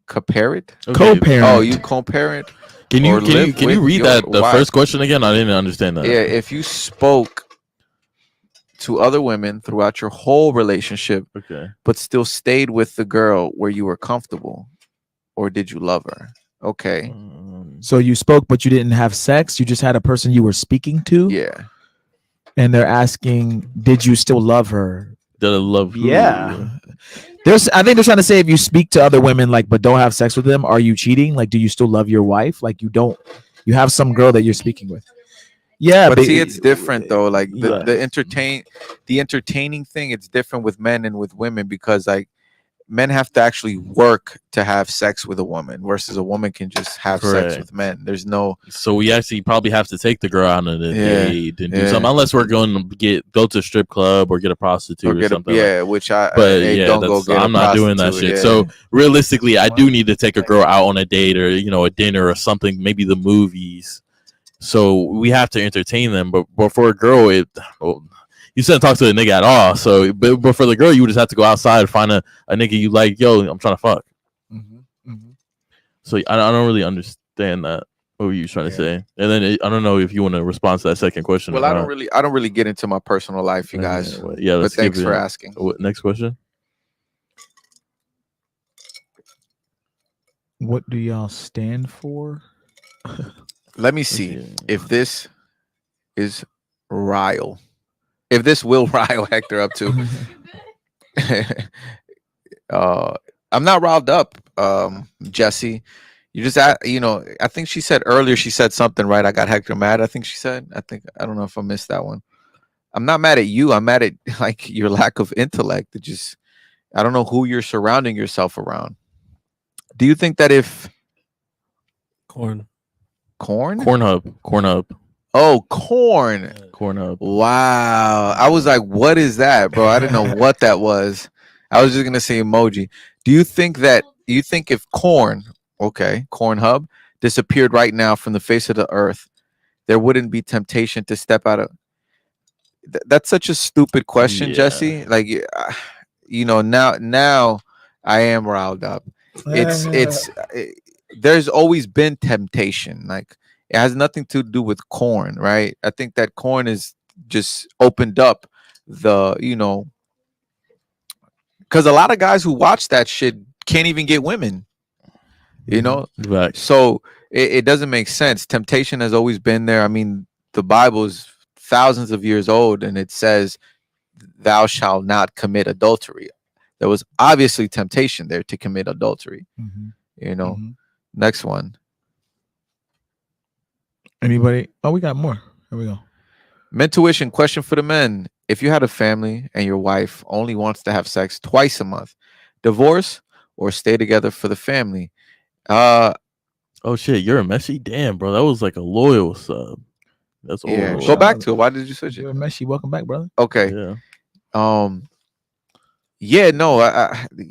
co-parent? Okay. Oh, Co-parent. you co-parent Can or you live can you with read your that the wife? first question again? I didn't understand that. Yeah, if you spoke to other women throughout your whole relationship Okay. but still stayed with the girl where you were comfortable, or did you love her? Okay. So you spoke, but you didn't have sex. You just had a person you were speaking to, Yeah. and they're asking, "Did you still love her?" Did I love who? Yeah. I think they're trying to say if you speak to other women, like, but don't have sex with them, are you cheating? Like, do you still love your wife? Like, you don't. You have some girl that you're speaking with. Yeah, But see, it's different though. Like yeah. the entertaining thing, it's different with men and with women, because like men have to actually work to have sex with a woman versus a woman can just have sex Correct. with men. There's no So we actually probably have to take the girl out on a Yeah, date and do yeah. something, unless we're going to go to a strip club or get a prostitute or or get a something. yeah, which I But hey, yeah, don't go that's get I'm a not doing that prostitute, shit. yeah. So realistically, I do need to take a girl out on a date or a dinner or something, maybe the movies. So we have to entertain them. But for a girl, well, you shouldn't talk to a nigga at all. So but for the girl, you would just have to go outside, find a nigga you like. Yo, I'm trying to fuck. So I don't really understand that. What were you trying to say? And then I don't know if you want to respond to that second question. Well, or I not. don't really get into my personal life, you guys. Yeah, But let's thanks give for it- asking. Next question. What do y'all stand for? Let me see if this is rile. If this will rile Hector up to. I'm not riled up, Jesse. You just, I think she said earlier, she said something, right? I got Hector mad. I think she said, I don't know if I missed that one. I'm not mad at you. I'm mad at like your lack of intellect. It just, I don't know who you're surrounding yourself around. Do you think that if Corn. corn? Cornhub. Oh, corn. Cornhub. Wow. I was like, what is that, bro? I didn't know what that was. I was just gonna say emoji. Do you think if corn, okay, corn hub, disappeared right now from the face of the earth, there wouldn't be temptation to step out of that's such a stupid question, Yeah. Jesse. Like now I am riled up. There's always been temptation. Like it has nothing to do with corn, right? I think that corn is just opened up the, because a lot of guys who watch that shit can't even get women, Right. so it doesn't make sense. Temptation has always been there. I mean, the Bible is thousands of years old, and it says, "Thou shalt not commit adultery." There was obviously temptation there to commit adultery. Next one. Anybody? Oh, we got more. Here we go. Mentuition question for the men. If you had a family and your wife only wants to have sex twice a month, divorce or stay together for the family? Oh shit, you're a Messi? Damn, bro. That was like a loyal sub. That's yeah. old. Go back to it. Why did you switch it? You're Messi. Welcome back, brother. Okay. Yeah. Yeah, no.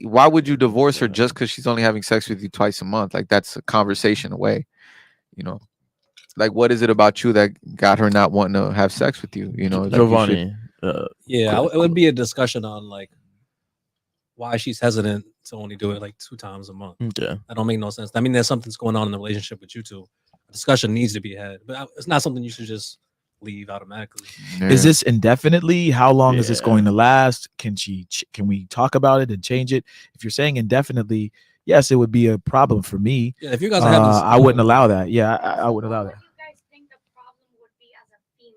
Why would you divorce her just because she's only having sex with you twice a month? Like that's a conversation away. Like what is it about you that got her not wanting to have sex with you? Like you should- Giovanni. Yeah, it would be a discussion on like why she's hesitant to only do it like 2 times a month. Yeah. That don't make no sense. I mean, there's something's going on in the relationship with you two. A discussion needs to be had, but it's not something you should just leave automatically. Is this indefinitely? How long is this Yeah. going to last? Can we talk about it and change it? If you're saying indefinitely, yes, it would be a problem for me. Yeah, if you guys are having, I wouldn't allow that. Yeah, I wouldn't allow that. What do you guys think the problem would be as a female?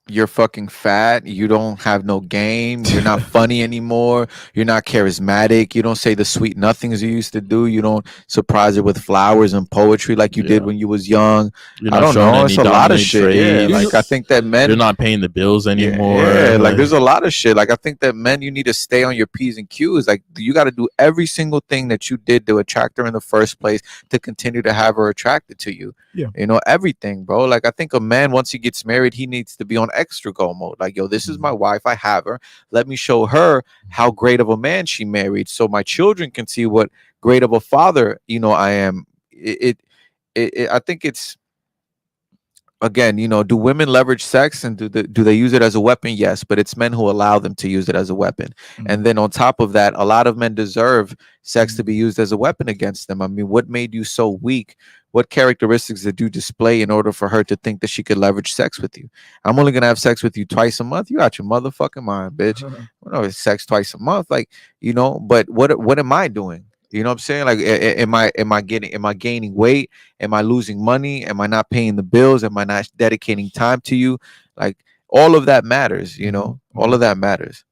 You're fucking fat. You don't have no game. You're not funny anymore. You're not charismatic. You don't say the sweet nothings you used to do. You don't surprise her with flowers and poetry like you did when you was young. You're I not don't showing know. any It's a lot of dominant shit. Yeah, traits. like I think that men. You're not paying the bills anymore. Yeah, like there's a lot of shit. Like I think that men, you need to stay on your P's and Q's. Like you got to do every single thing that you did to attract her in the first place to continue to have her attracted to you. Yeah. Everything, bro. Like I think a man, once he gets married, he needs to be on extra go mode. Like, yo, this is my wife. I have her. Let me show her how great of a man she married, so my children can see what great of a father, I am. I think it's, again, do women leverage sex, and do they use it as a weapon? Yes, but it's men who allow them to use it as a weapon. And then on top of that, a lot of men deserve sex to be used as a weapon against them. I mean, what made you so weak? What characteristics did you display in order for her to think that she could leverage sex with you? I'm only gonna have sex with you twice a month. You out your motherfucking mind, bitch. It's sex twice a month, like, But what am I doing? You know what I'm saying? Like, am I gaining weight? Am I losing money? Am I not paying the bills? Am I not dedicating time to you? Like, all of that matters, all of that matters.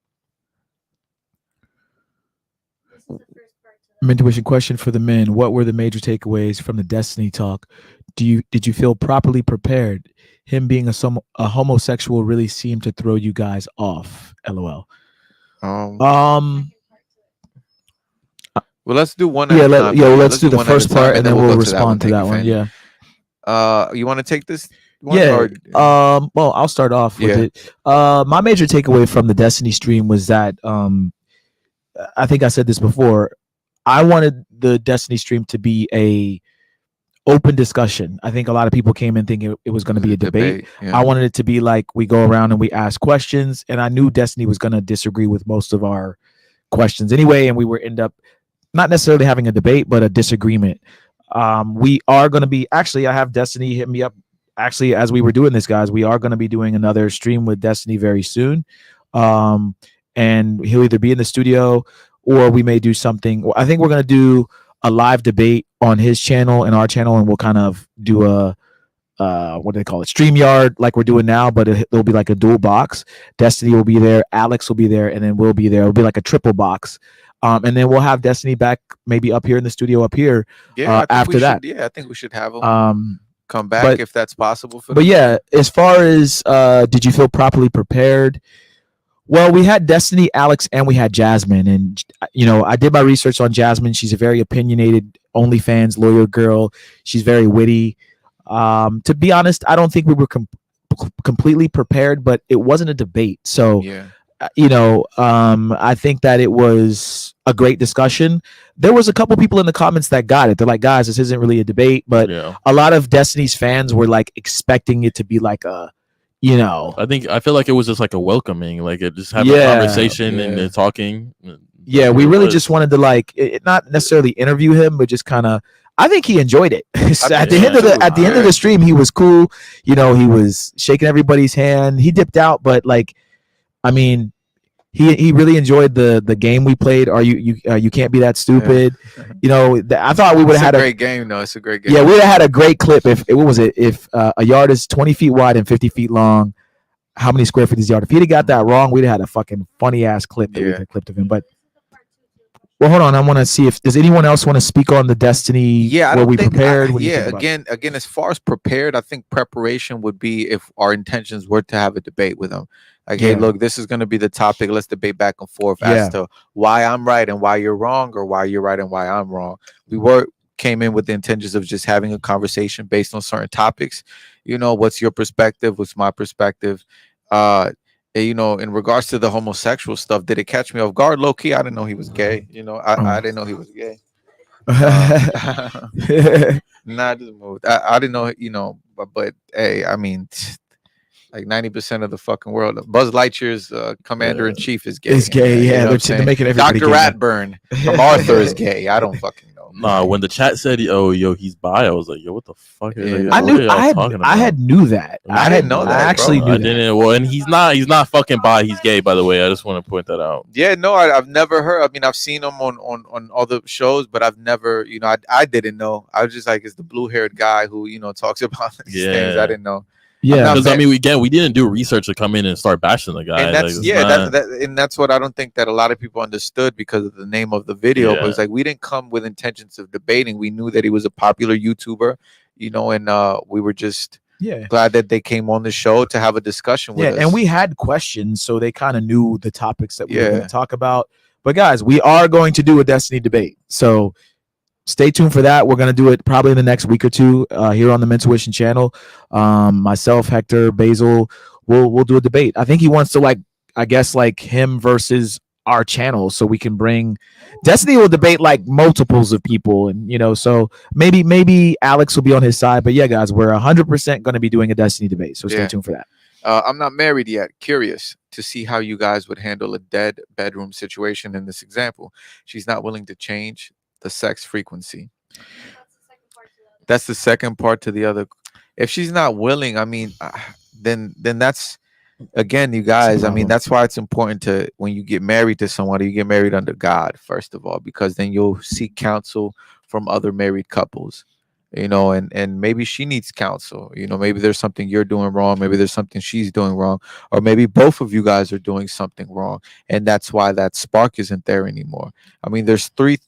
This is the first part to that. Intuition question for the men: what were the major takeaways from the Destiny talk? Did you feel properly prepared? Him being a homosexual really seemed to throw you guys off. LOL. Um, Second part to it. well, let's do one at a time. Let's do the one at a first time, part, and then we'll we'll go to that one. respond to Thank that you, one. Fanny. Yeah. You want to take this one? Yeah. Or, Well, I'll start off with Yeah. it. My major takeaway from the Destiny stream was that I think I said this before. I wanted the Destiny stream to be a open discussion. I think a lot of people came in thinking it was going to be a debate. Yeah. I wanted it to be like we go around and we ask questions, and I knew Destiny was going to disagree with most of our questions anyway, and we were end up not necessarily having a debate, but a disagreement. We are going to be actually. I have Destiny hit me up. Actually, as we were doing this, guys, we are going to be doing another stream with Destiny very soon, and he'll either be in the studio or we may do something. I think we're going to do a live debate on his channel and our channel, and we'll kind of do a what do they call it, StreamYard, like we're doing now, but it'll be like a dual box. Destiny will be there, Alex will be there, and then we'll be there. It'll be like a triple box. And then we'll have Destiny back maybe up here in the studio up here after that. Yeah, I think we should have him come back but- if that's possible for But them. yeah, as far as did you feel properly prepared? Well, we had Destiny, Alex, and we had Jasmine. And, I did my research on Jasmine. She's a very opinionated OnlyFans lawyer girl. She's very witty. To be honest, I don't think we were completely prepared, but it wasn't a debate. So, Yeah. I think that it was a great discussion. There was a couple people in the comments that got it. They're like, guys, this isn't really a debate, but Yeah. a lot of Destiny's fans were like expecting it to be like a, I feel like it was just like a welcoming, like it just having Yeah. a conversation and Yeah. talking. yeah, That's we what it really was. just wanted to not necessarily interview him, but just kind of. I think he enjoyed it. So at the yeah. end of the stream, he was cool. He was shaking everybody's hand. He dipped out, but I mean, he really enjoyed the game we played. You can't be that stupid. I thought we would It's have a had great game, though. It's a great game. yeah, we would have had a great clip if what was it? If a yard is 20 feet wide and 50 feet long, how many square feet is a yard? If he'd have got that wrong, we'd have had a fucking funny ass clip that we Yeah. could clip of him. But This is the part 2 to the question. well, hold on, I want to see if does anyone else want to speak on the Destiny? Yeah, I were don't we think, prepared? What do you yeah, think about it? again, as far as prepared, I think preparation would be if our intentions were to have a debate with them. Like, hey, Yeah. look, this is going to be the topic. Let's debate back and forth Yeah. as to why I'm right and why you're wrong, or why you're right and why I'm wrong. We came in with the intentions of just having a conversation based on certain topics. What's your perspective? What's my perspective? In regards to the homosexual stuff, did it catch me off guard? Low key, I didn't know he was gay. I didn't know he was gay. Nah, just moved. I didn't know, but hey, I mean, like 90% of the fucking world. Buzz Lightyear's commander in chief is gay. It's gay, yeah. what I'm They're saying? making everybody Dr. gay now. Ratburn from Arthur is gay. I don't fucking know. Nah, when the chat said, "Oh, yo, he's bi," I was like, "Yo, what the fuck?" Yeah. Like, I what knew are y'all talking about? I had knew that. I didn't know that, I actually bro. knew I that. didn't. Well, and he's not fucking bi. He's gay, by the way. I just want to point that out. Yeah, no, I've never heard. I mean, I've seen him on other shows, but I've never, I didn't know. I was just like, it's the blue-haired guy who, talks about these things. Yeah. I didn't know. Yeah. not Because I mad. mean, we didn't do research to come in and start bashing the guy. And that's Like, it's yeah, not- and that's what I don't think that a lot of people understood because of the name of the video. But Yeah. it's like we didn't come with intentions of debating. We knew that he was a popular YouTuber, and we were just Yeah. glad that they came on the show to have a discussion with Yeah, us. and we had questions, so they kind of knew the topics that we were going Yeah. to talk about. But guys, we are going to do a Destiny debate, so stay tuned for that. We're going to do it probably in the next week or two here on the Mentuition channel. Myself, Hector, Basil, we'll do a debate. I think he wants to, like, I guess, like him versus our channel, so we can bring Destiny will debate like multiples of people, and so maybe Alex will be on his side. But yeah, guys, we're 100% going to be doing a Destiny debate, so stay Yeah. tuned for that. I'm not married yet. Curious to see how you guys would handle a dead bedroom situation in this example. She's not willing to change the sex frequency. That's the second part to the other. That's the second part to the other. If she's not willing, I mean, then that's, again, you guys, I mean, problem. that's why it's important to, when you get married to somebody, you get married under God, first of all, because then you'll seek counsel from other married couples, and maybe she needs counsel. Maybe there's something you're doing wrong, maybe there's something she's doing wrong, or maybe both of you guys are doing something wrong, and that's why that spark isn't there anymore. I mean, there's three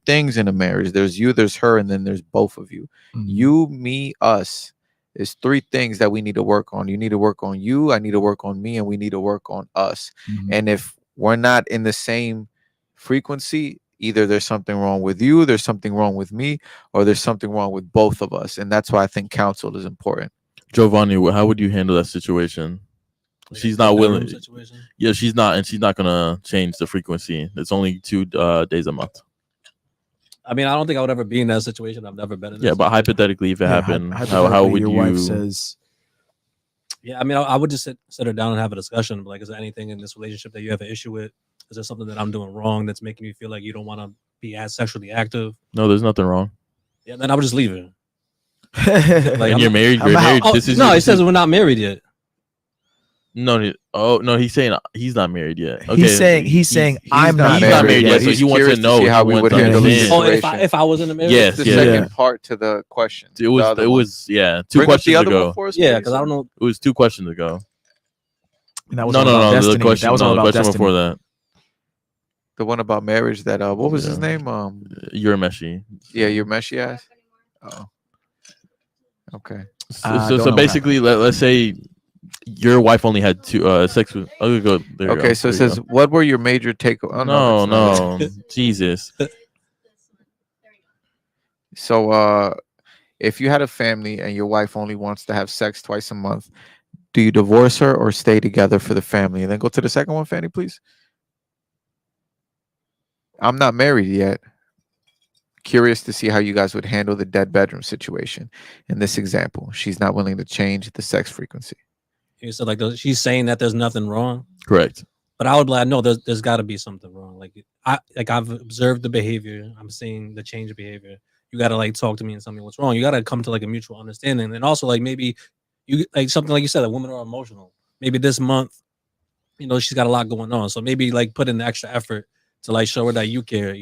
things in a marriage. There's you, there's her, and then there's both of you. Mhm. You, me, us. There's three things that we need to work on. You need to work on you, I need to work on me, and we need to work on us. Mhm. And if we're not in the same frequency, either there's something wrong with you, there's something wrong with me, or there's something wrong with both of us. And that's why I think counsel is important. Giovanni, how would you handle that situation? Like a She's dead not bedroom willing. situation. Yeah, she's not, and she's not gonna change the frequency. It's only 2 days a month. I mean, I don't think I would ever be in that situation. I've never been in that Yeah, but situation. hypothetically, if it Yeah, happened, how hypothetically, would your you? wife says, Yeah, I mean, I would just sit her down and have a discussion. Like, is there anything in this relationship that you have an issue with? Is there something that I'm doing wrong that's making you feel like you don't want to be as sexually active? No, there's nothing wrong. Yeah, then I would just leave her. "Like, Like, And you're married. I'm You're out. married. Oh, This is no, it this says is- we're not married yet. no. Oh no, he's saying he's not married yet. Okay, He's saying I'm not he's not married yet. So He's he wants curious to to know see how he we wants would to handle this understand. Oh, situation. if I was in a marriage, Yes, The yeah. second part to the question. It was. The other It one. was. Yeah, two Bring up the questions other ago. one for us, yeah, please. because I don't know. It was 2 questions ago. And that was No, all no, about no. Destiny. The question. That was No, all the about question Destiny. before that. The one about marriage that what was his Yeah. name? You're meshy. Yeah, your meshy ass. Oh. Okay. So don't know basically, let's say your wife only had 2 sex with. Oh, go. There you Okay, go. so it There you says, go. what were your major takeaways? Oh, No, that's not it. no, Jesus. So, if you had a family and your wife only wants to have sex twice a month, do you divorce her or stay together for the family? And then go to the second one, Fanny, please. I'm not married yet. Curious to see how you guys would handle the dead bedroom situation in this example. She's not willing to change the sex frequency. You said like she's saying that there's nothing wrong, Correct. but I would be like, no, there's got to be something wrong. I've observed the behavior. I'm seeing the change of behavior. You got to like talk to me and tell me what's wrong. You got to come to like a mutual understanding, and also like maybe you like something like you said that women are emotional. Maybe this month, she's got a lot going on, so maybe like put in the extra effort to like show her that you care,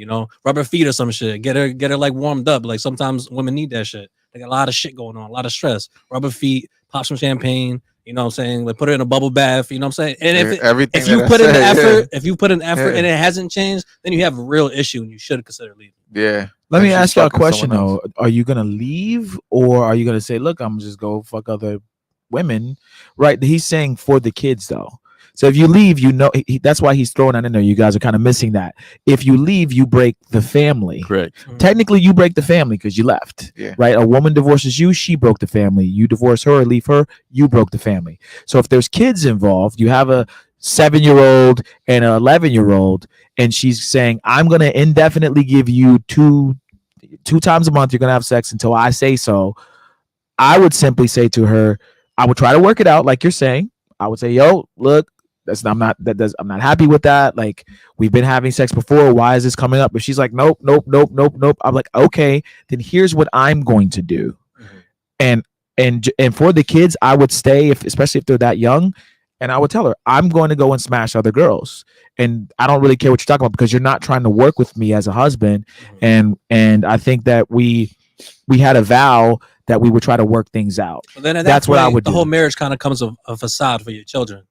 rub her feet or some shit, get her like warmed up. Like sometimes women need that shit. They got a lot of shit going on, a lot of stress. Rub her feet, pop some champagne, you know what I'm saying? Like put her in a bubble bath, you know what I'm saying? And if you put in the effort, if you put in effort and it hasn't changed, then you have a real issue and you should consider leaving. Yeah. Let And me she's ask y'all a fucking question someone though. Are you gonna leave, or are you gonna say, "Look, I'm just go fuck other women"? Right? He's saying for the kids though. So if you leave, that's why he's throwing that in there. You guys are kind of missing that. If you leave, you break the family. Correct. Technically, you break the family because you left. Yeah. Right? A woman divorces you, she broke the family. You divorce her or leave her, you broke the family. So if there's kids involved, you have a 7-year-old and an 11-year-old, and she's saying, "I'm going to indefinitely give you two times a month. You're going to have sex until I say so." I would simply say to her, I would try to work it out, like you're saying. I would say, "Yo, look, I'm not happy with that. Like, we've been having sex before. Why is this coming up?" If she's like, "Nope, nope, nope, nope, nope," I'm like, "Okay, then here's what I'm going to do." And for the kids, I would stay, especially if they're that young, and I would tell her, "I'm going to go and smash other girls, and I don't really care what you're talking about because you're not trying to work with me as a husband." And I think that we had a vow that we would try to work things out. But then at That's what I would the do. whole marriage kind of comes a facade for your children.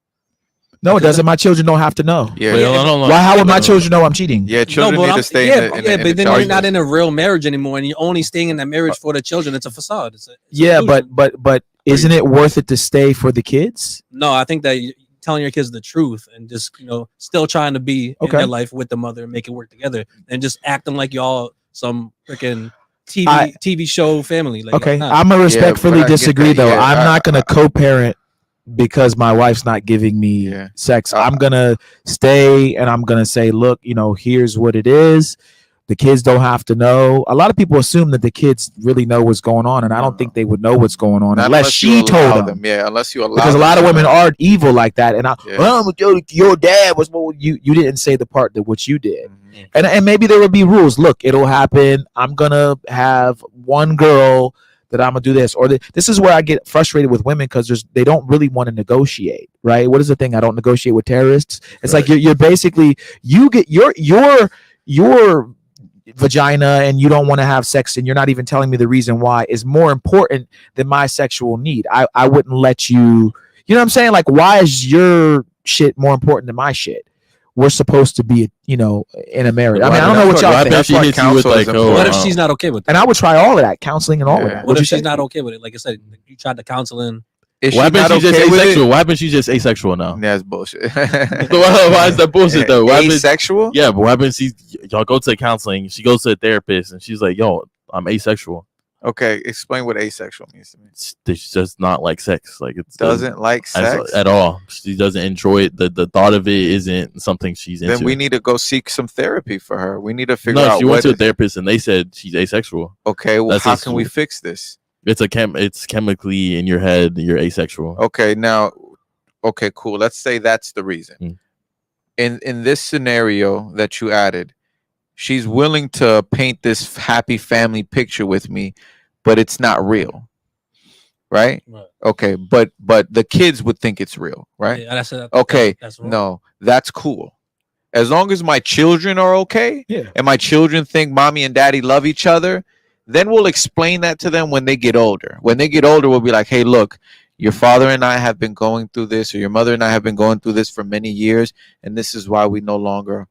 No, it doesn't. My children don't have to know. Yeah. Wait, hold on. Why? How would my children know I'm cheating? Yeah, children but need I'm- to stay yeah, in the but then you're child not in a real marriage anymore, and you're only staying in that marriage for the children. It's a facade. It's a Yeah, illusion. but isn't it worth it to stay for the kids? No, I think that telling your kids the truth and just still trying to be in Okay. their life with the mother and make it work together, and just acting like y'all some freaking I- TV show family. Like, Okay, nah. I'm gonna respectfully but I get disagree that. though. Yeah, I'm not gonna co-parent because my wife's not giving me Yeah. sex, I'm gonna stay and I'm gonna say, look, here's what it is. The kids don't have to know. A lot of people assume that the kids really know what's going on, and I don't think they would know what's going on Not unless unless you she told allow them. Yeah, unless you allow Because a them lot of to women know. are evil like that, and Yeah. your dad was what you didn't say the part that what you did, Mhm. and maybe there would be rules. Look, it'll happen. I'm gonna have one girl that I'm gonna do this, or this is where I get frustrated with women because they don't really want to negotiate, right? What is the thing? I don't negotiate with terrorists. It's like you're basically you get your vagina and you don't want to have sex and you're not even telling me the reason why is more important than my sexual need. I wouldn't let you, you know what I'm saying? Like, why is your shit more important than my shit? We're supposed to be, in a marriage. I mean, I don't know what y'all think. What if she hits you with counsel is like, important. What if she's not okay with And that? I would try all of that, counseling and all of Yeah. that. What What'd if you say? she's not okay with it? Like I said, you tried the counseling. Is what she happens? not She's just okay with asexual. it? What happens? She's just asexual now. That's bullshit. Why is that bullshit though? What happens? Asexual? Yeah, but what happens? Y'all go to counseling. She goes to a therapist, and she's like, "Yo, I'm asexual." Okay, explain what asexual means to me. It's just not like sex. Like it Doesn't like sex at all. She doesn't enjoy it. The thought of it isn't something she's into. Then we need to go seek some therapy for her. We need to figure no, out she went to a therapist, and they said she's asexual. Okay, well, That's how just- can we fix this? It's chemically in your head. You're asexual. Okay, now, okay, cool. Let's say that's the reason. Mm. In this scenario that you added, she's willing to paint this happy family picture with me, but it's not real, right? Right. Okay, but the kids would think it's real, right? Yeah, Okay, that's wrong. no, that's cool. As long as my children are okay, Yeah. and my children think mommy and daddy love each other, then we'll explain that to them when they get older. When they get older, we'll be like, hey, look, your father and I have been going through this, or your mother and I have been going through this for many years, and this is why we no longer,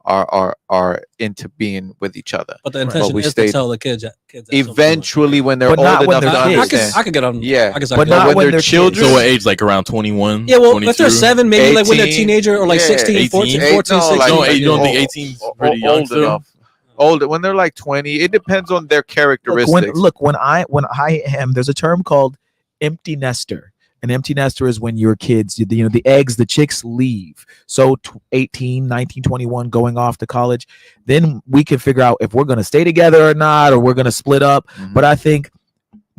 are into being with each other. But the intention we is stayed- to tell the kids at some point. Eventually, when they're But not old when enough they're to kids. understand. I could get on. Yeah. I guess I But could. not when when they're they're children. So what age? Like around 21? Yeah, well, 22? if they're 7, maybe like when they're 18, teenager or like yeah, 16, 18, 14, Eight- 14, no, 16. like- No, you don't Oh, think 18's pretty young old still? enough. Older when they're like 20. It depends on their characteristics. When I am, there's a term called empty nester. An empty nester is when your kids, the eggs, the chicks leave. So 18, 19, 21, going off to college, then we can figure out if we're going to stay together or not, or we're going to split up. Mhm. But I think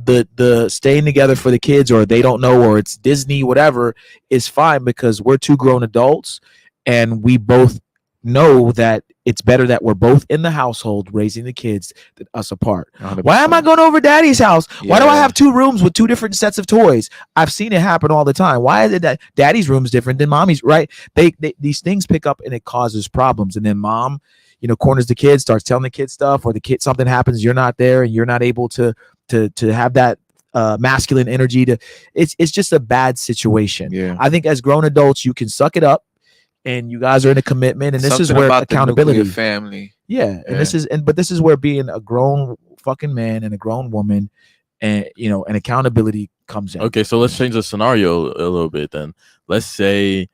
the staying together for the kids, or they don't know, or it's Disney, whatever, is fine because we're two grown adults and we both know that it's better that we're both in the household raising the kids than us apart. 100%. Why am I going over daddy's house? Why do I Yeah. have two rooms with two different sets of toys? I've seen it happen all the time. Why is it that daddy's room is different than mommy's? Right? They these things pick up and it causes problems. And then mom, corners the kid, starts telling the kid stuff, or the kid something happens, you're not there, and you're not able to have that masculine energy. It's just a bad situation. Yeah. I think as grown adults, you can suck it up, and you guys are in a commitment, and this is Something where about the accountability. nuclear family. Yeah, and this is where being a grown fucking man and a grown woman, and and accountability comes in. Okay, so let's change the scenario a little bit then. Let's say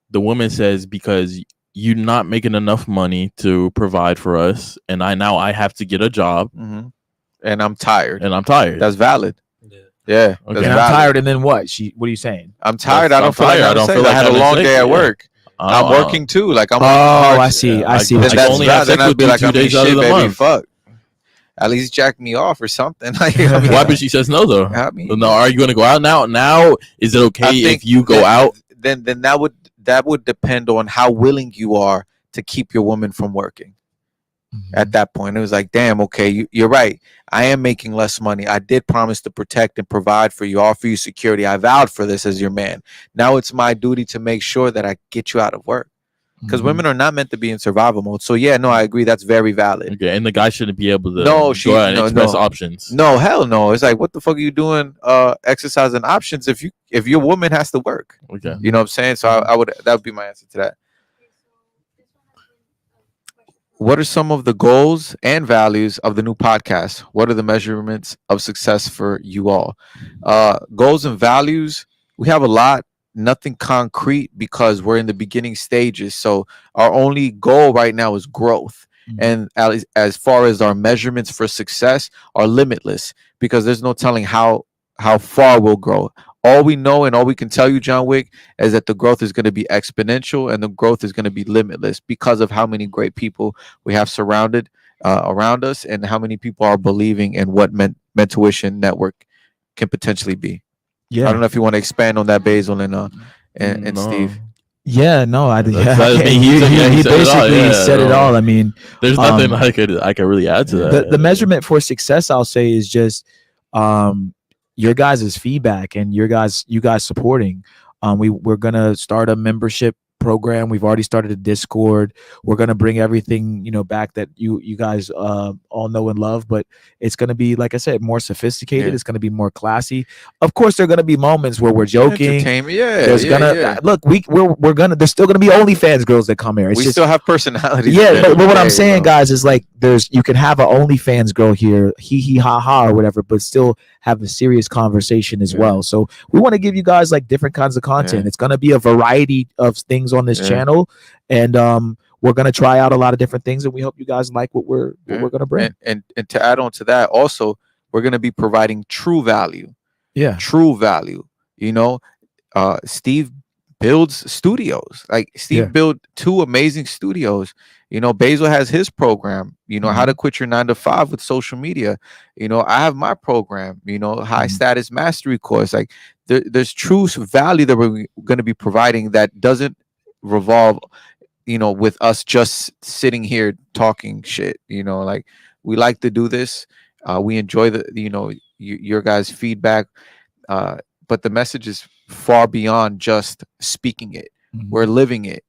the woman says, because you're not making enough money to provide for us, and I have to get a job, Mm-hmm. And I'm tired. and I'm tired. That's valid. Yeah. Yeah. Okay. That's And valid. I'm tired, and then what? What are you saying? I'm tired. I'm I don't feel like tired. I don't feel like I had a having long sex. day at Yeah. work. I'm working too. Like I'm Oh, working hard. I see. Yeah, I see. I what Then you're can that's only saying. have bad. Then sex I'd with be you like, 2 I mean, days out of shit, the baby, month. fuck. At least jack me off or something. Like, I mean, What happens? She says no, though. I mean, No, are you going to go out now? Now, is it okay I think if you go that- out? Then that would depend on how willing you are to keep your woman from working. At that point, it was like, damn, okay, you're right. I am making less money. I did promise to protect and provide for you, offer you security. I vowed for this as your man. Now it's my duty to make sure that I get you out of work, because women are not meant to be in survival mode. So yeah, no, I agree. That's very valid. Okay, and the guy shouldn't be able to No, go out and no, express no. options. No, hell no. It's like, what the fuck are you doing? Exercising options if your woman has to work. Okay. You know what I'm saying? So that would be my answer to that. What are some of the goals and values of the new podcast? What are the measurements of success for you all? Goals and values, we have a lot, nothing concrete because we're in the beginning stages. So our only goal right now is growth. And as far as our measurements for success are limitless, because there's no telling how far we'll grow. All we know and all we can tell you, John Wick, is that the growth is going to be exponential and the growth is going to be limitless because of how many great people we have surrounded around us and how many people are believing in what Mentuition Network can potentially be. I Yeah. don't know if you want to expand on that, Basil and No, Steve. Yeah, no, that's I I can't. mean, he He said it all. basically Yeah, said it all. no, I mean, there's nothing um, I could really add to the that. measurement for success, I'll say, is just um your guys' feedback and you guys supporting. We're gonna start a membership program. We've already started a Discord. We're gonna bring everything, back that you guys all know and love, but it's gonna be, like I said, more sophisticated. Yeah. It's gonna be more classy. Of course, there are gonna be moments where we're joking. Entertainment. Yeah, There's yeah, gonna yeah. look. We're gonna. There's still gonna be OnlyFans girls that come here. It's We just still have personalities at yeah, the end but of the what I'm day, saying, bro. guys, is like you can have a OnlyFans girl here, hee ha ha or whatever, but still have a serious conversation as Yeah. well. So we want to give you guys like different kinds of content. Yeah. It's gonna be a variety of things on this Yeah. channel, and we're gonna try out a lot of different things, and we hope you guys like what Yeah. we're gonna bring. And to add on to that, also we're gonna be providing true value. Yeah, True value. You know, Steve builds studios. Like yeah, Steve built two amazing studios. Basil has his program, how to quit your 9 to 5 with social media. I have my program, high status mastery course. Like there's true value that we're going to be providing that doesn't revolve, with us just sitting here talking shit. Like we like to do this. We enjoy your guys' feedback. Uh, but the message is far beyond just speaking it. We're living it.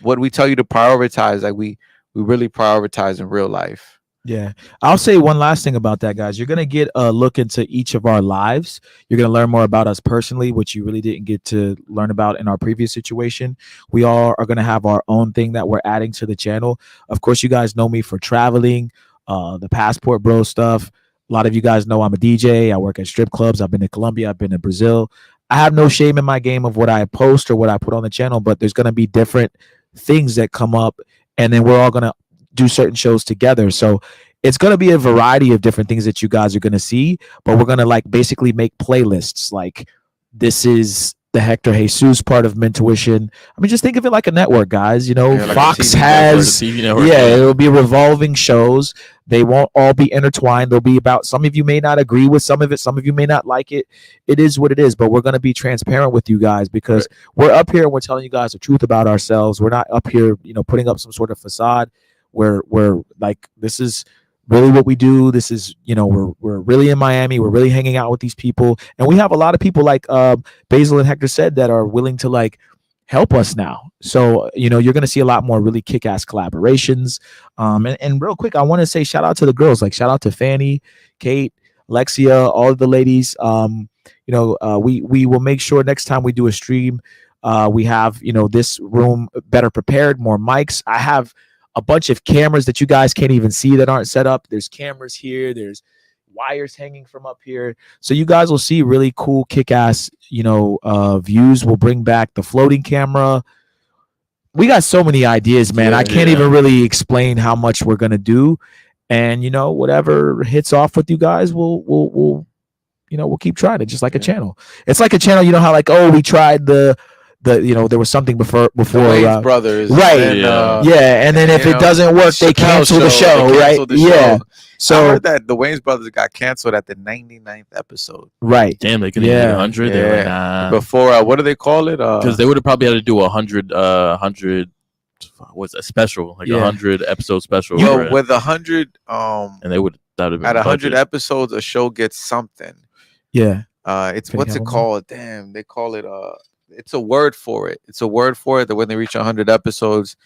What we tell you to prioritize, like we really prioritize in real life. Yeah. I'll say one last thing about that, guys. You're going to get a look into each of our lives. You're going to learn more about us personally, which you really didn't get to learn about in our previous situation. We all are going to have our own thing that we're adding to the channel. Of course, you guys know me for traveling, the passport bro stuff. A lot of you guys know I'm a DJ. I work at strip clubs. I've been to Colombia. I've been to Brazil. I have no shame in my game of what I post or what I put on the channel, but there's going to be different things that come up, and then we're all going to do certain shows together. So it's going to be a variety of different things that you guys are going to see, but we're going to like basically make playlists. Like this is the Hector Jesus part of Mentuition. I mean, just think of it like a network, guys. Yeah, like a Fox TV network. has, TV network, yeah, it'll be revolving shows. They won't all be intertwined. They'll be about, some of you may not agree with some of it, some of you may not like it. It is what it is, but we're going to be transparent with you guys because we're up here and we're telling you guys the truth about ourselves. We're not up here, putting up some sort of facade. We're like, this is really what we do. This is, we're really in Miami. We're really hanging out with these people, and we have a lot of people like Basil and Hector said that are willing to like help us now. So you're gonna see a lot more really kick-ass collaborations. And real quick, I want to say shout out to the girls. Like shout out to Fanny, Kate, Alexia, all of the ladies. We will make sure next time we do a stream, we have this room better prepared, more mics. I have a bunch of cameras that you guys can't even see that aren't set up. There's cameras here. There's wires hanging from up here. So you guys will see really cool kick-ass, views. We'll bring back the floating camera. We got so many ideas, man. Yeah, I can't even really explain how much we're going to do. And, whatever hits off with you guys, we'll keep trying it, just like a channel. It's like a channel, how like, oh, we tried the there was something before the Wayans brothers, right? And then if it doesn't work, they cancel the show, right? Yeah. So I heard that the Wayans brothers got canceled at the 99th episode. Right. Damn, they couldn't even do 100. Yeah. They're like, nah. Before what do they call it? Because they would have probably had to do 100 what's a special, like 100 episode special. Well, with 100 and they would, that would have been at 100 budget. episodes, a show gets something. Yeah. It's what's it called? Damn, they call it it's a word for it. It's a word for it that when they reach 100 episodes,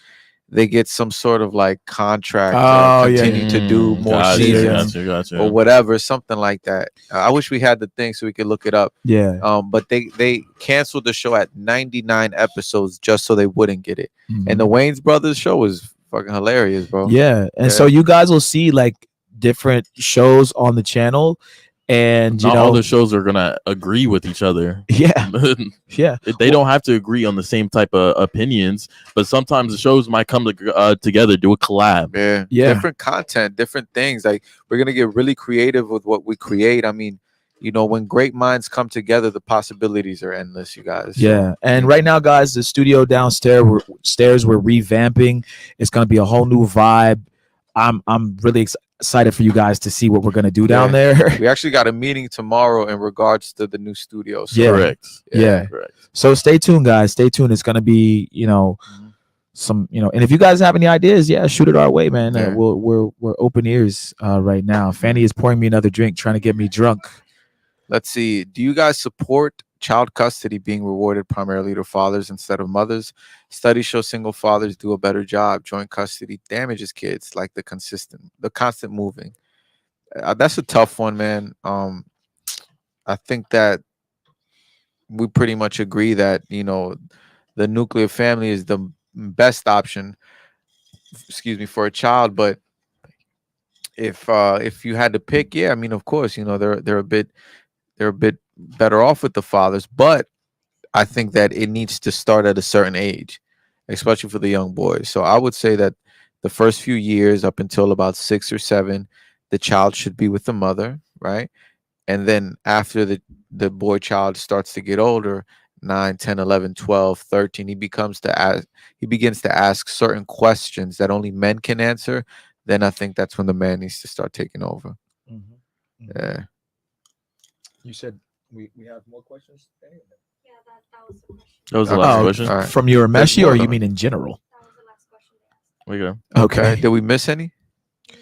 they get some sort of like contract to continue to do more seasons or whatever, something like that. I wish we had the thing so we could look it up. Yeah. But they canceled the show at 99 episodes just so they wouldn't get it. And the Wayans brothers show was fucking hilarious, bro. Yeah. And so you guys will see like different shows on the channel. And not all the shows are gonna agree with each other. Yeah. Yeah. They don't have to agree on the same type of opinions, but sometimes the shows might come together, do a collab. Yeah. Different content, different things. Like we're gonna get really creative with what we create. I mean, you know, when great minds come together, the possibilities are endless, you guys. So, Yeah, I and mean, right now, guys, the studio downstairs, we're revamping. It's gonna be a whole new vibe. I'm really excited for you guys to see what we're gonna do down yeah, there. we actually got a meeting tomorrow in regards to the new studio. So, Yeah. Correct. Yeah. Correct. So stay tuned, guys. Stay tuned. It's gonna be, Mhm. some, and if you guys have any ideas, yeah, shoot it our way, man. Yeah. We're open ears right now. Fanny is pouring me another drink, trying to get me drunk. Let's see. Do you guys support child custody being rewarded primarily to fathers instead of mothers? Studies show single fathers do a better job. Joint custody damages kids, like the constant moving. That's a tough one, man. I think that we pretty much agree that, you know, the nuclear family is the best option, excuse me, for a child. But if you had to pick, yeah, I mean, of course, you know, they're a bit better off with the fathers, but I think that it needs to start at a certain age, especially for the young boys. So I would say that the first few years, up until about 6 or 7, the child should be with the mother, right? And then after the boy child starts to get older, 9, 10, 11, 12, 13, he begins to ask certain questions that only men can answer. Then I think that's when the man needs to start taking over. Yeah. You said we have more questions. Yeah, that was the question. That was the Okay. last Oh, question. All right. from your There's Meshi, more or you though. mean in general? That was the last question they asked. Okay. Okay. Did we miss any? No.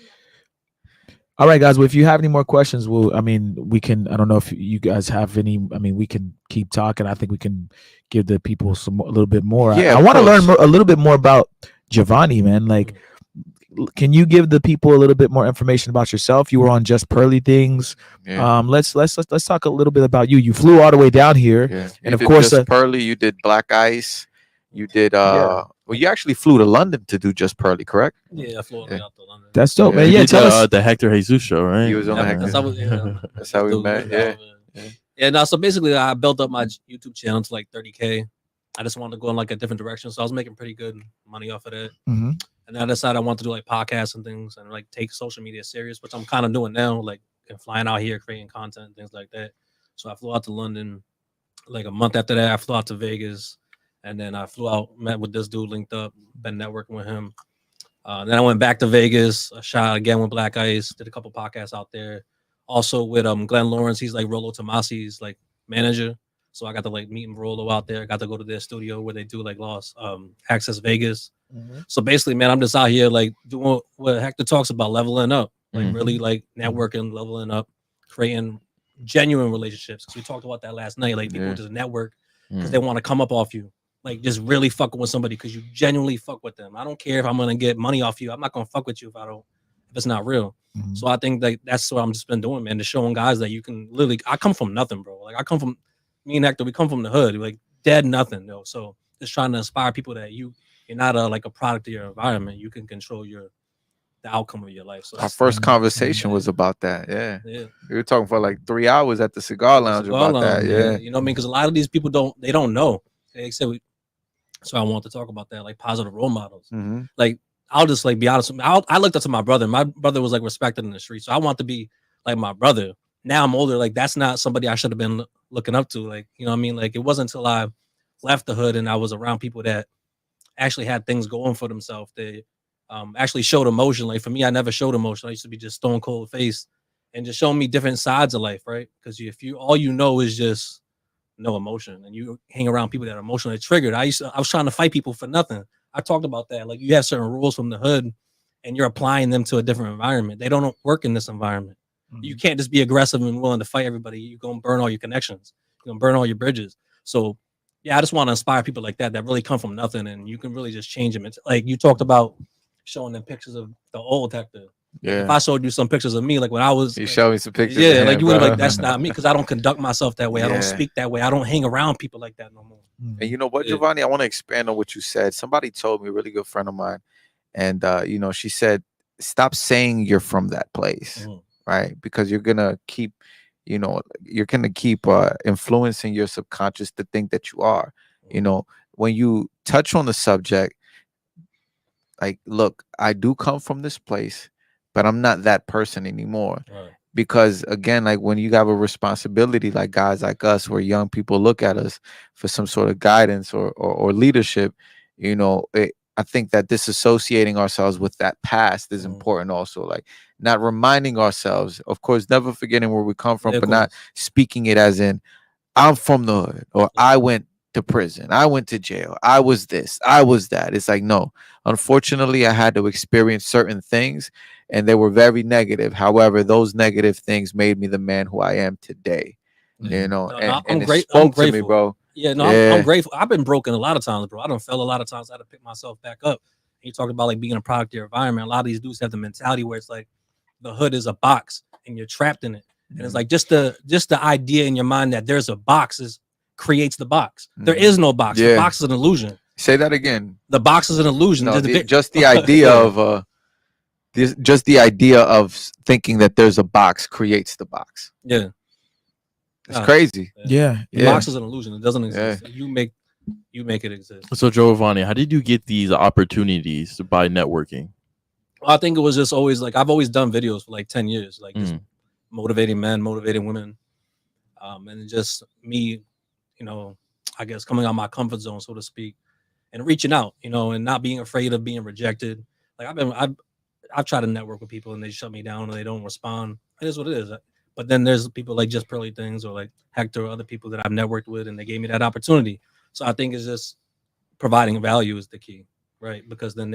All right, guys. Well, if you have any more questions, I mean, we can. I don't know if you guys have any. I mean, we can keep talking. I think we can give the people a little bit more. Yeah, I of want to learn course. a little bit more about Giovanni, man. Like, can you give the people a little bit more information about yourself? You were on Just Pearly Things. Yeah. Let's talk a little bit about you. You flew all the way down here, Yeah. and You of did course, Just Pearly, you did Black Ice, you did Yeah. well, you actually flew to London to do Just Pearly, correct? Yeah, I flew all the way Yeah. out to London. that's dope, Yeah. man. You Yeah, did tell us. the Hector Jesus show, right? You was on the Yeah, Hector. that's how we, yeah, That's how we dude, met. yeah. Yeah. Yeah. Yeah, no, so basically I built up my YouTube channel to like 30K. I just wanted to go in like a different direction. So I was making pretty good money off of that. Mhm. And then I decided I wanted to do like podcasts and things and like take social media serious, which I'm kind of doing now, like and flying out here, creating content, and things like that. So I flew out to London like a month after that. I flew out to Vegas, and then I flew out, met with this dude, linked up, been networking with him. Then I went back to Vegas, I shot again with Black Ice, did a couple podcasts out there. Also with Glenn Lawrence, he's like Rolo Tomasi's like manager. So I got to like meet Rolo out there. I got to go to their studio where they do like Lost Access Vegas. So basically, man, I'm just out here like doing what Hector talks about, leveling up, like really like networking, leveling up, creating genuine relationships. Because we talked about that last night. Like people Yeah. just network because they want to come up off you. Like just really fucking with somebody because you genuinely fuck with them. I don't care if I'm gonna get money off you. I'm not gonna fuck with you if it's not real. Mhm. So I think that that's what I'm just been doing, man. Just showing guys that you can literally. I come from nothing, bro. Like I come from me and Hector. We come from the hood, like dead nothing, yo. So just trying to inspire people that you're not like a product of your environment. You can control the outcome of your life. So Our that's first conversation was about that. Yeah. yeah. We were talking for like 3 hours at the cigar lounge Cigar about that. lounge, Yeah. You know what I mean? Because a lot of these people don't know. They said so I want to talk about that, like positive role models. Mm-hmm. Like I'll just like be honest with me. I looked up to my brother. My brother was like respected in the street, so I want to be like my brother. Now I'm older. Like that's not somebody I should have been looking up to. Like you know what I mean? Like it wasn't until I left the hood and I was around people that actually had things going for themselves. They actually showed emotion. Like for me, I never showed emotion. I used to be just stone cold face and just showing me different sides of life, right? Because if you all you know is just no emotion and you hang around people that are emotionally triggered. I was trying to fight people for nothing. I talked about that. Like you have certain rules from the hood and you're applying them to a different environment. They don't work in this environment. You can't just be aggressive and willing to fight everybody. You're gonna burn all your connections. You're gonna burn all your bridges. So yeah, I just want to inspire people like that really come from nothing and you can really just change them. It's like you talked about showing them pictures of the old Hector. Like if I Yeah. showed you some pictures of me, like when I was, You like, showed me some pictures. yeah, of like him, you would bro. like that's not me because I don't conduct myself that way. I don't Yeah. speak that way. I don't hang around people like that no more. And you know what, Yeah. Giovanni? I want to expand on what you said. Somebody told me, a really good friend of mine, and you know, she said, "Stop saying you're from that place, Mhm. right? Because you're gonna keep, you know, you're gonna keep influencing your subconscious to think that you are. You know, when you touch on the subject, like, look, I do come from this place, but I'm not that person anymore. Right. because again, like when you have a responsibility, like guys like us, where young people look at us for some sort of guidance or leadership, I think that disassociating ourselves with that past is Mm. important also, like not reminding ourselves, of course, never forgetting where we come Yeah, from, of but not course. speaking it as in I'm from the hood, or Yeah. I went to prison, I went to jail, I was this, I was that. It's like, no, unfortunately, I had to experience certain things and they were very negative. However, those negative things made me the man who I am today, Yeah. Mhm. No, and, no, and it I'm spoke to me, grateful. bro. Yeah, no, I'm Yeah. grateful. I've been broken a lot of times, bro. I don't fell a lot of times. I had to pick myself back up. And you talk about like being a product of your environment. A lot of these dudes have the mentality where it's like the hood is a box and you're trapped in it. And it's like just the idea in your mind that there's a box is creates the box. There is no box. The Yeah. box is an illusion. Say that again. The box is an illusion. No, Just a bit. just the idea Yeah. of just the idea of thinking that there's a box creates the box. Yeah. It's Nah, crazy. Yeah, the Yeah. box is an illusion. It doesn't Yeah. exist. You make it exist. So Giovanni, how did you get these opportunities by networking? I think it was just always like I've always done videos for like 10 years, like just Mm. motivating men, motivating women. And just me, I guess coming out my comfort zone, so to speak, and reaching out, and not being afraid of being rejected. Like I've tried to network with people and they shut me down or they don't respond. It is what it is. But then there's people like Just Pearly Things or like Hector or other people that I've networked with and they gave me that opportunity. So I think it's just providing value is the key, right? Because then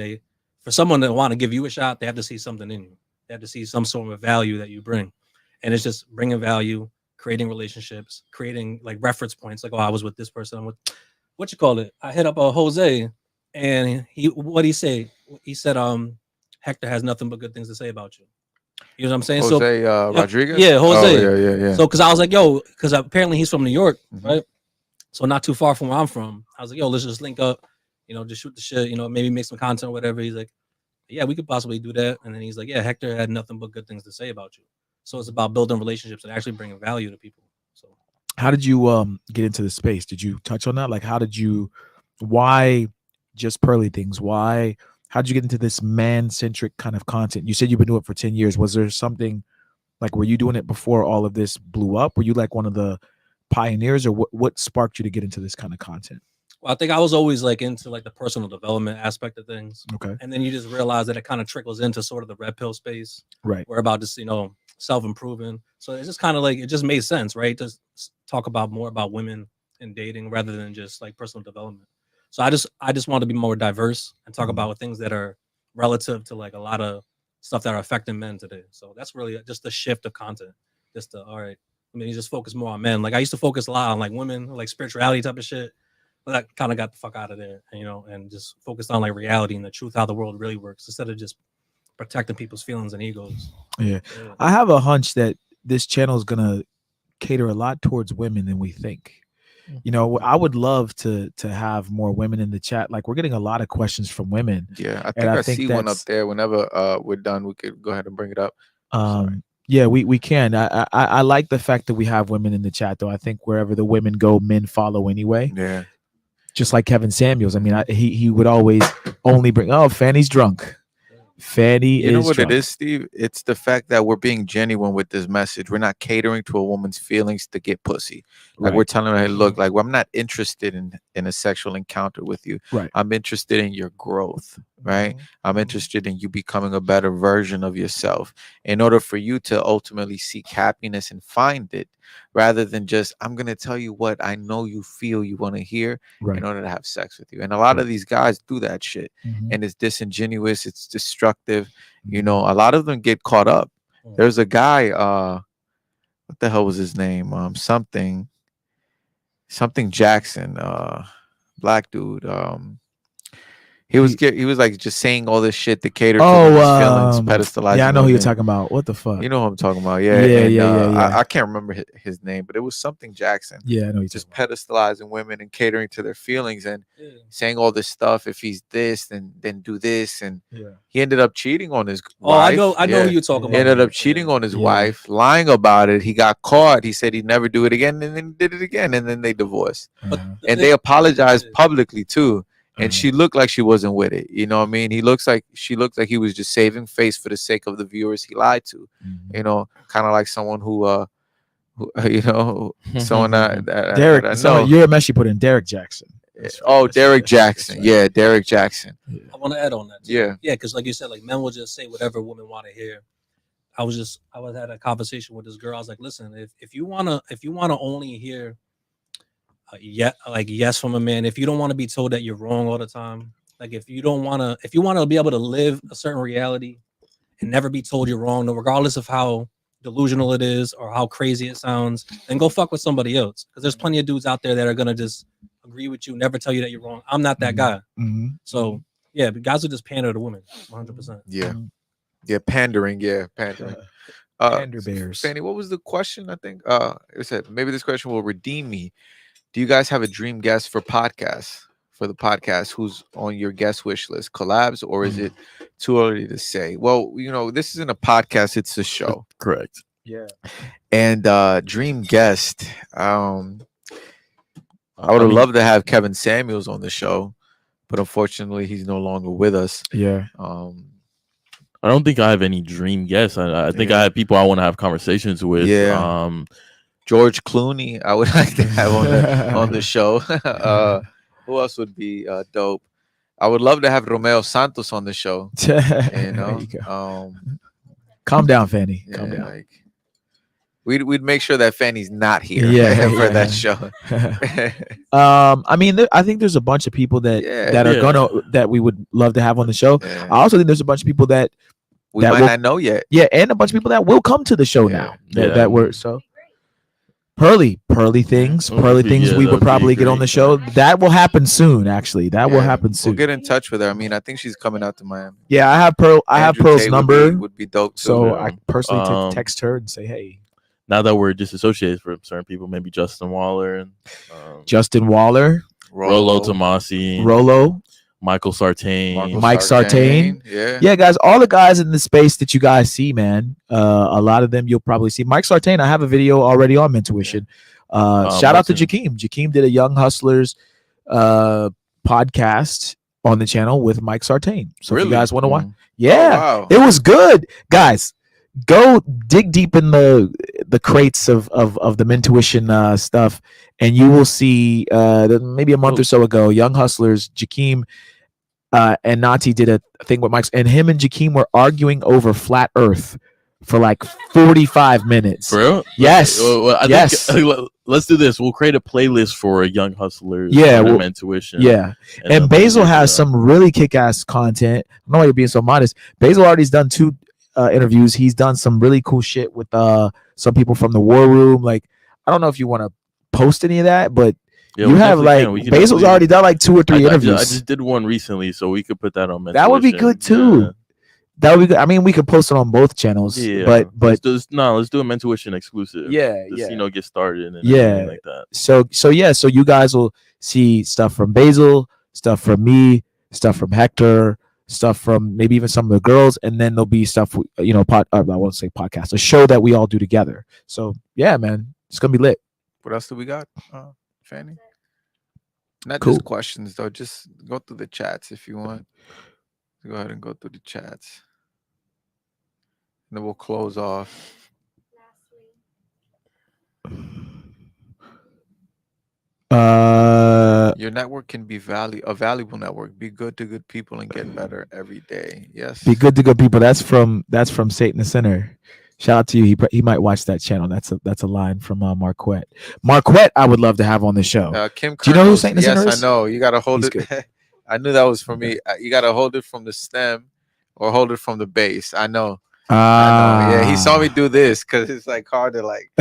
for someone to want to give you a shot, they have to see something in you. They have to see some sort of value that you bring. And it's just bringing value, creating relationships, creating like reference points. Like, oh, I was with this person. I'm with, what you call it? I hit up a Jose and what he say? He said, Hector has nothing but good things to say about you. You know what I'm saying? So Jose Rodriguez. yeah, Oh Jose. yeah, yeah, yeah. So because I was like, yo, because apparently he's from New York, Mhm. right? So not too far from where I'm from. I was like, yo, let's just link up, just shoot the shit, maybe make some content or whatever. He's like, yeah, we could possibly do that. And then he's like, yeah, Hector had nothing but good things to say about you. So it's about building relationships and actually bringing value to people. So how did you get into the space? Did you touch on that? Like, why Just Pearly Things? Why? How did you get into this man-centric kind of content? You said you've been doing it for 10 years. Was there something like, were you doing it before all of this blew up? Were you like one of the pioneers, or what sparked you to get into this kind of content? well, I think I was always like into like the personal development aspect of things. Okay. And then you just realize that it kind of trickles into sort of the red pill space. Right. We're about just, self-improving. So it's just kind of like it just made sense, right? To talk about more about women and dating rather than just like personal development. So I just want to be more diverse and talk about things that are relative to like a lot of stuff that are affecting men today. So that's really just the shift of content. Just all right. I mean, you just focus more on men. Like I used to focus a lot on like women, like spirituality type of shit. But that kind of got the fuck out of there, and just focused on like reality and the truth, how the world really works, instead of just protecting people's feelings and egos. Yeah. Yeah. I have a hunch that this channel is gonna cater a lot towards women than we think. I would love to have more women in the chat. Like, we're getting a lot of questions from women. Yeah, I And think I see one up there. Whenever we're done, we could go ahead and bring it up. Sorry. Yeah, we can. I like the fact that we have women in the chat, though. I think wherever the women go, men follow anyway. Yeah. Just like Kevin Samuels. I mean, he would always only bring. Oh, Fanny's drunk. Fanny You know is what drunk. it is, Steve? It's the fact that we're being genuine with this message. We're not catering to a woman's feelings to get pussy. Like, Right. we're telling her, hey, look, like, I'm not interested in a sexual encounter with you. Right. I'm interested in your growth, right? Mhm. I'm interested in you becoming a better version of yourself in order for you to ultimately seek happiness and find it, rather than just, I'm going to tell you what I know you feel you want to hear Right. in order to have sex with you. And a lot of these guys do that shit. Mhm. And it's disingenuous, it's destructive. Mhm. A lot of them get caught up. Mm. There's a guy, what the hell was his name? Something Jackson, black dude. He was like just saying all this shit to cater to women's feelings, pedestalizing. Yeah, I know who you're women. talking about. What the fuck? You know who I'm talking about, yeah. Yeah, And, yeah. I can't remember his name, but it was something Jackson. Yeah, I know you're Just talking pedestalizing women and catering to their feelings and Yeah. saying all this stuff. If he's this, then do this, and about. Yeah. he ended up cheating on his Oh, I wife. know Yeah. who you're talking He about. ended up cheating on his Yeah. wife, lying about it. He got caught. He said he'd never do it again, and then did it again, and then they divorced. But Uh-huh. And they apologized Yeah. publicly too. and she looked like she wasn't with it. You know what I mean? She looks like he was just saving face for the sake of the viewers he lied to. You know, kind of like someone who you know, someone Derek, that I so know. you're a mess you put in Derek Jackson. That's right, Oh, that's Derek right, Jackson. that's right. Yeah, Derek Jackson. I want to add on that. Too. Yeah. Yeah, because like you said, like men will just say whatever women want to hear. I was had a conversation with this girl. I was like, listen, if you wanna only hear yes from a man, if you don't want to be told that you're wrong all the time, like if you want to be able to live a certain reality and never be told you're wrong, no, regardless of how delusional it is or how crazy it sounds, then go fuck with somebody else. Because there's plenty of dudes out there that are gonna just agree with you, never tell you that you're wrong. I'm not that guy. Mhm. So yeah, but guys will just pander to women, 100%. Yeah. Yeah, pandering. Yeah, pandering. Pander bears. Fanny, what was the question? I think it said maybe this question will redeem me. Do you guys have a dream guest for podcasts? For the podcast, who's on your guest wish list? Collabs, or is it too early to say? Well, you know, this isn't a podcast; it's a show. Correct. Yeah. And dream guest, I would I have mean, loved to have Kevin Samuels on the show, but unfortunately, he's no longer with us. Yeah. I don't think I have any dream guests. I think Yeah. I have people I want to have conversations with. Yeah. George Clooney, I would like to have on the show. Who else would be dope? I would love to have Romeo Santos on the show. You There know, you go. Calm down, Fanny. yeah, Calm down. like we'd make sure that Fanny's not here Yeah, for yeah. that show. I mean, I think there's a bunch of people that Yeah. that are Yeah. gonna that we would love to have on the show. Yeah. I also think there's a bunch of people that We that might will- not know yet. yeah, and a bunch of people that will come to the show Yeah. now. Yeah. That were so pearly things, Yeah, pearly things. yeah, We that'd would be probably get on great. the show. That will happen soon. Actually, that will Yeah. happen soon. We'll get in touch with her. I mean, I think she's coming out to Miami. Yeah, I have Andrew Pearl's Tate number, would be dope too. so Yeah. I personally Um, text her and say, "Hey, Now that we're disassociated from certain people, maybe Justin Waller and Justin Waller, Rollo Tomasi, Rolo, Michael Sartain. Marco Mike Sartain. Yeah. yeah, guys, all the guys in the space that you guys see, man. A lot of them you'll probably see. Mike Sartain, I have a video already on Mentuition. Shout out to what's it? Jakeem. Jakeem did a Young Hustlers podcast on the channel with Mike Sartain. So if Really? you guys want to watch, Mm. yeah, Oh, wow. it was good, guys. Go dig deep in the crates of the Mentuition stuff, and you will see maybe a month or so ago, Young Hustlers, Jakeem and Nati did a thing with Mike's, and him and Jakeem were arguing over flat Earth for like 45 minutes. For real? Yes. Well, I Yes. think, let's do this. We'll create a playlist for Young Hustlers. Yeah, Well, well, Intuition. Yeah, then and Basil we'll has do some really kick-ass content. I know why you're being so modest. Basil already's done 2 interviews. He's done some really cool shit with some people from the War Room. Like, I don't know if you want to post any of that, but Yeah, you we have definitely like can. We can Basil's definitely- already done like 2 or 3 I interviews. just did one recently, so we could put that on. That would be Mentuition. good too. That would be good. I mean, we could post it on both channels, Yeah, but let's do a Mentuition exclusive. yeah, Just, get started and Yeah. everything like that. So you guys will see stuff from Basil, stuff from me, stuff from Hector, stuff from maybe even some of the girls, and then there'll be stuff I won't say podcast, a show that we all do together. So yeah, man, it's gonna be lit. What else do we got, Fanny? Not Cool. just questions though. Just go through the chats if you want. Go ahead and go through the chats, and then we'll close off. Your network can be a valuable network. Be good to good people and get better every day. Yes. Be good to good people. That's from Satan the Sinner. Shout out to you. He might watch that channel. That's a line from Marquette. Marquette, I would love to have on the show. Kim, Do you know who Kernels, Saint the yes, Sinner I is? know. You gotta hold He's it. I knew that was for me. You gotta hold it from the stem or hold it from the base. I know. I know. Yeah, he saw me do this because it's like hard to like.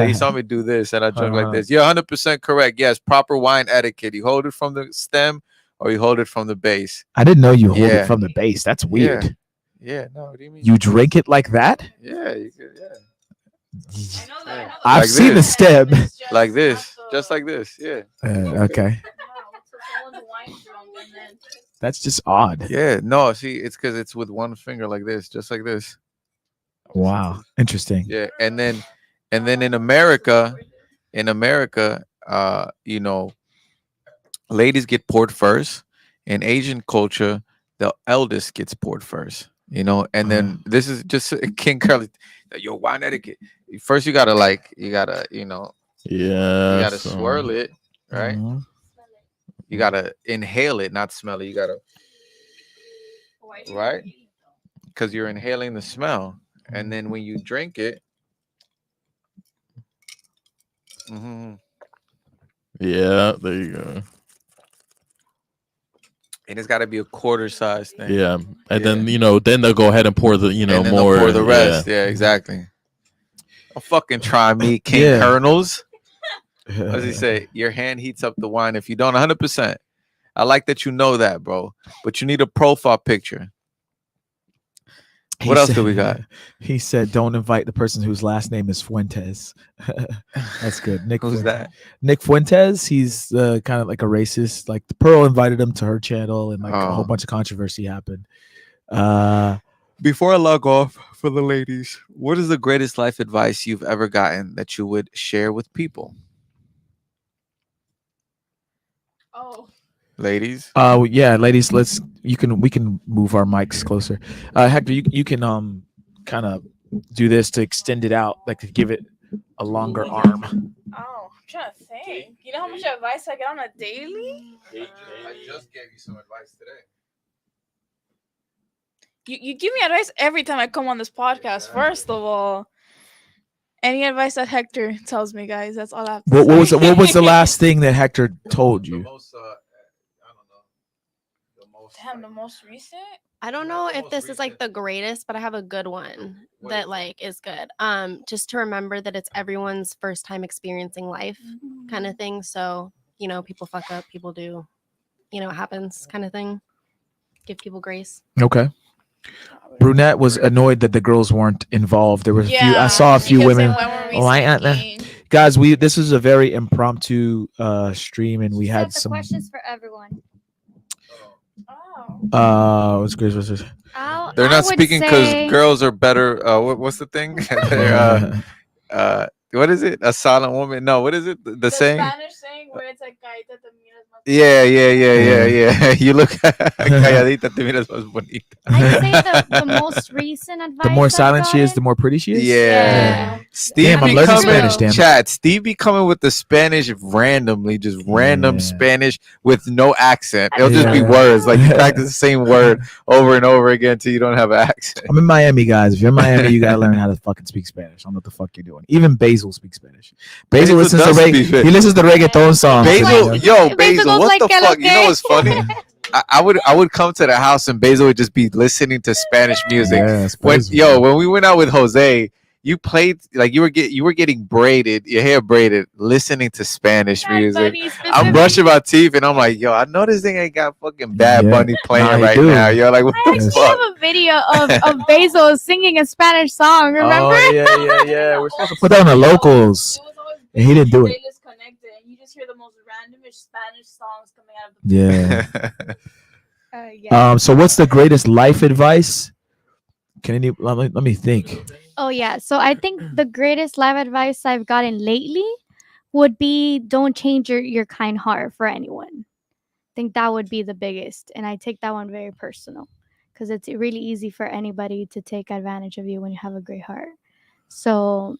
He saw me do this and I drunk like this. You're 100% correct. Yes, proper wine etiquette. You hold it from the stem or you hold it from the base. I didn't know you hold Yeah. it from the base. That's weird. Yeah. No. What do you mean? You drink it like that? Yeah. You could, yeah. I know that. I know that. I've Like seen the this. stem. It's just Like this. not Just the- like this. Yeah. Okay, No, so someone's wine drunk and then that's just odd. Yeah. No. See, it's because it's with one finger like this, just like this. Wow, interesting. Yeah. And then in America, ladies get poured first, In Asian culture, the eldest gets poured first, you know, and then this is just King Curly. Yo, wine etiquette. First, you gotta you Yeah. gotta So swirl it, right? Mhm. Smell it. You gotta inhale it, not smell it. You gotta, right? Because you're inhaling the smell, and then when you drink it, mhm, yeah, there you go. and it's got to be a quarter size thing. Yeah, and Yeah, then then they'll go ahead and pour the and then they'll more. pour the Yeah, rest. Yeah, exactly. Don't fucking try me, King Yeah. Kernels. What does he say? Your hand heats up the wine if you don't. 100%. I like that you know that, bro. But you need a profile picture. What else do we got? He said, "Don't invite the person whose last name is Fuentes." That's good. Who's that? Nick Fuentes. He's kind of like a racist. Like Pearl invited him to her channel, and like a whole Oh. bunch of controversy happened. Uh, Before I log off for the ladies, what is the greatest life advice you've ever gotten that you would share with people? Oh. Ladies? yeah, ladies, we can move our mics closer. Hector, you can kind of do this to extend it out, like to give it a longer arm. Oh, I'm trying to think. You know how much advice I get on a daily? I just gave you some advice today. You give me advice every time I come on this podcast. First of all, any advice that Hector tells me, guys, that's all I have to What was say. what was the last thing that Hector told The you? most, I don't know. The most. Damn, the most recent? I don't know if this is like the greatest, but I have a good one What that is it? like is good. Just to remember that it's everyone's first time experiencing life kind of thing. So, people fuck up, people do, it happens kind of thing. Give people grace. Okay. Brunette was annoyed that the girls weren't involved. There was a few. I saw a few because women. When were we Oh, I speaking? guys, this is a very impromptu stream, and we She had said the some. questions for everyone. Oh. What's Grace? What's this? They're I not would speaking because say- girls are better. What's the thing? They're, what is it? A silent woman? No, what is it? The saying? Spanish saying where it's like, "Cállate, te miras más Yeah. You look calladita, te miras más bonita. I'd say the most recent advice. The more I've silent she is, gotten- the more pretty she is. Yeah. Steve Damn, I'm be learning coming, Spanish, damn. Chat. Steve be coming with the Spanish randomly, just random Yeah. Spanish with no accent. It'll just be Yeah. words. Like you practice the same word over and over again until you don't have an accent. I'm in Miami, guys. If you're in Miami, you gotta learn how to fucking speak Spanish. I don't know what the fuck you're doing. Even Basil speaks Spanish. Basil listens to does speak Spanish. he listens to reggaeton songs. Basil, and, yo, Basil Basil, goes what like, the "Que lo fuck? You know que?" what's funny? I would come to the house and Basil would just be listening to Spanish music. Yeah, it's When Basil. when we went out with Jose, you played like you were getting braided, your hair braided, listening to Spanish music. I'm brushing my teeth and I'm like, yo, I know this thing ain't got fucking Bad Yeah. Bunny playing Nah, he right do. now. You're like, what I the actually fuck? have a video of Basil singing a Spanish song. Remember? Oh yeah. We're supposed to put that on the locals. And he didn't do it. Playlist connected, and you just hear the most randomish Spanish songs coming out of the Yeah. Yeah. So what's the greatest life advice? Let me think. Oh yeah. So I think the greatest life advice I've gotten lately would be don't change your kind heart for anyone. I think that would be the biggest, and I take that one very personal because it's really easy for anybody to take advantage of you when you have a great heart. So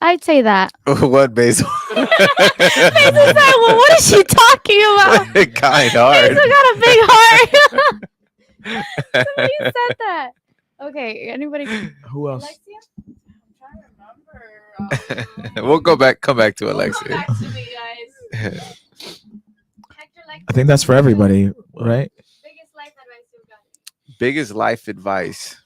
I'd say that. What, Basil? Basil said, well, what is she talking about? Kind hard. Basil got a big heart. Somebody said that. Okay, anybody? Who else? Alexia? I'm trying to remember. We'll come back to Come Alexia. back to me, guys. I think that's for everybody, right? Biggest life advice you've gotten. Biggest life advice.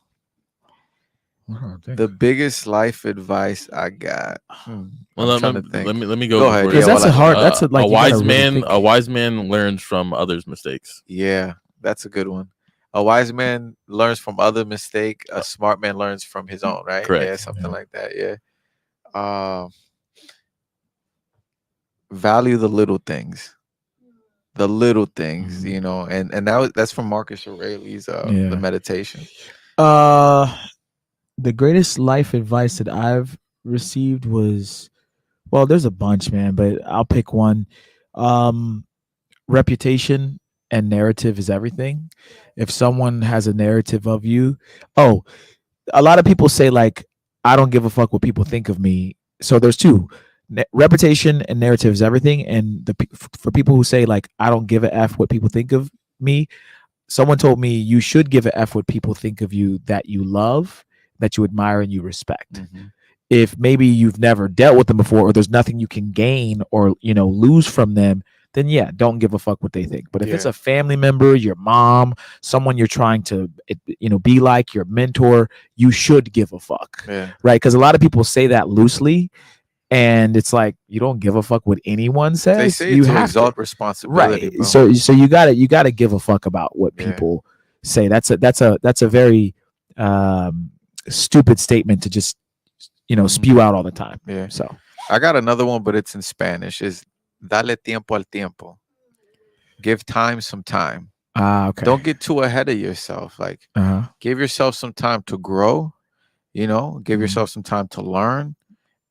Oh, The biggest life advice I got. Well, I'm let, trying me, to think. let me go. Go ahead. before Yeah, you. that's a hard. That's a, like a you gotta wise really man. think. A wise man learns from others' mistakes. Yeah, that's a good one. A wise man learns from other mistake. A smart man learns from his own. Right? Correct. Yeah, something Yeah. like that. Yeah. Value the little things. The little things, Mhm. and that's from Marcus Aurelius, Yeah. the meditation. The greatest life advice that I've received was, well, there's a bunch, man, but I'll pick one. Reputation and narrative is everything. If someone has a narrative of you, oh, a lot of people say like, I don't give a fuck what people think of me. So there's two, reputation and narrative is everything. And for people who say like, I don't give a f what people think of me, someone told me you should give a f what people think of you that you love, that you admire, and you respect. Mhm. If maybe you've never dealt with them before, or there's nothing you can gain or lose from them, then yeah, don't give a fuck what they think. But if it's Yeah. a family member, your mom, someone you're trying to be like, your mentor, you should give a fuck, Yeah. right? Because a lot of people say that loosely, and it's like you don't give a fuck what anyone They says. say it You to have to, exalt responsibility, right? bro. So you gotta give a fuck about what Yeah. people say. That's a very um, stupid statement to just spew out all the time. Yeah. So I got another one, but it's in Spanish. Is dale tiempo al tiempo. Give time some time. okay. Don't get too ahead of yourself. Like, Uh-huh. give yourself some time to grow. Give Mhm. yourself some time to learn.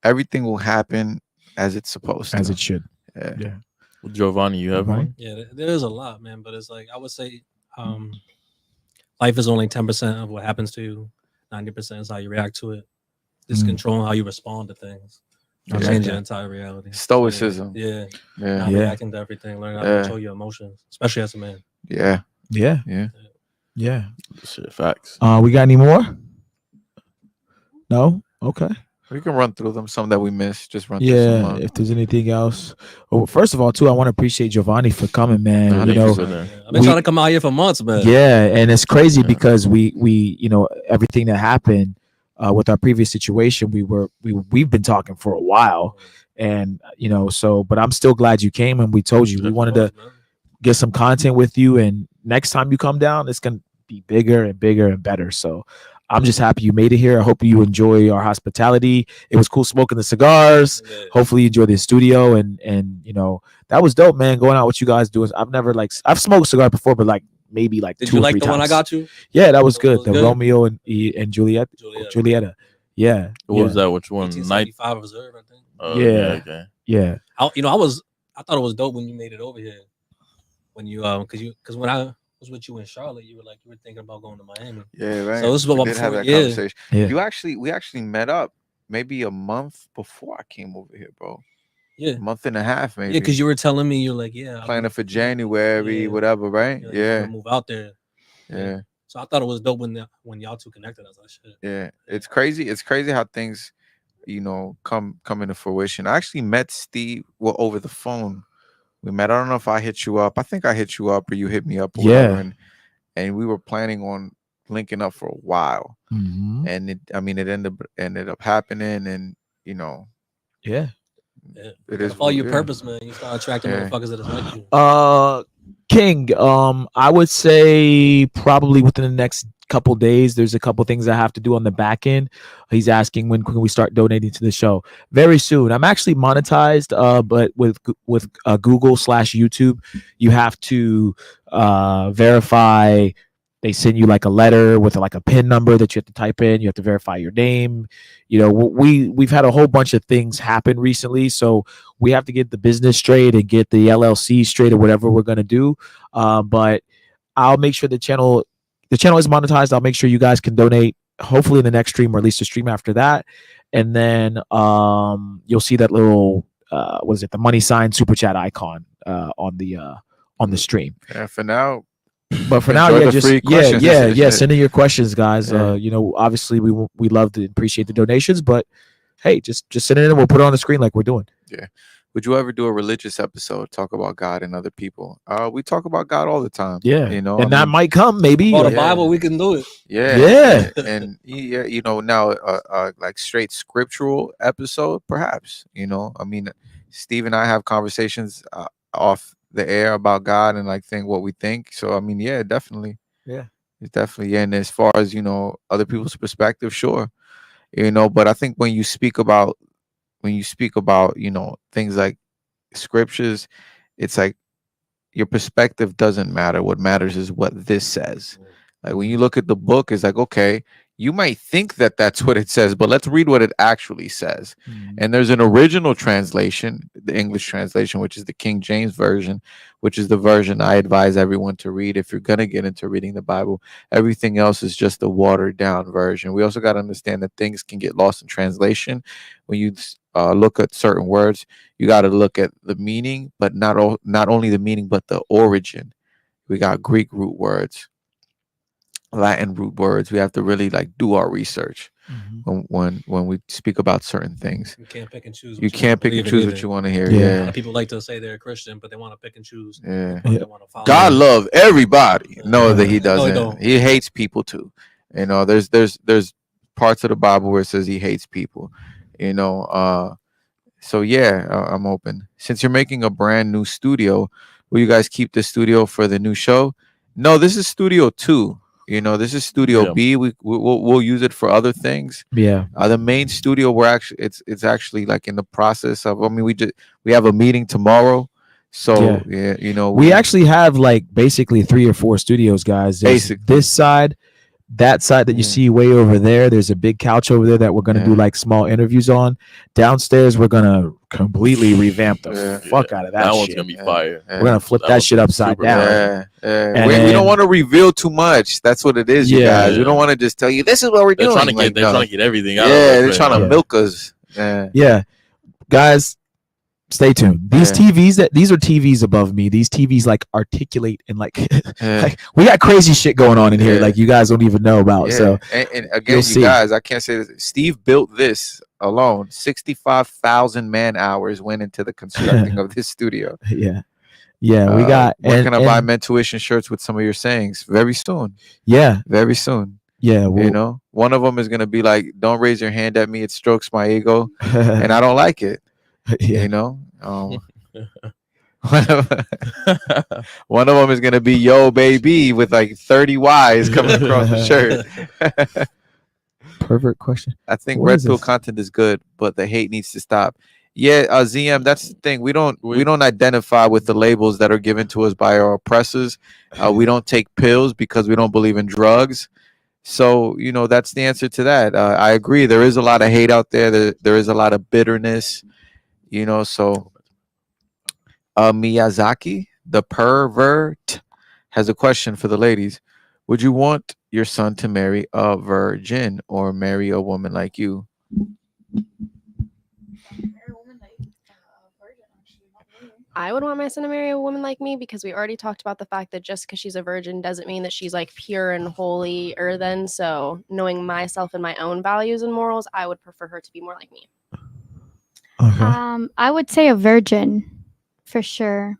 Everything will happen as it's supposed As to. it should. Yeah. Yeah. Well, Giovanni, you have Right. one? Yeah, there is a lot, man. But it's like I would say, life is only 10% of what happens to you. 90% is how you react to it. Just Mm. controlling how you respond to things. I Will like change that. your entire reality. Stoicism. So, yeah, Yeah. not Yeah. reacting to everything. Learn how to Yeah. control your emotions, especially as a man. Yeah. Yeah. Yeah. Yeah. Shit, facts. We got any more? No. Okay. We can run through them. Some that we missed. Just run through Yeah. some. If there's anything else, well, first of all, too, I want to appreciate Giovanni for coming, man. Nah, you thank you, know, sir. there. Yeah. I've been We- trying to come out here for months, man. yeah, and it's crazy Yeah. because we everything that happened with our previous situation, we've been talking for a while, and so, but I'm still glad you came, and we told you we Yeah, wanted to get some content with you, and next time you come down, it's gonna be bigger and bigger and better. So I'm just happy you made it here. I hope you enjoy our hospitality. It was cool smoking the cigars. Yeah. Hopefully you enjoy the studio, and that was dope, man. Going out with you guys doing. I've never I've smoked cigar before, but like maybe like Did two you or like three the times. one I got you? Yeah, that was It good. was The good? Romeo and Juliet. Julieta. Yeah. What was that? Which one? Night? 1875 Reserve, I think. Oh, Yeah. okay. Yeah. I thought it was dope when you made it over here. When you because when I was with you in Charlotte, you were thinking about going to Miami. Yeah. Right. So this is we what did have before- that yeah. conversation. Yeah. We actually met up maybe a month before I came over here, bro. Yeah, A month and a half, maybe. yeah, because you were telling me you're like, yeah, planning for January, whatever, right? You're Yeah. gonna move out there. Yeah. So I thought it was dope when y'all two connected. I was like, shit. Yeah. It's crazy. It's crazy how things, come into fruition. I actually met Steve over the phone. We met. I don't know if I hit you up. I think I hit you up or you hit me up or whatever. Yeah. And we were planning on linking up for a while. Mhm. And it ended up happening, and Yeah. Yeah. it You is follow your yeah. purpose, man. You start attracting Yeah. motherfuckers that is like you. King, I would say probably within the next couple days. There's a couple things I have to do on the back end. He's asking when can we start donating to the show. Very soon. I'm actually monetized, but with Google/YouTube, you have to verify. They send you like a letter with like a PIN number that you have to type in. You have to verify your name. We've had a whole bunch of things happen recently, so we have to get the business straight and get the LLC straight or whatever we're gonna do. But I'll make sure the channel is monetized. I'll make sure you guys can donate. Hopefully in the next stream or at least the stream after that, and then you'll see that little what is it? The money sign super chat icon on the stream. Yeah, for now. But for now, Enjoy yeah, the just free yeah, questions. yeah. Send in your questions, guys. Yeah. Obviously we love to appreciate the donations, but hey, just send it in. We'll put it on the screen like we're doing. Yeah. Would you ever do a religious episode, talk about God and other people? We talk about God all the time. Yeah, I and that mean, might come maybe. For the yeah. Bible, we can do it. Yeah. Yeah. And yeah, now like straight scriptural episode, perhaps. I mean, Steve and I have conversations off the air about God and like think what we think. So I mean, yeah, definitely. Yeah. It's definitely. And as far as other people's perspective, sure. But I think when you speak about things like scriptures, it's like your perspective doesn't matter. What matters is what this says. Like when you look at the book, it's like, okay, you might think that that's what it says, but let's read what it actually says. And there's an original translation, the English translation, which is the King James version, which is the version I advise everyone to read if you're going to get into reading the Bible. Everything else is just a watered down version. We also got to understand that things can get lost in translation. When you look at certain words, you got to look at the meaning, but not only the meaning, but the origin. We got Greek root words, Latin root words. We have to really like do our research when we speak about certain things. You can't pick and choose. You can't pick and choose what you want to hear. Yeah. A lot Yeah. of people like to say they're a Christian, but they want to pick and choose. Yeah. what they want to follow. God love everybody. No, that he No, he doesn't. don't. He hates people too. You know, there's parts of the Bible where it says he hates people. You know, so yeah, I'm open. Since you're making a brand new studio, will you guys keep the studio for the new show? No, this is Studio 2. You know, this is Studio Yeah. B. We'll use it for other things. Yeah. The main studio, we're actually it's actually like in the process of. I mean, we have a meeting tomorrow, so yeah, you know, We actually have like basically 3 or 4 studios, guys. There's Basically. this side, that side that you Yeah. see way over there. There's a big couch over there that we're gonna do Yeah. like small interviews on. Downstairs, we're gonna completely revamp the Yeah. fuck out of that, That one's shit. gonna be Yeah. fire. Yeah. We're gonna flip That that one's shit upside super down. fire. Yeah. And We don't then- want to reveal too much. That's what it is, you Yeah. guys. We don't want to just tell you this is what we're They're doing. trying to get Like, they're no. trying to get everything out. Yeah, of us they're right trying to now. Yeah. milk us. Yeah. Yeah, guys, stay tuned. These Yeah. TVs these are TVs above me. These TVs like articulate and like, Yeah. like we got crazy shit going on in here. Yeah. Like you guys don't even know about. Yeah. So and again, you'll you see. guys, I can't say this. Steve built this alone. 65,000 man hours went into the constructing of this studio. yeah, we got. Where can I buy and- Mentuition shirts with some of your sayings? Very soon. Yeah, Very soon. yeah. You know, one of them is gonna be like, "Don't raise your hand at me. It strokes my ego, and I don't like it." yeah. You know. One of them is gonna be "Yo, baby" with like 30 Y's coming across the shirt. Pervert question. I think What red is pill this? content is good, but the hate needs to stop. Yeah, ZM, that's the thing. We don't We- identify with the labels that are given to us by our oppressors. We don't take pills because we don't believe in drugs. So, you know, that's the answer to that. I agree. There is a lot of hate out there. There is a lot of bitterness, you know. So, Miyazaki, the pervert, has a question for the ladies. Would you want your son to marry a virgin or marry a woman like you? I would want my son to marry a woman like me because we already talked about the fact that just because she's a virgin doesn't mean that she's like pure and holy earthen. So knowing myself and my own values and morals, I would prefer her to be more like me. Okay. I would say a virgin for sure.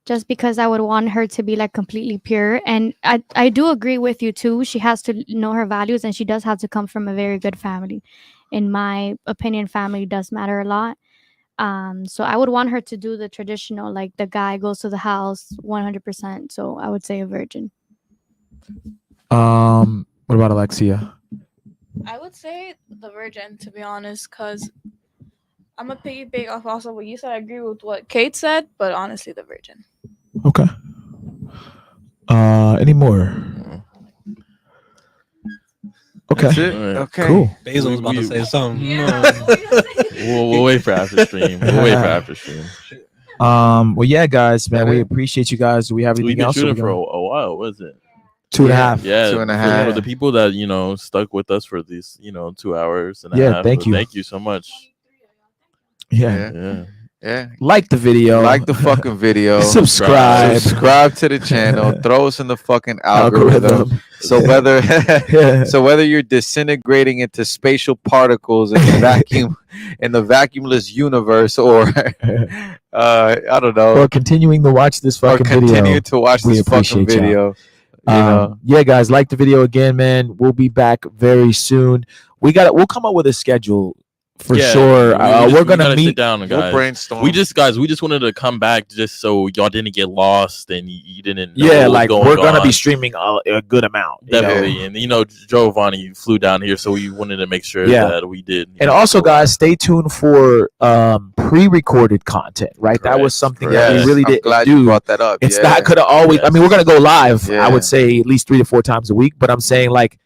Just because I would want her to be like completely pure. And I do agree with you too. She has to know her values and she does have to come from a very good family. In my opinion, family does matter a lot. So I would want her to do the traditional, like the guy goes to the house 100%. So I would say a virgin. What about Alexia? I would say the virgin, to be honest, because I'm a piggyback off also what you said. I agree with what Kate said, but honestly, the virgin. Okay. Any more? Okay. That's it? Alright. Okay. Cool. Basil was about to We- say something. We'll wait for after stream. We'll wait for after stream. Well, yeah, guys, man, That we it? appreciate you guys. Do we have We've anything been else? Or shooting we for gonna- a while, was it? 2.5. Yeah, 2.5. For the people that stuck with us for these 2 hours and a Yeah, half. thank you. Thank you so much. Yeah. Yeah. Yeah. Like the video. Like the fucking video. Subscribe. Subscribe to the channel. Throw us in the fucking algorithm. So whether Yeah. so whether you're disintegrating into spatial particles in the vacuum in the vacuumless universe, or I don't know, Or continuing to watch this or fucking continue video. to watch We this fucking appreciate y'all. video. You know, Yeah, guys, like the video again, man. We'll be back very soon. We'll come up with a schedule for Yeah, sure. we We're gotta gonna sit meet. down, we'll guys. brainstorm. We just wanted to come back just so y'all didn't get lost and you didn't know Yeah, what was like going we're gonna on. be streaming a good amount. you know? Definitely. And Giovanni flew down here, so we wanted to make sure Yeah. that we did. And also, guys, stay tuned for pre-recorded content. Right, that was Correct, something correct. that we really I'm didn't glad do. you brought that up. It's yeah. not gonna always. I mean, we're gonna go live. I Yeah. would say at least 3 to 4 times a week. But I'm saying like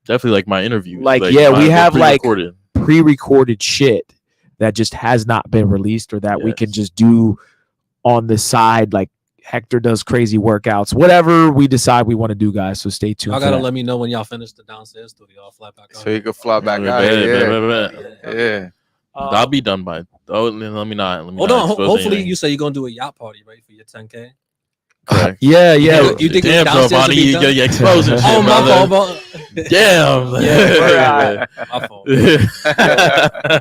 Definitely like my interviews. Like, yeah, we have like pre-recorded. pre-recorded shit that just has not been released or that we can Yes. just do on the side. Like Hector does crazy workouts, whatever we decide we want to do, guys. So stay tuned. Y'all for gotta that. let me know when y'all finish the downstairs studio. I'll fly back out. So you can fly back out Bet, here. bet, bet, bet. Yeah. I'll be done by. Oh, let me not. Hold on. Hopefully, you say you're gonna do a yacht party, right, for your 10K. Yeah. You think Damn, downstairs will Giovanni, be you done? get exposing shit, Oh, my brother. fault, bro. Damn. Yeah, My fault.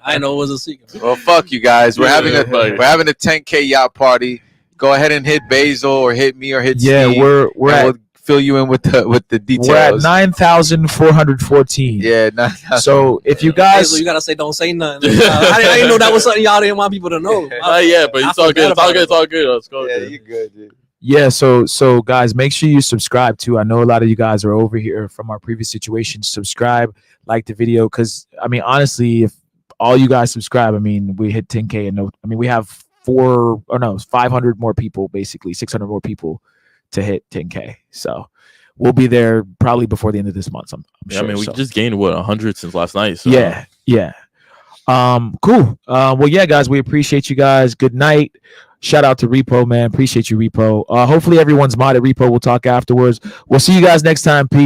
I know it was a secret. Well, fuck you guys. We're having a fuck. 10K yacht party. Go ahead and hit Basil or hit me or hit Yeah, Steve. we're and we'll fill you in with the details. we're at 9,414. Yeah, So if you Guys, guys, you gotta say don't say nothing. I didn't know that was something y'all didn't want people to know. Yeah, but it's all good. It's all good. It's all good. Let's go. yeah, you good, dude. yeah, so guys, make sure you subscribe too. I know a lot of you guys are over here from our previous situations. Subscribe, like the video, because I mean, honestly, if all you guys subscribe, I mean, we hit 10K, and we have 500 more people, basically 600 more people to hit 10K. So we'll be there probably before the end of this month. I'm Yeah, sure. I mean, we So, just gained 100 since last night. So. yeah. Cool. Well, yeah, guys, we appreciate you guys. Good night. Shout out to Repo, man. Appreciate you, Repo. Hopefully everyone's mod at Repo. We'll talk afterwards. We'll see you guys next time. Peace.